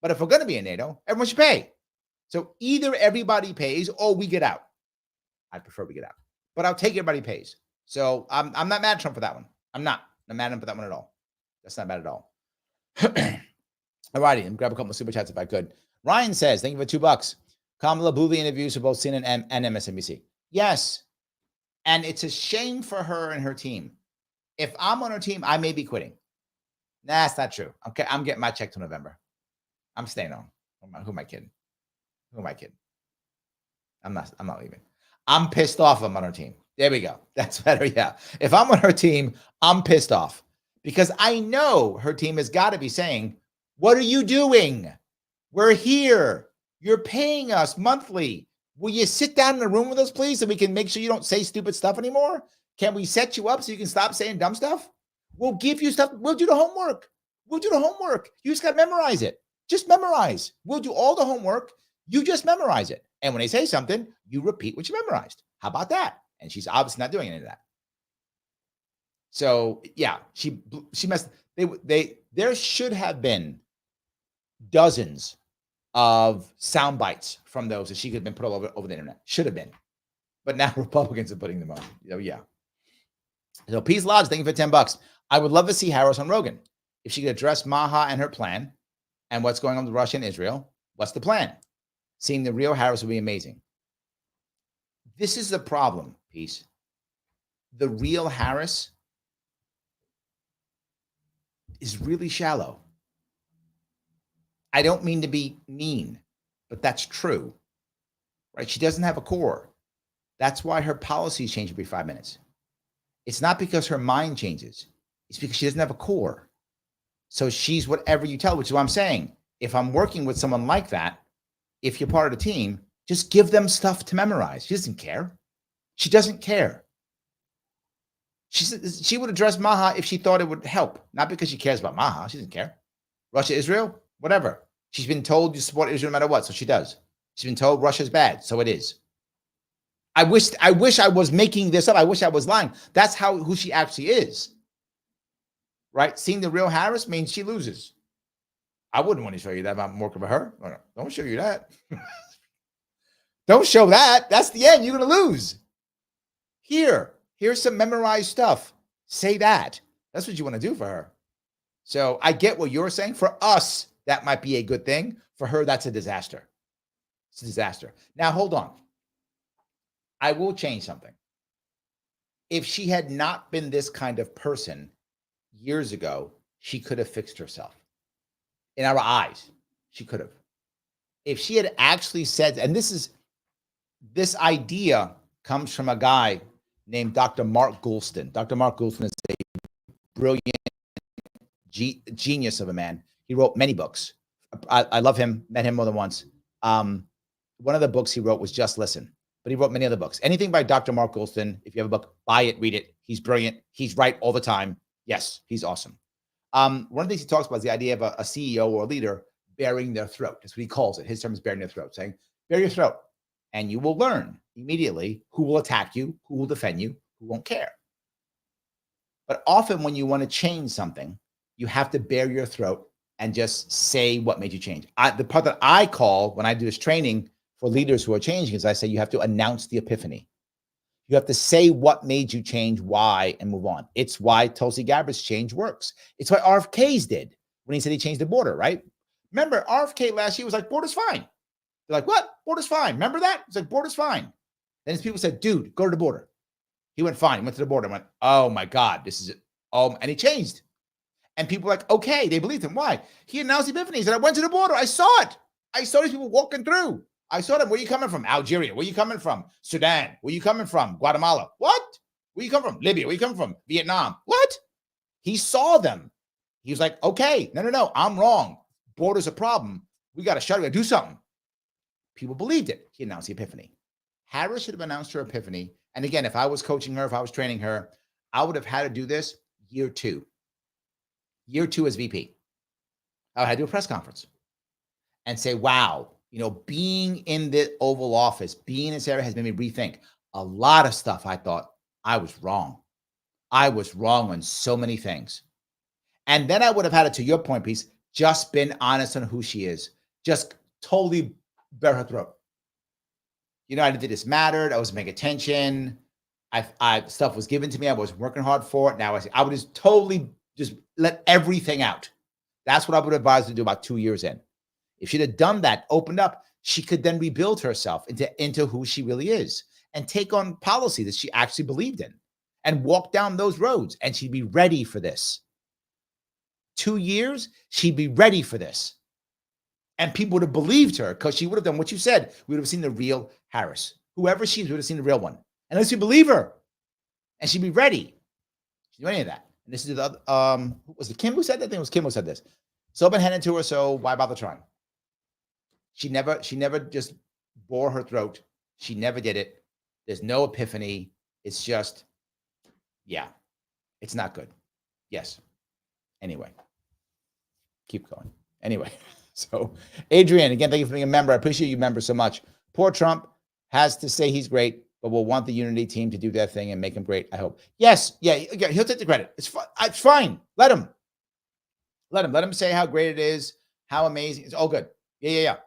But if we're going to be in NATO, everyone should pay. So either everybody pays or we get out. I prefer we get out, but I'll take everybody pays. So I'm not mad at Trump for that one. I'm not mad at him for that one at all. That's not bad at all. All righty, let me grab a couple of super chats if I could. Ryan says, thank you for $2. Kamala Booley interviews for both CNN and MSNBC. Yes. And it's a shame for her and her team. If I'm on her team, I may be quitting. Nah, that's not true. Okay, I'm getting my check till November. I'm staying on. Who am I kidding? I'm not leaving. I'm pissed off I'm on her team. There we go. That's better. Yeah. If I'm on her team, I'm pissed off because I know her team has got to be saying, what are you doing? We're here. You're paying us monthly. Will you sit down in a room with us, please, so we can make sure you don't say stupid stuff anymore? Can we set you up so you can stop saying dumb stuff? We'll give you stuff. We'll do the homework. You just got to memorize it. Just memorize. We'll do all the homework. You just memorize it. And when they say something, you repeat what you memorized. How about that? And she's obviously not doing any of that. So yeah, she messed. There should have been dozens of sound bites from those that she could have been put all over the internet. Should have been. But now Republicans are putting them on. Yeah. So Peace Lodge, thank you for $10. I would love to see Harris on Rogan. If she could address Maha and her plan and what's going on with Russia and Israel, what's the plan? Seeing the real Harris would be amazing. This is the problem, Peace. The real Harris is really shallow. I don't mean to be mean, but that's true, right? She doesn't have a core. That's why her policies change every 5 minutes. It's not because her mind changes. It's because she doesn't have a core. So she's whatever you tell, which is what I'm saying. If I'm working with someone like that, if you're part of the team, just give them stuff to memorize. She doesn't care. She doesn't care. She would address Maha if she thought it would help, not because she cares about Maha. She doesn't care. Russia, Israel, whatever. She's been told you support Israel no matter what, so she does. She's been told Russia's bad, so it is. I wish I was making this up. I wish I was lying. That's who she actually is. Right? Seeing the real Harris means she loses. I wouldn't want to show you that about more of her. Don't show you that. Don't show that. That's the end. You're going to lose. Here's some memorized stuff. Say that. That's what you want to do for her. So I get what you're saying. For us, that might be a good thing. For her, that's a disaster. It's a disaster. Now, hold on. I will change something. If she had not been this kind of person years ago, she could have fixed herself. In our eyes, she could have. If she had actually said, and this idea comes from a guy named Dr. Mark Goulston. Dr. Mark Goulston is a brilliant genius of a man. He wrote many books. I love him, met him more than once. One of the books he wrote was Just Listen, but he wrote many other books. Anything by Dr. Mark Goulston, if you have a book, buy it, read it. He's brilliant. He's right all the time. Yes, he's awesome. One of the things he talks about is the idea of a CEO or a leader bearing their throat. That's what he calls it. His term is bearing their throat, saying, bear your throat. And you will learn immediately who will attack you, who will defend you, who won't care. But often when you want to change something, you have to bare your throat and just say what made you change. The part that I call when I do this training for leaders who are changing is I say you have to announce the epiphany. You have to say what made you change, why, and move on. It's why Tulsi Gabbard's change works. It's what RFK's did when he said he changed the border, right? Remember, RFK last year was like, border's fine. They're like, what? Border's fine. Remember that? It's like, border's fine. Then his people said, dude, go to the border. He went, fine. He went to the border and went, oh my God, this is it. And he changed. And people were like, okay, they believed him. Why? He announced the epiphany. He said, I went to the border. I saw it. I saw these people walking through. I saw them. Where are you coming from? Algeria. Where are you coming from? Sudan. Where are you coming from? Guatemala. What? Where are you coming from? Libya. Where are you coming from? Vietnam. What? He saw them. He was like, okay, no, I'm wrong. Border's a problem. We got to shut it. We got to do something. People believed it. He announced the epiphany. Harris should have announced her epiphany. And again, if I was coaching her, if I was training her, I would have had to do this year 2. Year 2 as VP. I had to do a press conference and say, wow, being in the Oval Office, being in this area has made me rethink a lot of stuff. I thought I was wrong. I was wrong on so many things. And then I would have had it, to your point, piece, just been honest on who she is. Just totally bare her throat. I didn't think this mattered. I wasn't paying attention. Stuff was given to me. I was working hard for it. Now I would just totally just let everything out. That's what I would advise her to do about 2 years in. If she'd have done that, opened up, she could then rebuild herself into who she really is and take on policy that she actually believed in and walk down those roads. And she'd be ready for this. 2 years, she'd be ready for this. And people would have believed her because she would have done what you said. We would have seen the real Harris. Whoever she is, we would have seen the real one. Unless you believe her. And she'd be ready. She didn't do any of that. And this is the other, was it Kim who said that? I think it was Kim who said this. So been handed to her, so why bother trying? She never just bore her throat. She never did it. There's no epiphany. It's just, yeah, it's not good. Yes. Anyway, keep going. Anyway, so Adrian, again, thank you for being a member. I appreciate you members so much. Poor Trump has to say he's great, but we'll want the unity team to do their thing and make him great, I hope. Yes, yeah, he'll take the credit. It's fine. Let him say how great it is, how amazing. It's all good. Yeah.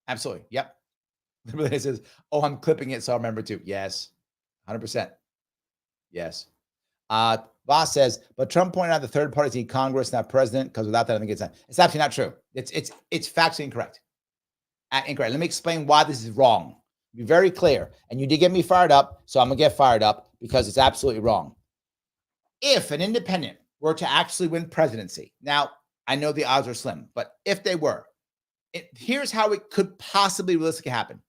Absolutely. Yep. It says, oh, I'm clipping it, so I remember too. Yes. 100%. Yes. Voss says, but Trump pointed out the third parties need Congress, not president, because without that, I think it's not. It's absolutely not true. It's factually incorrect. Incorrect. Let me explain why this is wrong. Be very clear. And you did get me fired up, so I'm going to get fired up because it's absolutely wrong. If an independent were to actually win presidency. Now, I know the odds are slim, but if they were, here's how it could possibly realistically happen.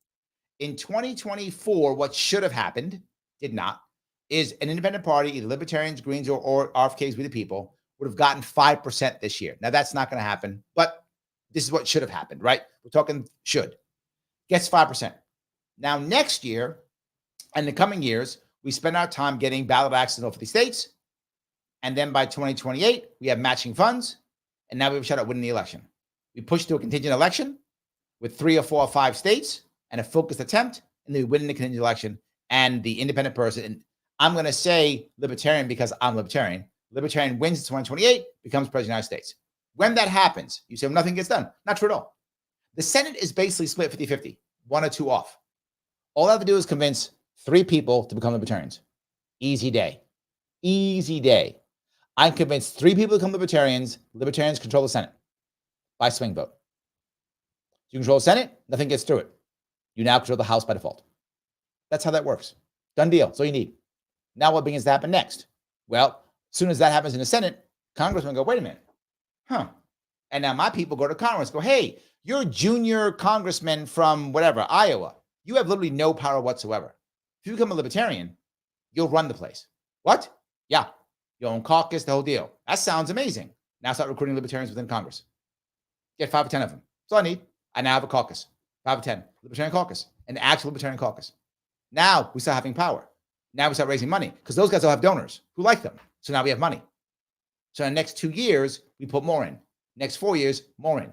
In 2024, what should have happened, did not, is an independent party, either Libertarians, Greens, or RFKs, We the People, would have gotten 5% this year. Now, that's not going to happen, but this is what should have happened, right? We're talking should. Gets 5%. Now, next year and the coming years, we spend our time getting ballot access in all 50 states. And then by 2028, we have matching funds. And now we have a shot at winning the election. We push to a contingent election with 3 or 4 or 5 states and a focused attempt, and then we win the contingent election. And the independent person, and I'm going to say Libertarian because I'm Libertarian. Libertarian wins in 2028, becomes president of the United States. When that happens, you say, well, nothing gets done. Not true at all. The Senate is basically split 50-50, 1 or 2 off. All I have to do is convince 3 people to become Libertarians. Easy day. Easy day. I convinced 3 people to become Libertarians. Libertarians control the Senate by swing vote. You control the Senate, nothing gets through it. You now control the House by default. That's how that works. Done deal. That's all you need. Now what begins to happen next? Well, as soon as that happens in the Senate, congressmen go, wait a minute. And now my people go to Congress, go, hey, you're a junior congressman from whatever, Iowa. You have literally no power whatsoever. If you become a Libertarian, you'll run the place. What? Yeah. Your own caucus, the whole deal. That sounds amazing. Now start recruiting Libertarians within Congress. Get 5 or 10 of them. That's all I need. I now have a caucus. 5 or 10. Libertarian caucus. An actual Libertarian caucus. Now we start having power. Now we start raising money because those guys all have donors who like them. So now we have money. So in the next 2 years, we put more in. Next 4 years, more in.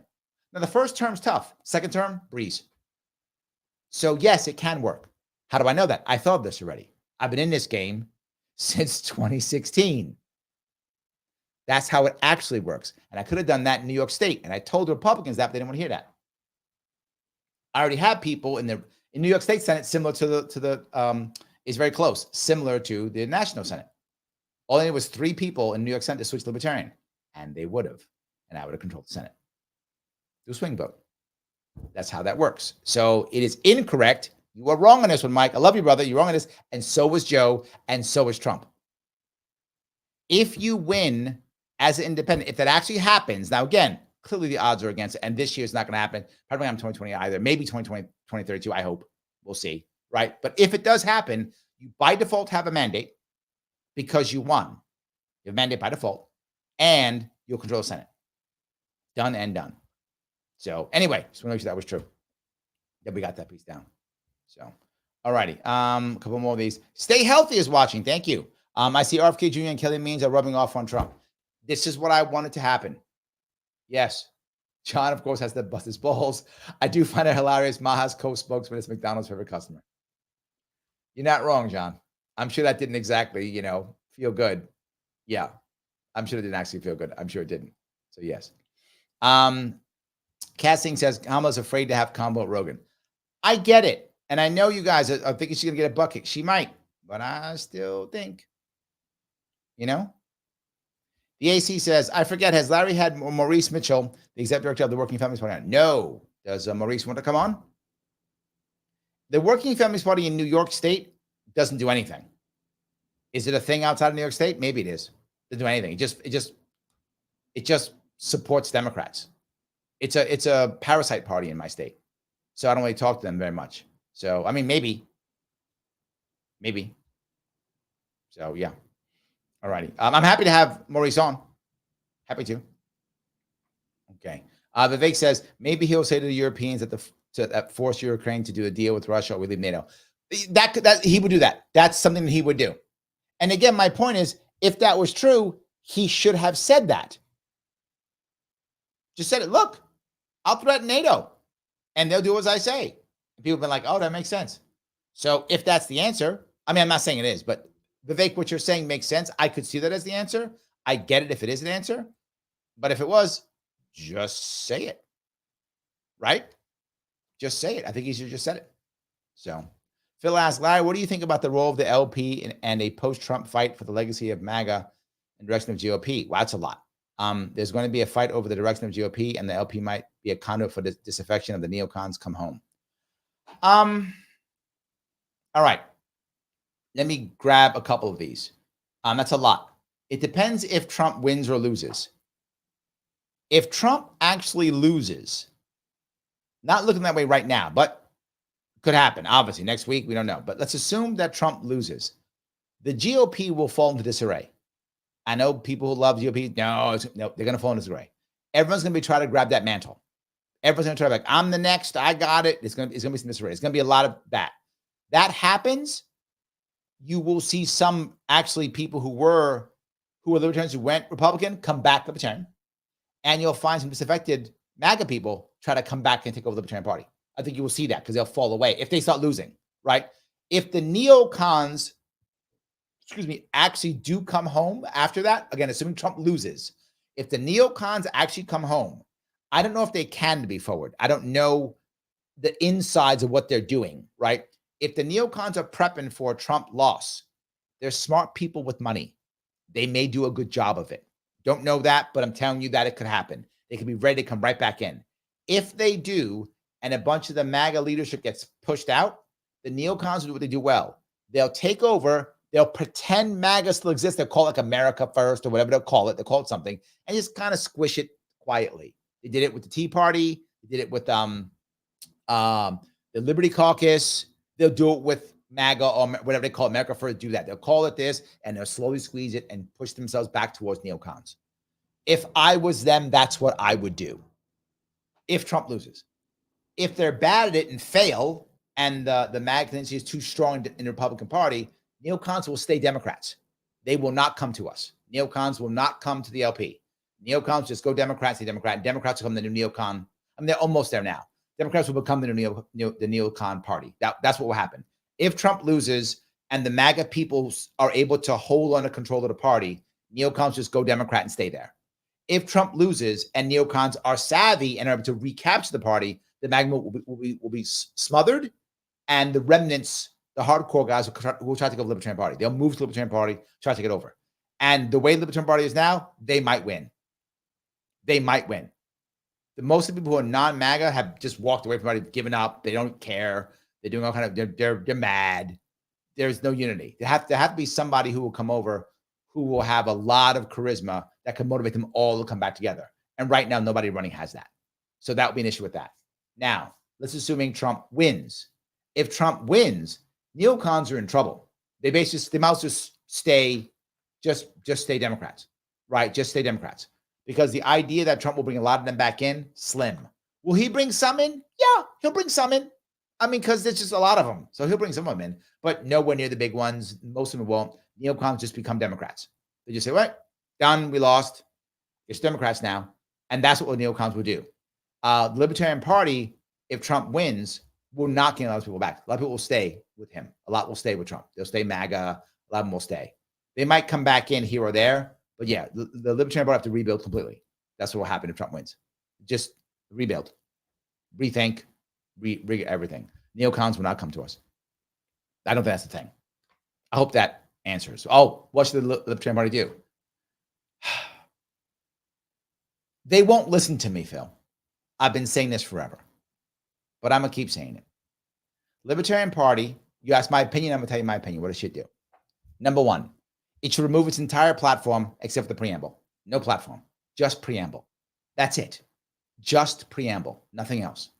Now the first term's tough. Second term, breeze. So yes, it can work. How do I know that? I thought of this already. I've been in this game since 2016. That's how it actually works. And I could have done that in New York State. And I told the Republicans that, but they didn't want to hear that. I already have people in New York State Senate similar to the is very close, similar to the National Senate. All I needed was 3 people in New York Senate to switch Libertarian, and they would have, and I would have controlled the Senate. Do a swing vote. That's how that works. So it is incorrect. You are wrong on this one, Mike. I love you, brother. You're wrong on this, and so was Joe, and so was Trump. If you win as an independent, if that actually happens, now again, clearly the odds are against it, and this year is not going to happen. Probably not in 2020 either. Maybe 2020, 2032, I hope. We'll see, right? But if it does happen, you by default have a mandate because you won. You have a mandate by default, and you'll control the Senate. Done and done. So anyway, just want to make sure that was true. That we got that piece down. So, all righty. A couple more of these. Stay Healthy is watching. Thank you. I see RFK Jr. and Kelly Means are rubbing off on Trump. This is what I wanted to happen. Yes. John, of course, has to bust his balls. I do find it hilarious. Maha's co-spokesman is McDonald's favorite customer. You're not wrong, John. I'm sure that didn't exactly, feel good. Yeah. I'm sure it didn't actually feel good. I'm sure it didn't. So, yes. Casting says Kamala's afraid to have combo at Rogan. I get it. And I know you guys are thinking she's going to get a butt kick. She might. But I still think, The AC says, I forget, has Larry had Maurice Mitchell, the executive director of the Working Families Party? No. Does Maurice want to come on? The Working Families Party in New York State doesn't do anything. Is it a thing outside of New York State? Maybe it is. It doesn't do anything. It just supports Democrats. It's a parasite party in my state. So I don't really talk to them very much. So, I mean, maybe. So, yeah. All righty. I'm happy to have Maurice on. Happy to. Okay. Vivek says, maybe he'll say to the Europeans that force Ukraine to do a deal with Russia or we leave NATO. That he would do that. That's something that he would do. And again, my point is, if that was true, he should have said that. Just said it. Look, I'll threaten NATO, and they'll do as I say. And people have been like, oh, that makes sense. So if that's the answer, I mean, I'm not saying it is, but Vivek, what you're saying makes sense. I could see that as the answer. I get it if it is an answer. But if it was, just say it. Right? Just say it. I think he should have just said it. So Phil asks, Larry, what do you think about the role of the LP and a post-Trump fight for the legacy of MAGA and direction of GOP? Well, that's a lot. There's going to be a fight over the direction of GOP, and the LP might be a conduit for the disaffection of the neocons come home. All right. Let me grab a couple of these. That's a lot. It depends if Trump wins or loses. If Trump actually loses, not looking that way right now, but could happen. Obviously, next week, we don't know. But let's assume that Trump loses. The GOP will fall into disarray. I know people who love GOP. No, they're going to fall into disarray. Everyone's going to be trying to grab that mantle. Everyone's going to try to like, I'm the next. I got it. It's going to be in disarray. It's going to be a lot of that. That happens. You will see some actually people who were libertarians who went Republican come back Libertarian, and you'll find some disaffected MAGA people try to come back and take over the Libertarian Party. I think you will see that because they'll fall away if they start losing, right? If the neocons, actually do come home after that, again, assuming Trump loses, if the neocons actually come home, I don't know if they can be forward. I don't know the insides of what they're doing, right? If the neocons are prepping for a Trump loss, they're smart people with money. They may do a good job of it. Don't know that, but I'm telling you that it could happen. They could be ready to come right back in. If they do, and a bunch of the MAGA leadership gets pushed out, the neocons will do what they do well. They'll take over. They'll pretend MAGA still exists. They'll call it like America First or whatever they'll call it. They'll call it something and just kind of squish it quietly. They did it with the Tea Party. They did it with the Liberty Caucus. They'll do it with MAGA or whatever they call it, America First. Do that. They'll call it this, and they'll slowly squeeze it and push themselves back towards neocons. If I was them, that's what I would do. If Trump loses, if they're bad at it and fail, and the MAGA tendency is too strong in the Republican Party, neocons will stay Democrats. They will not come to us. Neocons will not come to the LP. Neocons just go Democrats, stay Democrat. And Democrats will become the new neocon. I mean, they're almost there now. Democrats will become the new neocon party. That's what will happen. If Trump loses and the MAGA people are able to hold on to control of the party, neocons just go Democrat and stay there. If Trump loses and neocons are savvy and are able to recapture the party, the MAGA will be smothered, and the remnants, the hardcore guys, will try to go to the Libertarian Party. They'll move to the Libertarian Party, try to take it over. And the way the Libertarian Party is now, they might win. They might win. Most of the people who are non-MAGA have just walked away from it, given up. They don't care. They're doing all kind of. They're mad. There's no unity. There have to be somebody who will come over, who will have a lot of charisma that can motivate them all to come back together. And right now, nobody running has that. So that would be an issue with that. Now, let's assuming Trump wins. If Trump wins, neocons are in trouble. They might just stay Democrats, right? Just stay Democrats. Because the idea that Trump will bring a lot of them back in, slim. Will he bring some in? Yeah, he'll bring some in. I mean, because there's just a lot of them. So he'll bring some of them in, but nowhere near the big ones. Most of them won't. Neocons just become Democrats. They just say, right, done, we lost. It's Democrats now. And that's what neocons will do. The Libertarian Party, if Trump wins, will not get a lot of people back. A lot of people will stay with him. A lot will stay with Trump. They'll stay MAGA. A lot of them will stay. They might come back in here or there. But yeah, the Libertarian Party will have to rebuild completely. That's what will happen if Trump wins. Just rebuild, rethink, everything. Neocons will not come to us. I don't think that's the thing. I hope that answers. Oh, what should the Libertarian Party do? They won't listen to me, Phil. I've been saying this forever, but I'm going to keep saying it. Libertarian Party, you ask my opinion, I'm going to tell you my opinion, what it should do. Number one, it should remove its entire platform except for the preamble. No platform, just preamble. That's it. Just preamble, nothing else.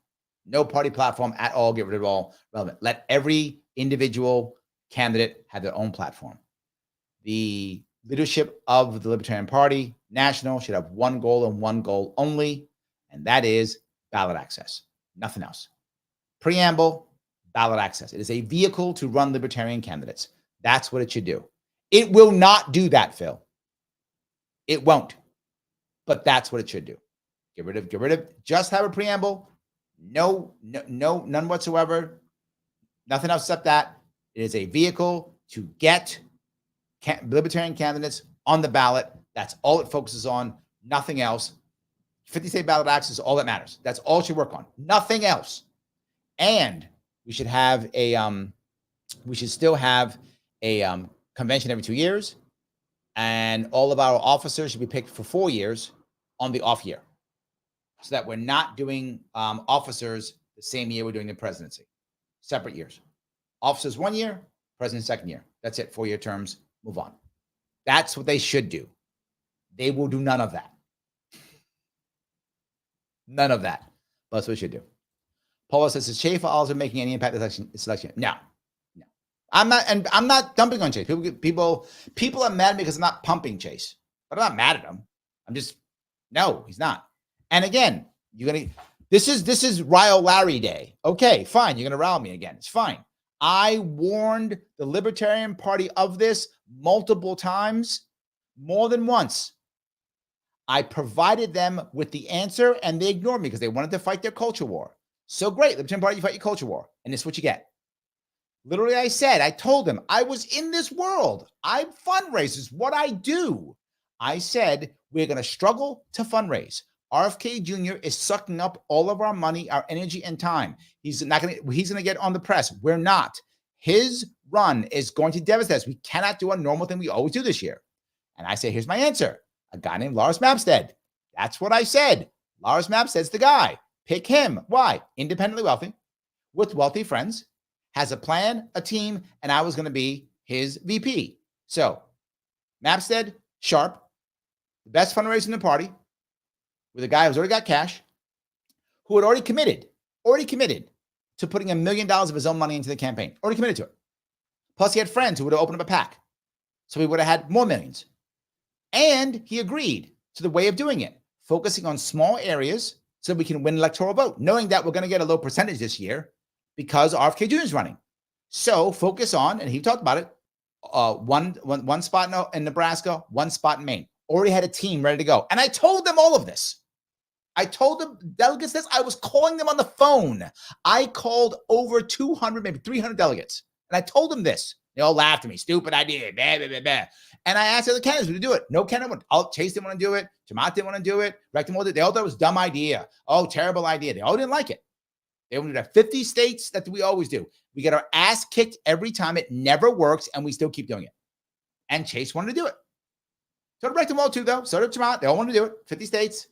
No party platform at all. Get rid of all relevant. Let every individual candidate have their own platform. The leadership of the Libertarian Party, national, should have one goal and one goal only, and that is ballot access. Nothing else. Preamble, ballot access. It is a vehicle to run libertarian candidates. That's what it should do. It will not do that, Phil. It won't. But that's what it should do. Get rid of, just have a preamble. No, none whatsoever. Nothing else except that. It is a vehicle to get libertarian candidates on the ballot. That's all it focuses on. Nothing else. 50-state ballot access is all that matters. That's all it should work on. Nothing else. And we should have we should still have a convention every 2 years, and all of our officers should be picked for 4 years on the off year, so that we're not doing officers the same year we're doing the presidency. Separate years. Officers 1 year, president 2nd year. That's it. 4-year terms. Move on. That's what they should do. They will do none of that. None of that. But that's what we should do. Paula says, is Chase also making any impact in this election? No. I'm not, and I'm not dumping on Chase. People are mad at me because I'm not pumping Chase. But I'm not mad at him. I'm just, no, he's not. And again, this is Rile Larry Day. Okay, fine. You're gonna rile me again. It's fine. I warned the Libertarian Party of this multiple times, more than once. I provided them with the answer and they ignored me because they wanted to fight their culture war. So great, Libertarian Party, you fight your culture war. And this is what you get. Literally, I told them, I was in this world. I fundraise, what I do. I said, we're going to struggle to fundraise. RFK Jr. is sucking up all of our money, our energy, and time. He's going to get on the press. We're not. His run is going to devastate us. We cannot do a normal thing we always do this year. And I say, here's my answer. A guy named Lars Mapstead. That's what I said. Lars Mapstead's the guy. Pick him. Why? Independently wealthy, with wealthy friends, has a plan, a team, and I was going to be his VP. So, Mapstead, Sharpe, the best fundraiser in the party, with a guy who's already got cash, who had already committed to putting $1 million of his own money into the campaign. Already committed to it. Plus, he had friends who would have opened up a PAC. So he would have had more millions. And he agreed to the way of doing it, focusing on small areas so we can win electoral vote, knowing that we're going to get a low percentage this year because RFK Jr. is running. So focus on, and he talked about it, one spot in Nebraska, one spot in Maine. Already had a team ready to go. And I told them all of this. I told the delegates this. I was calling them on the phone. I called over 200, maybe 300 delegates. And I told them this. They all laughed at me. Stupid idea. Blah, blah, blah, blah. And I asked other candidates to do it. No candidate would. Chase didn't want to do it. Jamat didn't want to do it. They all thought it was a dumb idea. Oh, terrible idea. They all didn't like it. They wanted to have 50 states. That we always do. We get our ass kicked every time. It never works, and we still keep doing it. And Chase wanted to do it. So did Rectum all too, though. So did Jamat. They all want to do it. 50 states.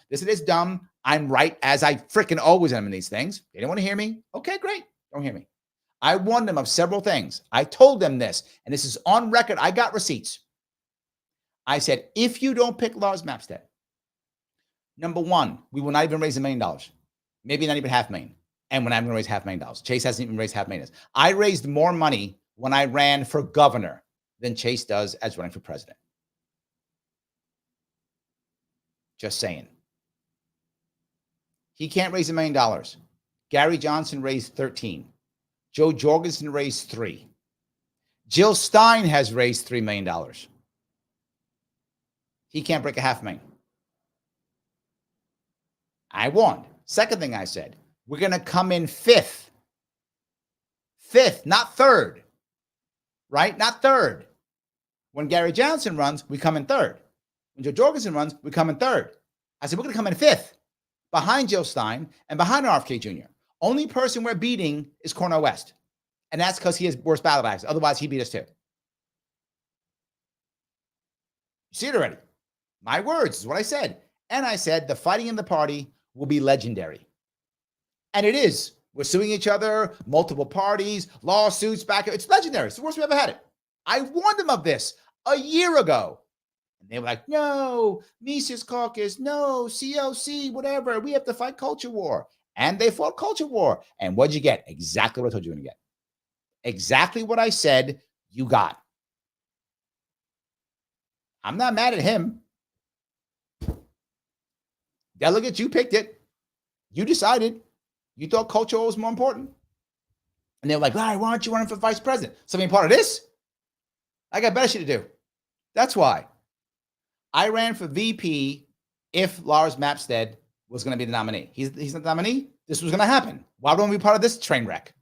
This is dumb. I'm right, as I freaking always am in these things. They didn't want to hear me. Okay, great. Don't hear me. I warned them of several things. I told them this, and this is on record. I got receipts. I said, if you don't pick Lars Mapstead, number one, we will not even raise $1 million. Maybe not even $500,000. And when I'm going to raise $500,000. Chase hasn't even raised $500,000. I raised more money when I ran for governor than Chase does as running for president. Just saying. He can't raise $1 million. Gary Johnson raised 13. Joe Jorgensen raised 3. Jill Stein has raised $3 million. He can't break $500,000. I warned. Second thing I said, we're going to come in fifth. Fifth, not third. Right? Not third. When Gary Johnson runs, we come in third. When Joe Jorgensen runs, we come in third. I said, we're going to come in fifth, behind Jill Stein and behind RFK Jr. Only person we're beating is Cornel West. And that's because he has worse battle axe. Otherwise, he beat us too. You see it already. My words is what I said. And I said the fighting in the party will be legendary. And it is. We're suing each other, multiple parties, lawsuits back. It's legendary. It's the worst we ever had it. I warned them of this a year ago. And they were like, no, Mises Caucus, no, COC, whatever. We have to fight culture war. And they fought culture war. And what'd you get? Exactly what I told you you're going to get. Exactly what I said you got. I'm not mad at him. Delegates, you picked it. You decided. You thought culture was more important. And they were like, why aren't you running for vice president? So being part of this? I got better shit to do. That's why. I ran for VP if Lars Mapstead was going to be the nominee. He's not the nominee. This was going to happen. Why don't we be part of this train wreck?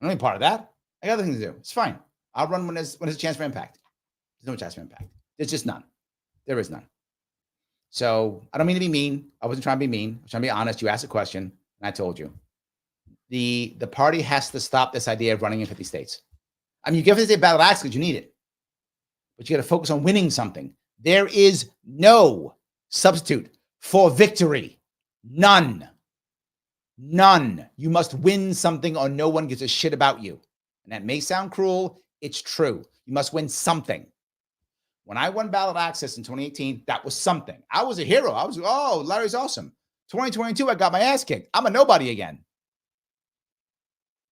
I'm not part of that. I got other things to do. It's fine. I'll run when there's a chance for impact. There's no chance for impact. There's just none. There is none. So I don't mean to be mean. I wasn't trying to be mean. I was trying to be honest. You asked a question, and I told you. The party has to stop this idea of running in 50 states. I mean, you give us a battle axe because you need it. But you got to focus on winning something. There is no substitute for victory. None. None. You must win something or no one gives a shit about you. And that may sound cruel. It's true. You must win something. When I won ballot access in 2018, that was something. I was a hero. I was, oh, Larry's awesome. 2022, I got my ass kicked. I'm a nobody again.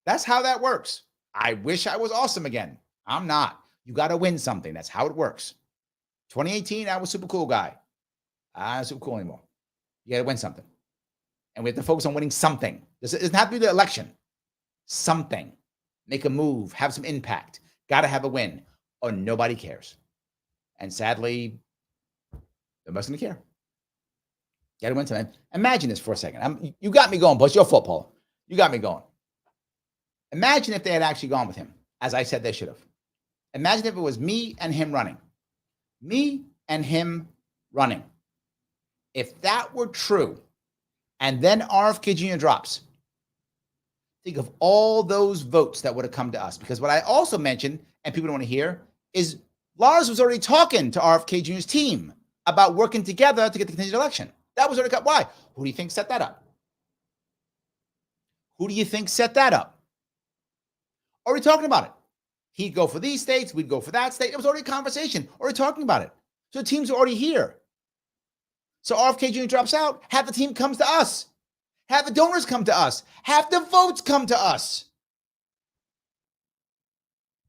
That's how that works. I wish I was awesome again. I'm not. You got to win something. That's how it works. 2018, I was super cool guy. I'm not super cool anymore. You got to win something. And we have to focus on winning something. It doesn't have to be the election. Something. Make a move. Have some impact. Got to have a win. Or nobody cares. And sadly, nobody's going to care. Got to win something. Imagine this for a second. You got me going, but it's your fault, Paul. You got me going. Imagine if they had actually gone with him, as I said they should have. Imagine if it was me and him running. Me and him running. If that were true, and then RFK Jr. drops, think of all those votes that would have come to us. Because what I also mentioned, and people don't want to hear, is Lars was already talking to RFK Jr.'s team about working together to get the continued election. That was already cut. Why? Who do you think set that up? Who do you think set that up? Already talking about it. He'd go for these states. We'd go for that state. It was already a conversation. Already talking about it. So the teams are already here. So RFK Jr. drops out. Half the team comes to us. Half the donors come to us. Half the votes come to us.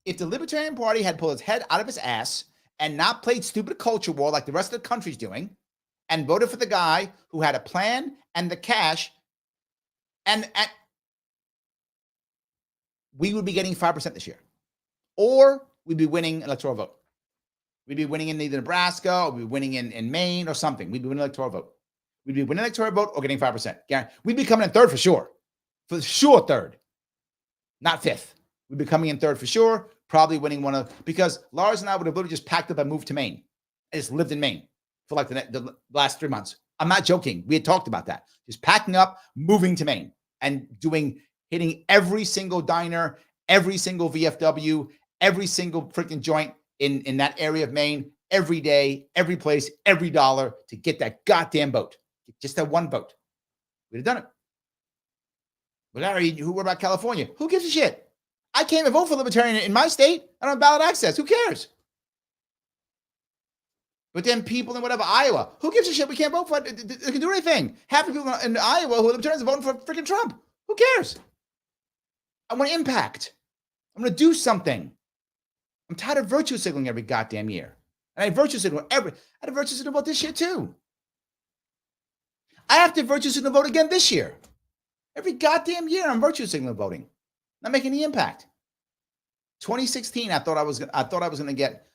If the Libertarian Party had pulled its head out of its ass and not played stupid culture war like the rest of the country's doing and voted for the guy who had a plan and the cash, and we would be getting 5% this year. Or we'd be winning electoral vote. We'd be winning in either Nebraska or we'd be winning in Maine or something. We'd be winning electoral vote. We'd be winning electoral vote or getting 5%. We'd be coming in third for sure. For sure third. Not fifth. We'd be coming in third for sure. Probably winning one of, because Lars and I would have literally just packed up and moved to Maine. I just lived in Maine for like the last 3 months. I'm not joking. We had talked about that. Just packing up, moving to Maine and hitting every single diner, every single VFW, every single freaking joint in that area of Maine, every day, every place, every dollar to get that goddamn vote. Just that one vote. We'd have done it. But Larry, what about California? Who gives a shit? I can't even vote for Libertarian in my state. I don't have ballot access. Who cares? But then people in whatever, Iowa, who gives a shit? We can't vote for it. They can do anything. Half the people in Iowa who are Libertarians are voting for freaking Trump. Who cares? I want impact. I'm going to do something. I'm tired of virtue signaling every goddamn year. And I virtue signal I had a virtue signal vote this year too. I have to virtue signal vote again this year. Every goddamn year I'm virtue signal voting. Not making any impact. 2016, I thought I was going to get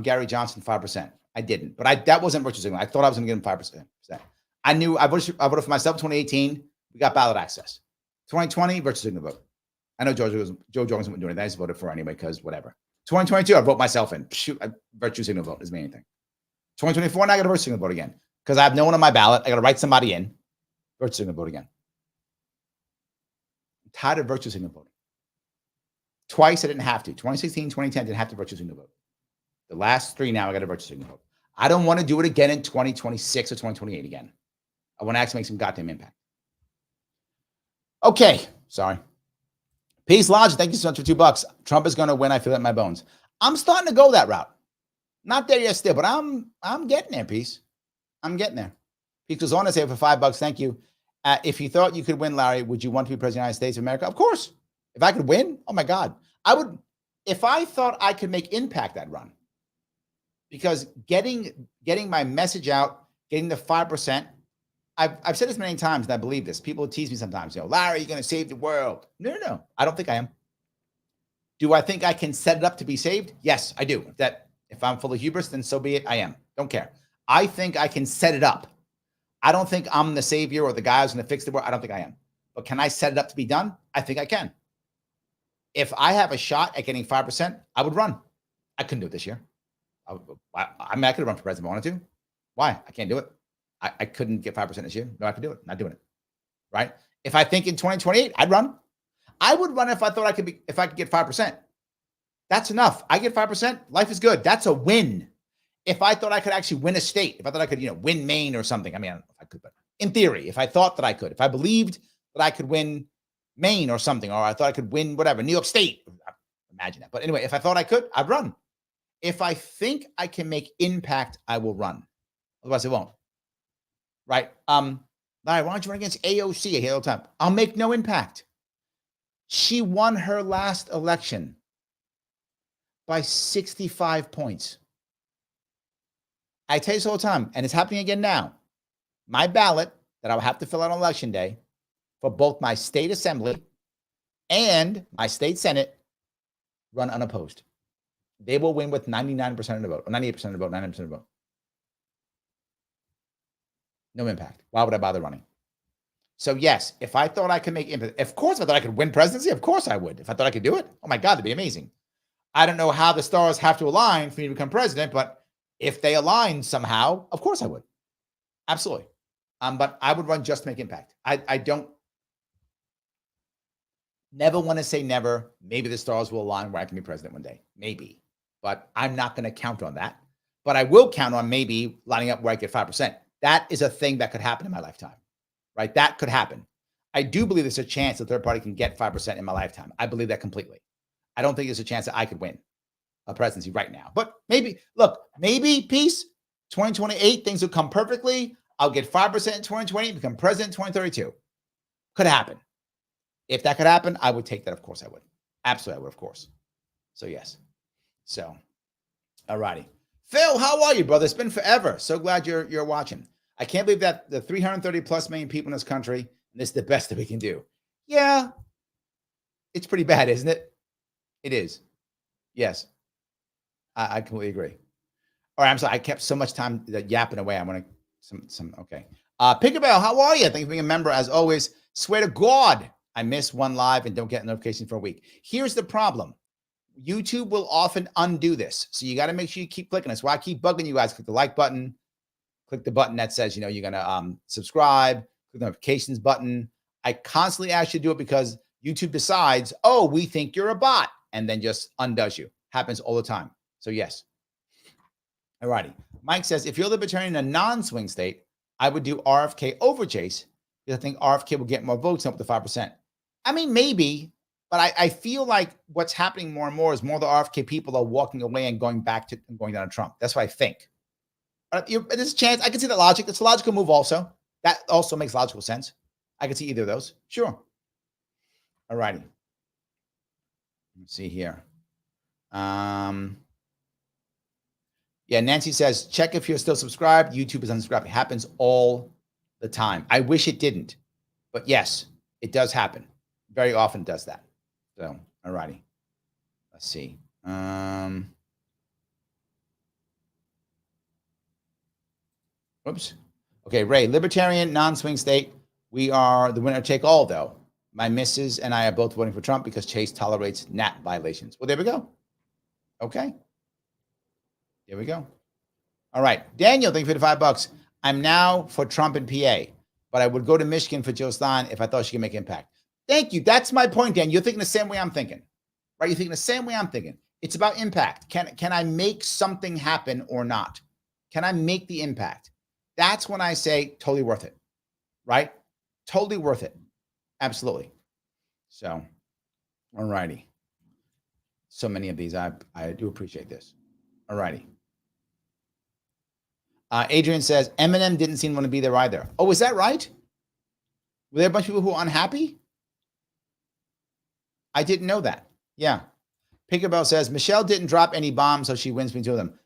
Gary Johnson 5%. I didn't, but that wasn't virtue signaling. I thought I was going to get him 5%. I knew I voted for myself in 2018. We got ballot access. 2020, virtue signal vote. I know Joe Jones wouldn't do anything. I just voted for anyway because whatever. 2022, I vote myself in. Shoot, virtue signal vote is the main thing. 2024, now I got a virtue signal vote again because I have no one on my ballot. I got to write somebody in. Virtue signal vote again. I'm tired of virtue signal voting. Twice I didn't have to. 2016, 2010, didn't have to virtue signal vote. The last 3 now, I got a virtue signal vote. I don't want to do it again in 2026 or 2028 again. I want to actually make some goddamn impact. Okay. Sorry. Peace Logic. Thank you so much for $2. Trump is going to win. I feel it in my bones. I'm starting to go that route. Not there yet still, but I'm getting there, Peace. I'm getting there. Peace goes on to say for $5. Thank you. If you thought you could win, Larry, would you want to be president of the United States of America? Of course. If I could win, oh my God. I would. If I thought I could make impact, I'd run. Because getting my message out, getting the 5%, I've said this many times, and I believe this. People tease me sometimes, Larry, you're going to save the world. No. I don't think I am. Do I think I can set it up to be saved? Yes, I do. If I'm full of hubris, then so be it. I am. Don't care. I think I can set it up. I don't think I'm the savior or the guy who's going to fix the world. I don't think I am. But can I set it up to be done? I think I can. If I have a shot at getting 5%, I would run. I couldn't do it this year. I could have run for president if I wanted to. Why? I can't do it. I couldn't get 5% this year. No, I could do it. Not doing it. Right? If I think in 2028, I'd run. I would run if I thought if I could get 5%. That's enough. I get 5%. Life is good. That's a win. If I thought I could actually win a state, if I thought I could, win Maine or something. I mean, I don't know if I could, but in theory, if I thought that I could, if I believed that I could win Maine or something, or I thought I could win whatever, New York State. Imagine that. But anyway, if I thought I could, I'd run. If I think I can make impact, I will run. Otherwise, I won't. Right? Larry, why don't you run against AOC? I hear all the time. I'll make no impact. She won her last election by 65 points. I tell you this all the time, and it's happening again now. My ballot that I'll have to fill out on election day for both my state assembly and my state senate run unopposed. They will win with 99% of the vote, or 98% of the vote, 99% of the vote. No impact. Why would I bother running? So yes, if I thought I could make impact, of course, if I thought I could win presidency, of course I would. If I thought I could do it, oh my God, that'd be amazing. I don't know how the stars have to align for me to become president, but if they align somehow, of course I would. Absolutely. But I would run just to make impact. I don't never want to say never. Maybe the stars will align where I can be president one day. Maybe. But I'm not going to count on that. But I will count on maybe lining up where I get 5%. That is a thing that could happen in my lifetime. Right? That could happen. I do believe there's a chance the third party can get 5% in my lifetime. I believe that completely. I don't think there's a chance that I could win a presidency right now. But maybe, look, maybe peace, 2028, things will come perfectly. I'll get 5% in 2020, become president in 2032. Could happen. If that could happen, I would take that. Of course I would. Absolutely, I would, of course. So yes. So, all righty. Phil, how are you, brother? It's been forever. So glad you're watching. I can't believe that the 330 plus million people in this country, and this is the best that we can do. Yeah. It's pretty bad, isn't it? It is. Yes. I completely agree. All right, I'm sorry. I kept so much time yapping away. I want to okay. Pickerbell, how are you? Thank you for being a member as always. Swear to God, I miss one live and don't get notifications for a week. Here's the problem. YouTube will often undo this. So you got to make sure you keep clicking. That's why I keep bugging you guys. Click the like button. Click the button that says, you're going to subscribe. Click the notifications button. I constantly ask you to do it because YouTube decides, oh, we think you're a bot, and then just undoes you. Happens all the time. So yes. All righty. Mike says, if you're libertarian in a non-swing state, I would do RFK over Chase because I think RFK will get more votes up to 5%. I mean, maybe, but I feel like what's happening more and more is more of the RFK people are walking away and going down to Trump. That's what I think. There's a chance. I can see that logic. It's a logical move also. That also makes logical sense. I can see either of those. Sure. All righty. Let's see here. Yeah, Nancy says, check if you're still subscribed. YouTube is unsubscribed. It happens all the time. I wish it didn't. But yes, it does happen. Very often does that. So, all righty. Let's see. Oops. Okay, Ray, libertarian, non-swing state. We are the winner take all, though. My missus and I are both voting for Trump because Chase tolerates NAT violations. Well, there we go. Okay. There we go. All right. Daniel, thank you for the $5. I'm now for Trump in PA, but I would go to Michigan for Jill Stein if I thought she could make impact. Thank you. That's my point, Dan. You're thinking the same way I'm thinking, right? You're thinking the same way I'm thinking. It's about impact. Can I make something happen or not? Can I make the impact? That's when I say totally worth it, right? Totally worth it. Absolutely. So, all righty. So many of these. I do appreciate this. All righty. Adrian says, Eminem didn't seem to want to be there either. Oh, is that right? Were there a bunch of people who were unhappy? I didn't know that. Yeah. Pickerbell says, Michelle didn't drop any bombs, so she wins between two of them.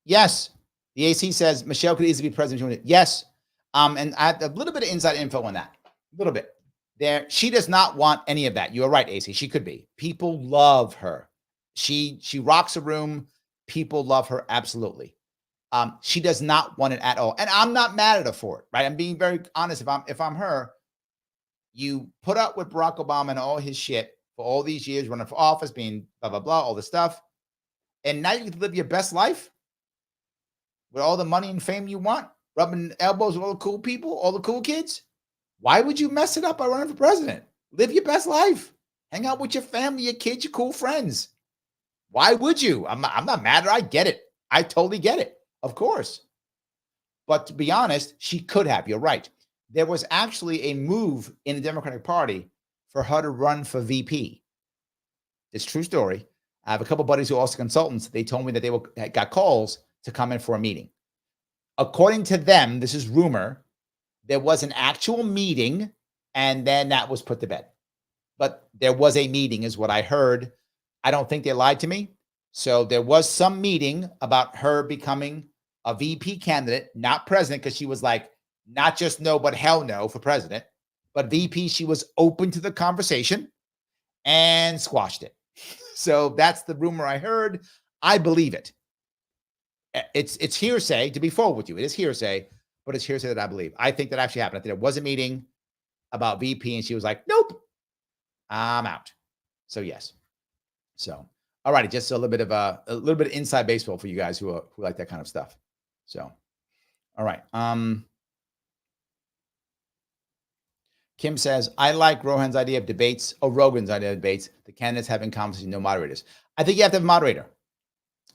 Yes. The AC says, Michelle could easily be president. Yes. And I have a little bit of inside info on that. A little bit. There, she does not want any of that. You are right, AC. She could be. People love her. She rocks a room. People love her. Absolutely. She does not want it at all. And I'm not mad at her for it, right? I'm being very honest. If I'm her, you put up with Barack Obama and all his shit for all these years, running for office, being blah, blah, blah, all this stuff. And now you can live your best life with all the money and fame you want, rubbing elbows with all the cool people, all the cool kids. Why would you mess it up by running for president? Live your best life. Hang out with your family, your kids, your cool friends. Why would you? I'm not mad at her. I get it. I totally get it. Of course. But to be honest, she could have. You're right. There was actually a move in the Democratic Party for her to run for VP. It's a true story. I have a couple buddies who are also consultants. They told me that they got calls to come in for a meeting. According to them, this is rumor, there was an actual meeting and then that was put to bed. But there was a meeting is what I heard. I don't think they lied to me. So there was some meeting about her becoming a VP candidate, not president, because she was like, not just no, but hell no for president. But VP, she was open to the conversation and squashed it. So that's the rumor I heard. I believe it. It's hearsay, to be forward with you. It is hearsay, but it's hearsay that I believe. I think that actually happened. I think there was a meeting about VP and she was like, nope, I'm out. So yes. So, all righty, just a little bit of inside baseball for you guys who like that kind of stuff. So, all right. Kim says, I like Rogan's idea of debates. Oh, Rogan's idea of debates. The candidates having conversations, no moderators. I think you have to have a moderator.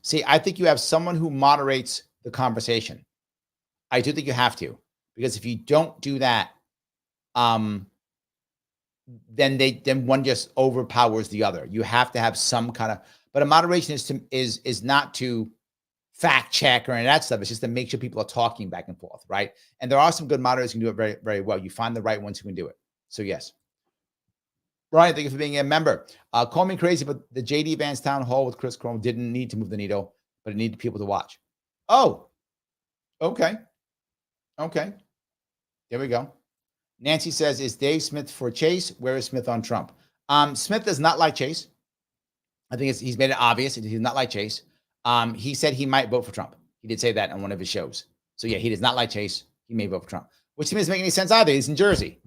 See, I think you have someone who moderates the conversation. I do think you have to, because if you don't do that, then one just overpowers the other. You have to have some kind of, but a moderation is not to fact check or any of that stuff. It's just to make sure people are talking back and forth, right? And there are some good moderators who can do it very, very well. You find the right ones who can do it. So yes. Brian, thank you for being a member. Call me crazy, but the J.D. Vance town hall with Chris Crone didn't need to move the needle, but it needed people to watch. Oh, okay. Okay. There we go. Nancy says, is Dave Smith for Chase? Where is Smith on Trump? Smith does not like Chase. I think he's made it obvious. He's not like Chase. He said he might vote for Trump. He did say that on one of his shows. So yeah, he does not like Chase. He may vote for Trump, which to me doesn't make any sense either. He's in Jersey.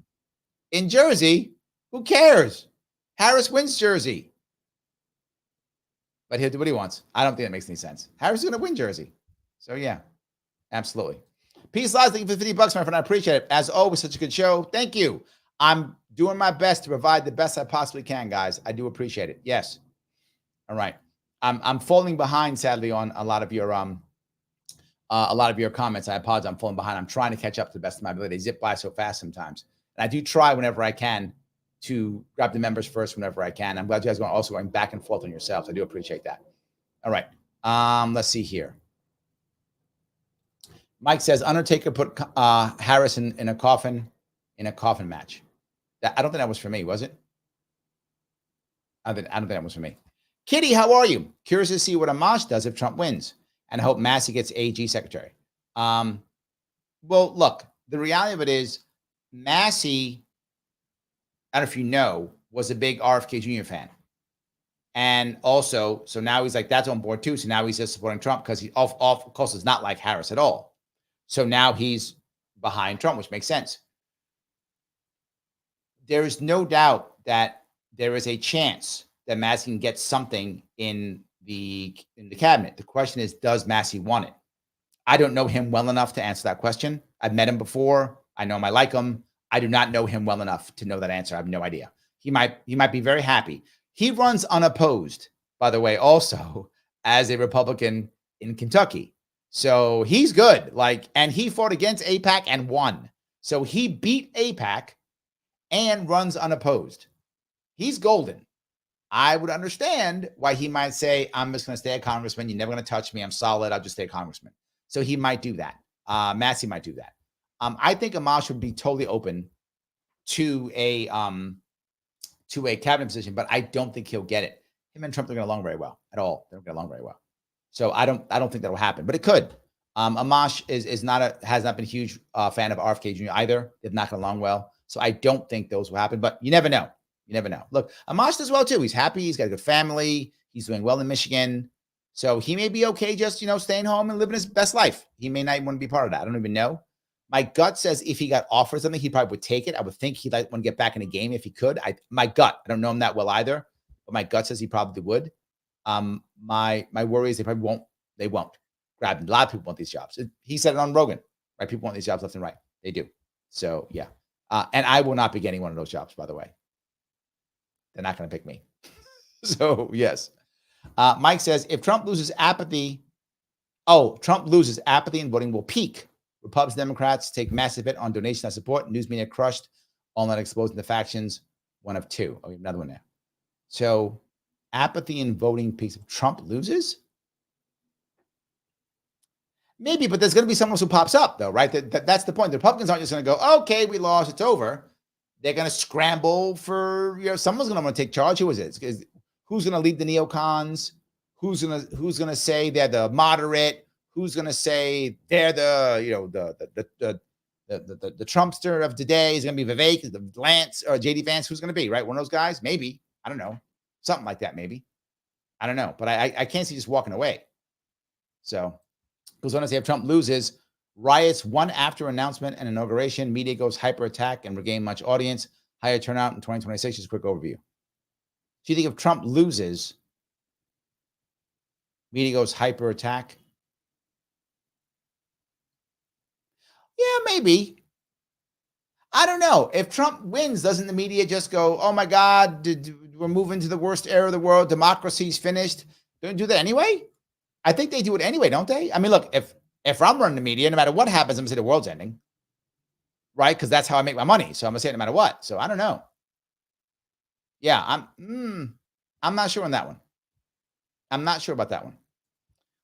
In Jersey, who cares? Harris wins Jersey. But he'll do what he wants. I don't think that makes any sense. Harris is going to win Jersey. So yeah, absolutely. Peace, lies. Thank you for the $50, my friend. I appreciate it. As always, such a good show. Thank you. I'm doing my best to provide the best I possibly can, guys. I do appreciate it. Yes. All right. I'm falling behind, sadly, on a lot of your comments. I apologize. I'm falling behind. I'm trying to catch up to the best of my ability. They zip by so fast sometimes. And I do try whenever I can to grab the members first whenever I can. I'm glad you guys are also going back and forth on yourselves. I do appreciate that. All right. Let's see here. Mike says Undertaker put Harris in a coffin match. I don't think that was for me, was it? I don't think that was for me. Kitty, how are you? Curious to see what Amash does if Trump wins, and I hope Massey gets AG secretary. Well, look, the reality of it is Massey, I don't know if you know, was a big RFK Jr. fan. And also, so now he's like, that's on board too. So now he's just supporting Trump because he, of course, is not like Harris at all. So now he's behind Trump, which makes sense. There is no doubt that there is a chance that Massey can get something in the cabinet. The question is, does Massey want it? I don't know him well enough to answer that question. I've met him before. I know him. I like him. I do not know him well enough to know that answer. I have no idea. He might be very happy. He runs unopposed, by the way, also as a Republican in Kentucky. So he's good. And he fought against AIPAC and won. So he beat AIPAC and runs unopposed. He's golden. I would understand why he might say, I'm just going to stay a congressman. You're never going to touch me. I'm solid. I'll just stay a congressman. So he might do that. Massey might do that. I think Amash would be totally open to a cabinet position, but I don't think he'll get it. Him and Trump don't get along very well at all. They don't get along very well. So I don't think that'll happen, but it could. Amash has not been a huge fan of RFK Jr. either. They've not got along well. So I don't think those will happen, but you never know. You never know. Look, Amash does well too. He's happy. He's got a good family. He's doing well in Michigan. So he may be okay just, staying home and living his best life. He may not even want to be part of that. I don't even know. My gut says if he got offered something, he probably would take it. I would think he'd want to get back in the game if he could. My gut, I don't know him that well either, but my gut says he probably would. My worry is they won't grab him. A lot of people want these jobs. He said it on Rogan, right? People want these jobs left and right. They do. So yeah. And I will not be getting one of those jobs, by the way. They're not going to pick me. So yes. Mike says, if Trump loses apathy and voting will peak. Republicans, Democrats take massive hit on donation and support. News media crushed, all not exposing the factions. One of two. Oh, we have another one there. So Apathy in voting peaks. If Trump loses? Maybe, but there's going to be someone else who pops up, though, right? That's the point. The Republicans aren't just going to go, okay, we lost, it's over. They're going to scramble for, someone's going to want to take charge. Who is it? Who's going to lead the neocons? Who's going to say they're the moderate? Who's going to say they're the Trumpster of today? Is going to be Vivek, the Lance, or JD Vance? Who's going to be, right? One of those guys? Maybe. I don't know. Something like that, maybe. I don't know. But I can't see just walking away. So, goes on to say, if Trump loses, riots one after announcement and inauguration, media goes hyper attack and regain much audience, higher turnout in 2026. Just a quick overview. Do you think if Trump loses, media goes hyper attack? Yeah, maybe. I don't know. If Trump wins, doesn't the media just go, oh my God, we're moving to the worst era of the world, democracy's finished? Don't do that anyway? I think they do it anyway, don't they? I mean, look, if I'm running the media, no matter what happens, I'm going to say the world's ending, right? Because that's how I make my money. So I'm going to say it no matter what. So I don't know. Yeah, I'm not sure on that one. I'm not sure about that one.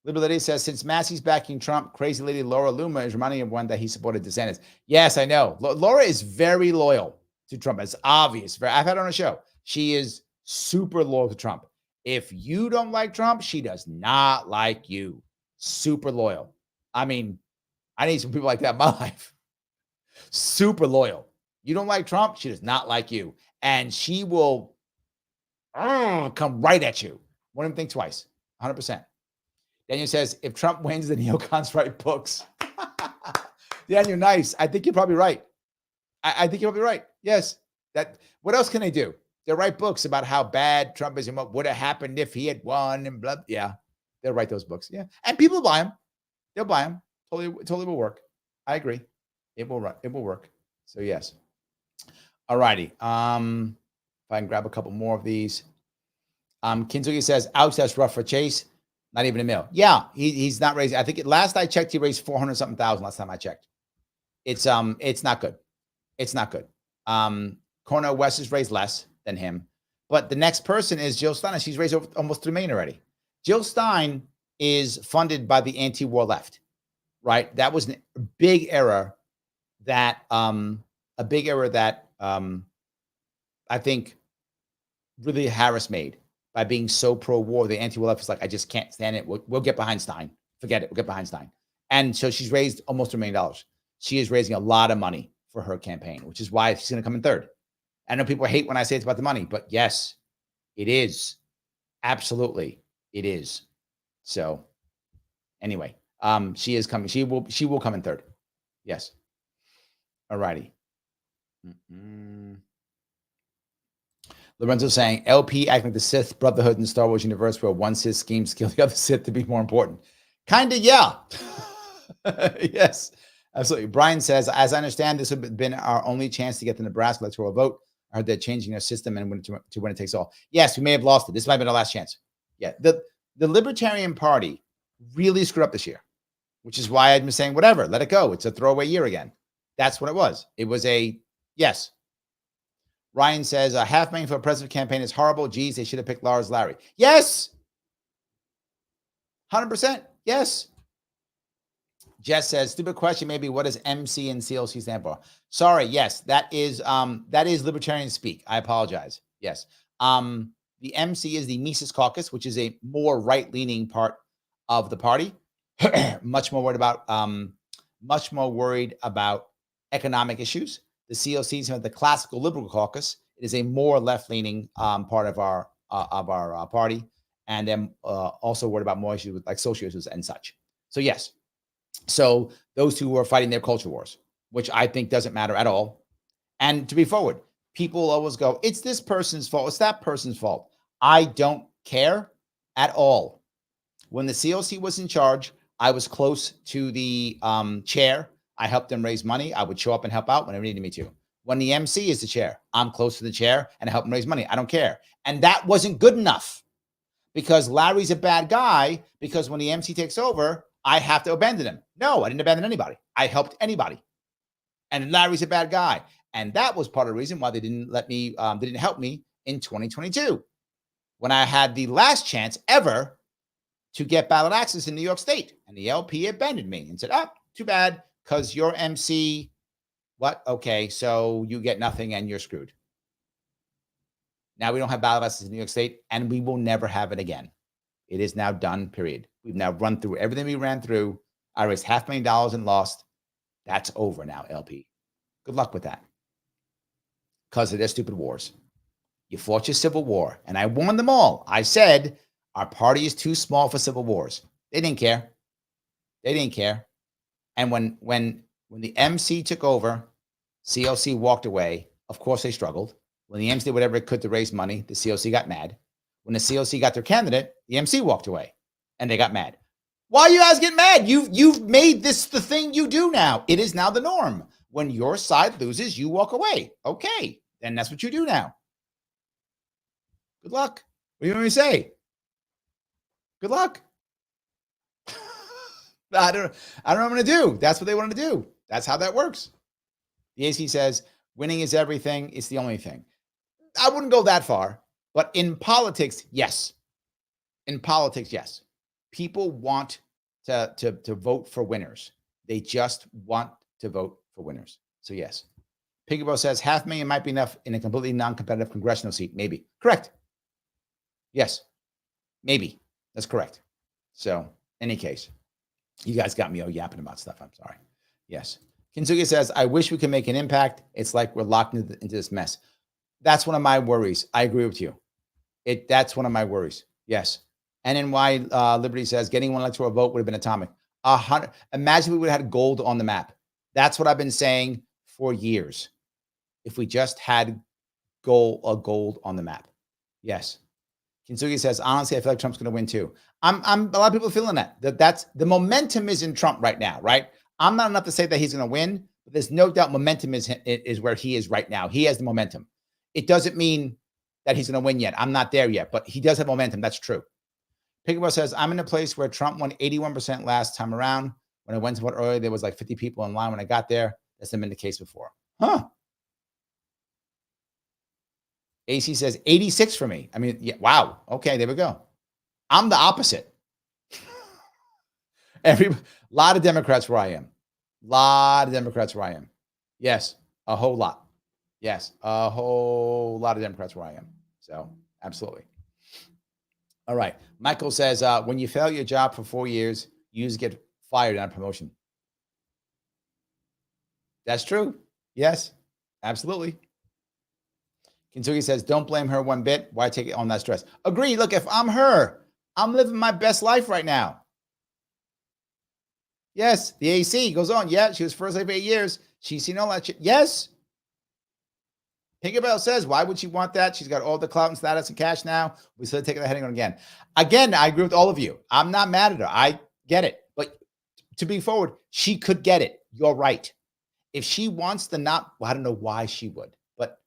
Liberty says, since Massey's backing Trump, crazy lady Laura Luma is reminding everyone that he supported DeSantis. Yes, I know. Laura is very loyal to Trump. It's obvious. I've had her on a show. She is super loyal to Trump. If you don't like Trump, she does not like you. Super loyal. I mean, I need some people like that in my life. Super loyal. You don't like Trump, she does not like you. And she will come right at you. Won't even think twice. 100%. Daniel says, if Trump wins, the neocons write books. Daniel, nice. I think you're probably right. I think you're probably right. Yes. What else can they do? They write books about how bad Trump is and what would have happened if he had won and blah. Yeah, they'll write those books. Yeah, and people buy them. They'll buy them. Totally will work. I agree. It will work. So yes. All righty. If I can grab a couple more of these. Kinzugi says, ouch, that's rough for Chase. Not even a mil. Yeah, he's not raising. I think last I checked, he raised 400 something thousand. Last time I checked, it's not good. It's not good. Cornel West has raised less than him, but the next person is Jill Stein. She's raised over almost $3 million already. Jill Stein is funded by the anti-war left, right? That was a big error that I think really Harris made by being so pro-war. The anti-war left is like, I just can't stand it. We'll get behind Stein. Forget it. We'll get behind Stein. And so she's raised almost $1 million. She is raising a lot of money for her campaign, which is why she's going to come in third. I know people hate when I say it's about the money, but yes, it is. Absolutely, it is. So anyway, she is coming. She will come in third. Yes. All righty. Lorenzo saying LP acting like the Sith Brotherhood in Star Wars universe, where one Sith schemes to kill the other Sith to be more important. Kinda, yeah. Yes, absolutely. Brian says, as I understand, this would have been our only chance to get the Nebraska electoral vote. I heard they're changing their system and to win it takes all. Yes, we may have lost it. This might have been our last chance. Yeah, the Libertarian Party really screwed up this year, which is why I've been saying, whatever, let it go. It's a throwaway year again. That's what it was. It was a yes. Ryan says, $500,000 for a president campaign is horrible. Geez, they should have picked Lars Larry. Yes. 100%. Yes. Jess says, stupid question, maybe what does MC and CLC stand for? Sorry, yes, that is libertarian speak. I apologize. Yes. The MC is the Mises Caucus, which is a more right-leaning part of the party. much more worried about economic issues. The CLC is the classical liberal caucus. It is a more left-leaning part of our party, and then also worried about more issues with like social issues and such. So yes. So those two are fighting their culture wars, which I think doesn't matter at all. And to be forward, people always go, it's this person's fault. It's that person's fault. I don't care at all. When the CLC was in charge, I was close to the chair. I helped them raise money. I would show up and help out whenever they needed me to. When the MC is the chair, I'm close to the chair and I help them raise money. I don't care. And that wasn't good enough because Larry's a bad guy because when the MC takes over, I have to abandon him. No, I didn't abandon anybody. I helped anybody. And Larry's a bad guy. And that was part of the reason why they didn't let me, they didn't help me in 2022. when I had the last chance ever to get ballot access in New York State. And the LP abandoned me and said, oh, too bad, because your MC, what? Okay, so you get nothing and you're screwed. Now we don't have ballot access in New York State, and we will never have it again. It is now done, period. We've now run through everything we ran through. I raised $500,000 and lost. That's over now, LP. Good luck with that. Because of their stupid wars. You fought your civil war. And I warned them all. I said, our party is too small for civil wars. They didn't care. They didn't care. And when the MC took over, CLC walked away. Of course, they struggled. When the MC did whatever it could to raise money, the CLC got mad. When the CLC got their candidate, the MC walked away. And they got mad. Why are you guys getting mad? You've made this the thing you do now. It is now the norm. When your side loses, you walk away. Okay, then that's what you do now. Good luck. What do you want me to say? Good luck. I don't know what I'm going to do. That's what they want to do. That's how that works. The AC says, winning is everything. It's the only thing. I wouldn't go that far, but in politics, yes. In politics, yes. People want to vote for winners. They just want to vote for winners. So yes. Piggybo says $500,000 might be enough in a completely non-competitive congressional seat. Maybe. Correct. Yes. Maybe. That's correct. So in any case, you guys got me all yapping about stuff. I'm sorry. Yes. Kinsugi says, I wish we could make an impact. It's like we're locked into this mess. That's one of my worries. I agree with you. That's one of my worries. Yes. And then why Liberty says getting one electoral vote would have been atomic. 100. Imagine we would have had gold on the map. That's what I've been saying for years. If we just had gold on the map. Yes. Kinsugi says, honestly, I feel like Trump's going to win too. I'm a lot of people feeling that's the momentum is in Trump right now, right? I'm not enough to say that he's going to win, but there's no doubt momentum is where he is right now. He has the momentum. It doesn't mean that he's going to win yet. I'm not there yet, but he does have momentum. That's true. Pickleball says, I'm in a place where Trump won 81% last time around. When I went to vote earlier, there was like 50 people in line when I got there. That's been the case before. Huh. AC says 86 for me. I mean, yeah, wow. Okay, there we go. I'm the opposite. A lot of Democrats where I am. Yes, a whole lot. Yes, a whole lot of Democrats where I am. So, absolutely. All right. Michael says, when you fail your job for 4 years, you just get fired on promotion. That's true. Yes, absolutely. Kinsugi says, don't blame her one bit. Why take it on that stress? Agree. Look, if I'm her, I'm living my best life right now. Yes, the AC goes on. Yeah, she was first lady for 8 years. She's seen all that shit. Yes. Tinkerbell says, why would she want that? She's got all the clout and status and cash now. We still taking the heading on again. Again, I agree with all of you. I'm not mad at her. I get it. But to be forward, she could get it. You're right. If she wants the not, well, I don't know why she would. But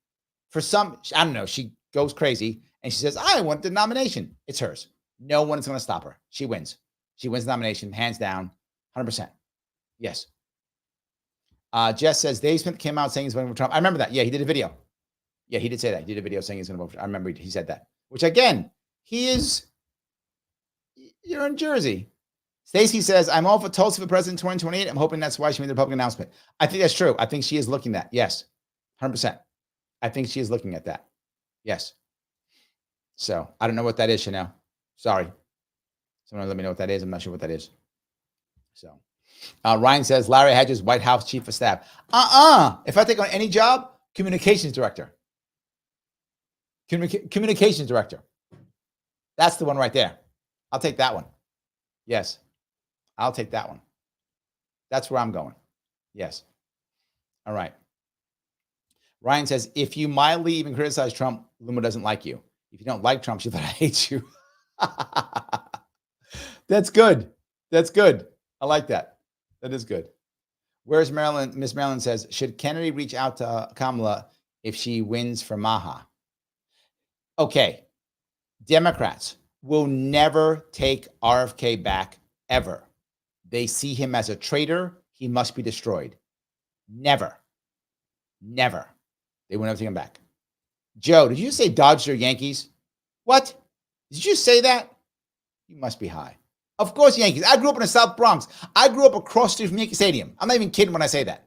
for some, I don't know, she goes crazy and she says, I want the nomination. It's hers. No one is going to stop her. She wins. She wins the nomination, hands down, 100%. Yes. Jess says, Dave Smith came out saying he's voting for Trump. I remember that. Yeah, he did a video. Yeah, he did say that. He did a video saying he's going to vote for Trump. I remember he said that. Which, again, you're in Jersey. Stacy says, I'm all for Tulsi for president 2028. I'm hoping that's why she made the Republican announcement. I think that's true. I think she is looking at that. Yes, 100%. I think she is looking at that. Yes. So I don't know what that is, Chanel. Sorry. Someone let me know what that is. I'm not sure what that is. So Ryan says, Larry Hedges, White House Chief of Staff. If I take on any job, communications director. Communications director. That's the one right there. I'll take that one. Yes. I'll take that one. That's where I'm going. Yes. All right. Ryan says, if you mildly even criticize Trump, Luma doesn't like you. If you don't like Trump, she thought I hate you. That's good. That's good. I like that. That is good. Where's Maryland? Miss Maryland says, should Kennedy reach out to Kamala if she wins for Maha? Okay. Democrats will never take RFK back ever. They see him as a traitor. He must be destroyed. Never. Never. They will never take him back. Joe, did you say Dodgers or Yankees? What? Did you say that? You must be high. Of course, Yankees. I grew up in the South Bronx. I grew up across the street from Yankee Stadium. I'm not even kidding when I say that.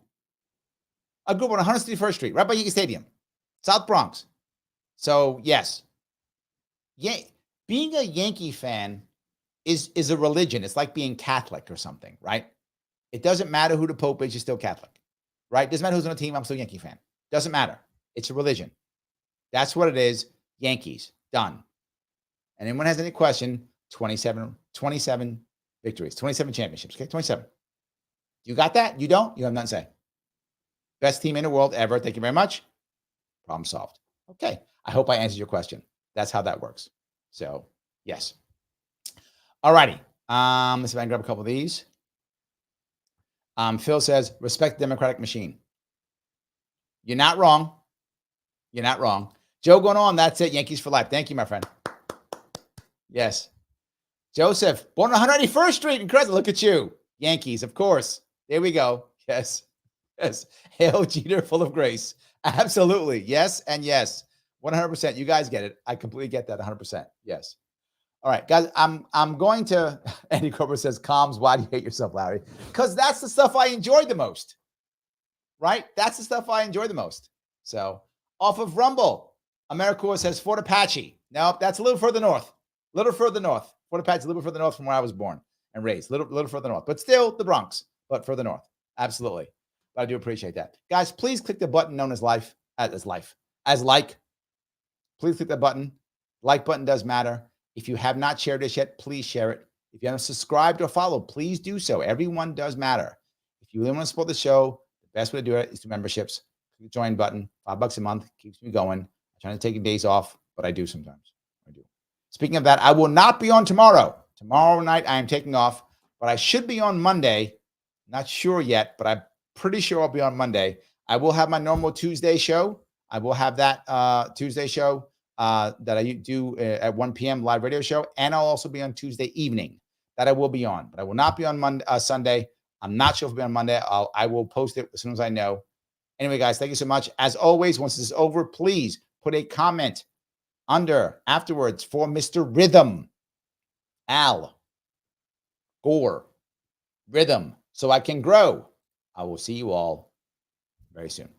I grew up on 161st Street, right by Yankee Stadium, South Bronx. So, yes. Being a Yankee fan is a religion. It's like being Catholic or something, right? It doesn't matter who the Pope is, you're still Catholic, right? Doesn't matter who's on the team, I'm still a Yankee fan. Doesn't matter. It's a religion. That's what it is. Yankees, done. And anyone has any question, 27 victories, 27 championships, okay? 27. You got that? You don't? You have nothing to say. Best team in the world ever. Thank you very much. Problem solved. Okay. I hope I answered your question. That's how that works. So, yes. All righty. Let's see if I can grab a couple of these. Phil says, respect the democratic machine. You're not wrong. You're not wrong. Joe going on. That's it. Yankees for life. Thank you, my friend. Yes. Joseph, born on 181st Street in Crescent. Look at you. Yankees, of course. There we go. Yes. Yes. Hail Jeter, full of grace. Absolutely. Yes and yes. 100%. You guys get it. I completely get that. 100%. Yes. All right, guys, I'm going to, Andy Cobra says, comms, why do you hate yourself, Larry? Because that's the stuff I enjoy the most, right? That's the stuff I enjoy the most. So off of Rumble, AmeriCorps says Fort Apache. No, that's a little further north. Fort Apache, a little further north from where I was born and raised. Little further north, but still the Bronx, but further north. Absolutely. But I do appreciate that. Guys, please click the button known as like. Please click that button. Like button does matter. If you have not shared this yet, please share it. If you haven't subscribed or followed, please do so. Everyone does matter. If you really want to support the show, the best way to do it is through memberships. Click the join button, $5 a month, keeps me going. I'm trying to take days off, but I do sometimes. I do. Speaking of that, I will not be on tomorrow. Tomorrow night, I am taking off, but I should be on Monday. Not sure yet, but I'm pretty sure I'll be on Monday. I will have my normal Tuesday show. I will have that Tuesday show that I do at 1 p.m. live radio show. And I'll also be on Tuesday evening that I will be on, but I will not be on Monday, Sunday. I'm not sure if I'll be on Monday. I will post it as soon as I know. Anyway, guys, thank you so much. As always, once this is over, please put a comment afterwards for Mr. Rhythm, Al Gore, Rhythm, so I can grow. I will see you all very soon.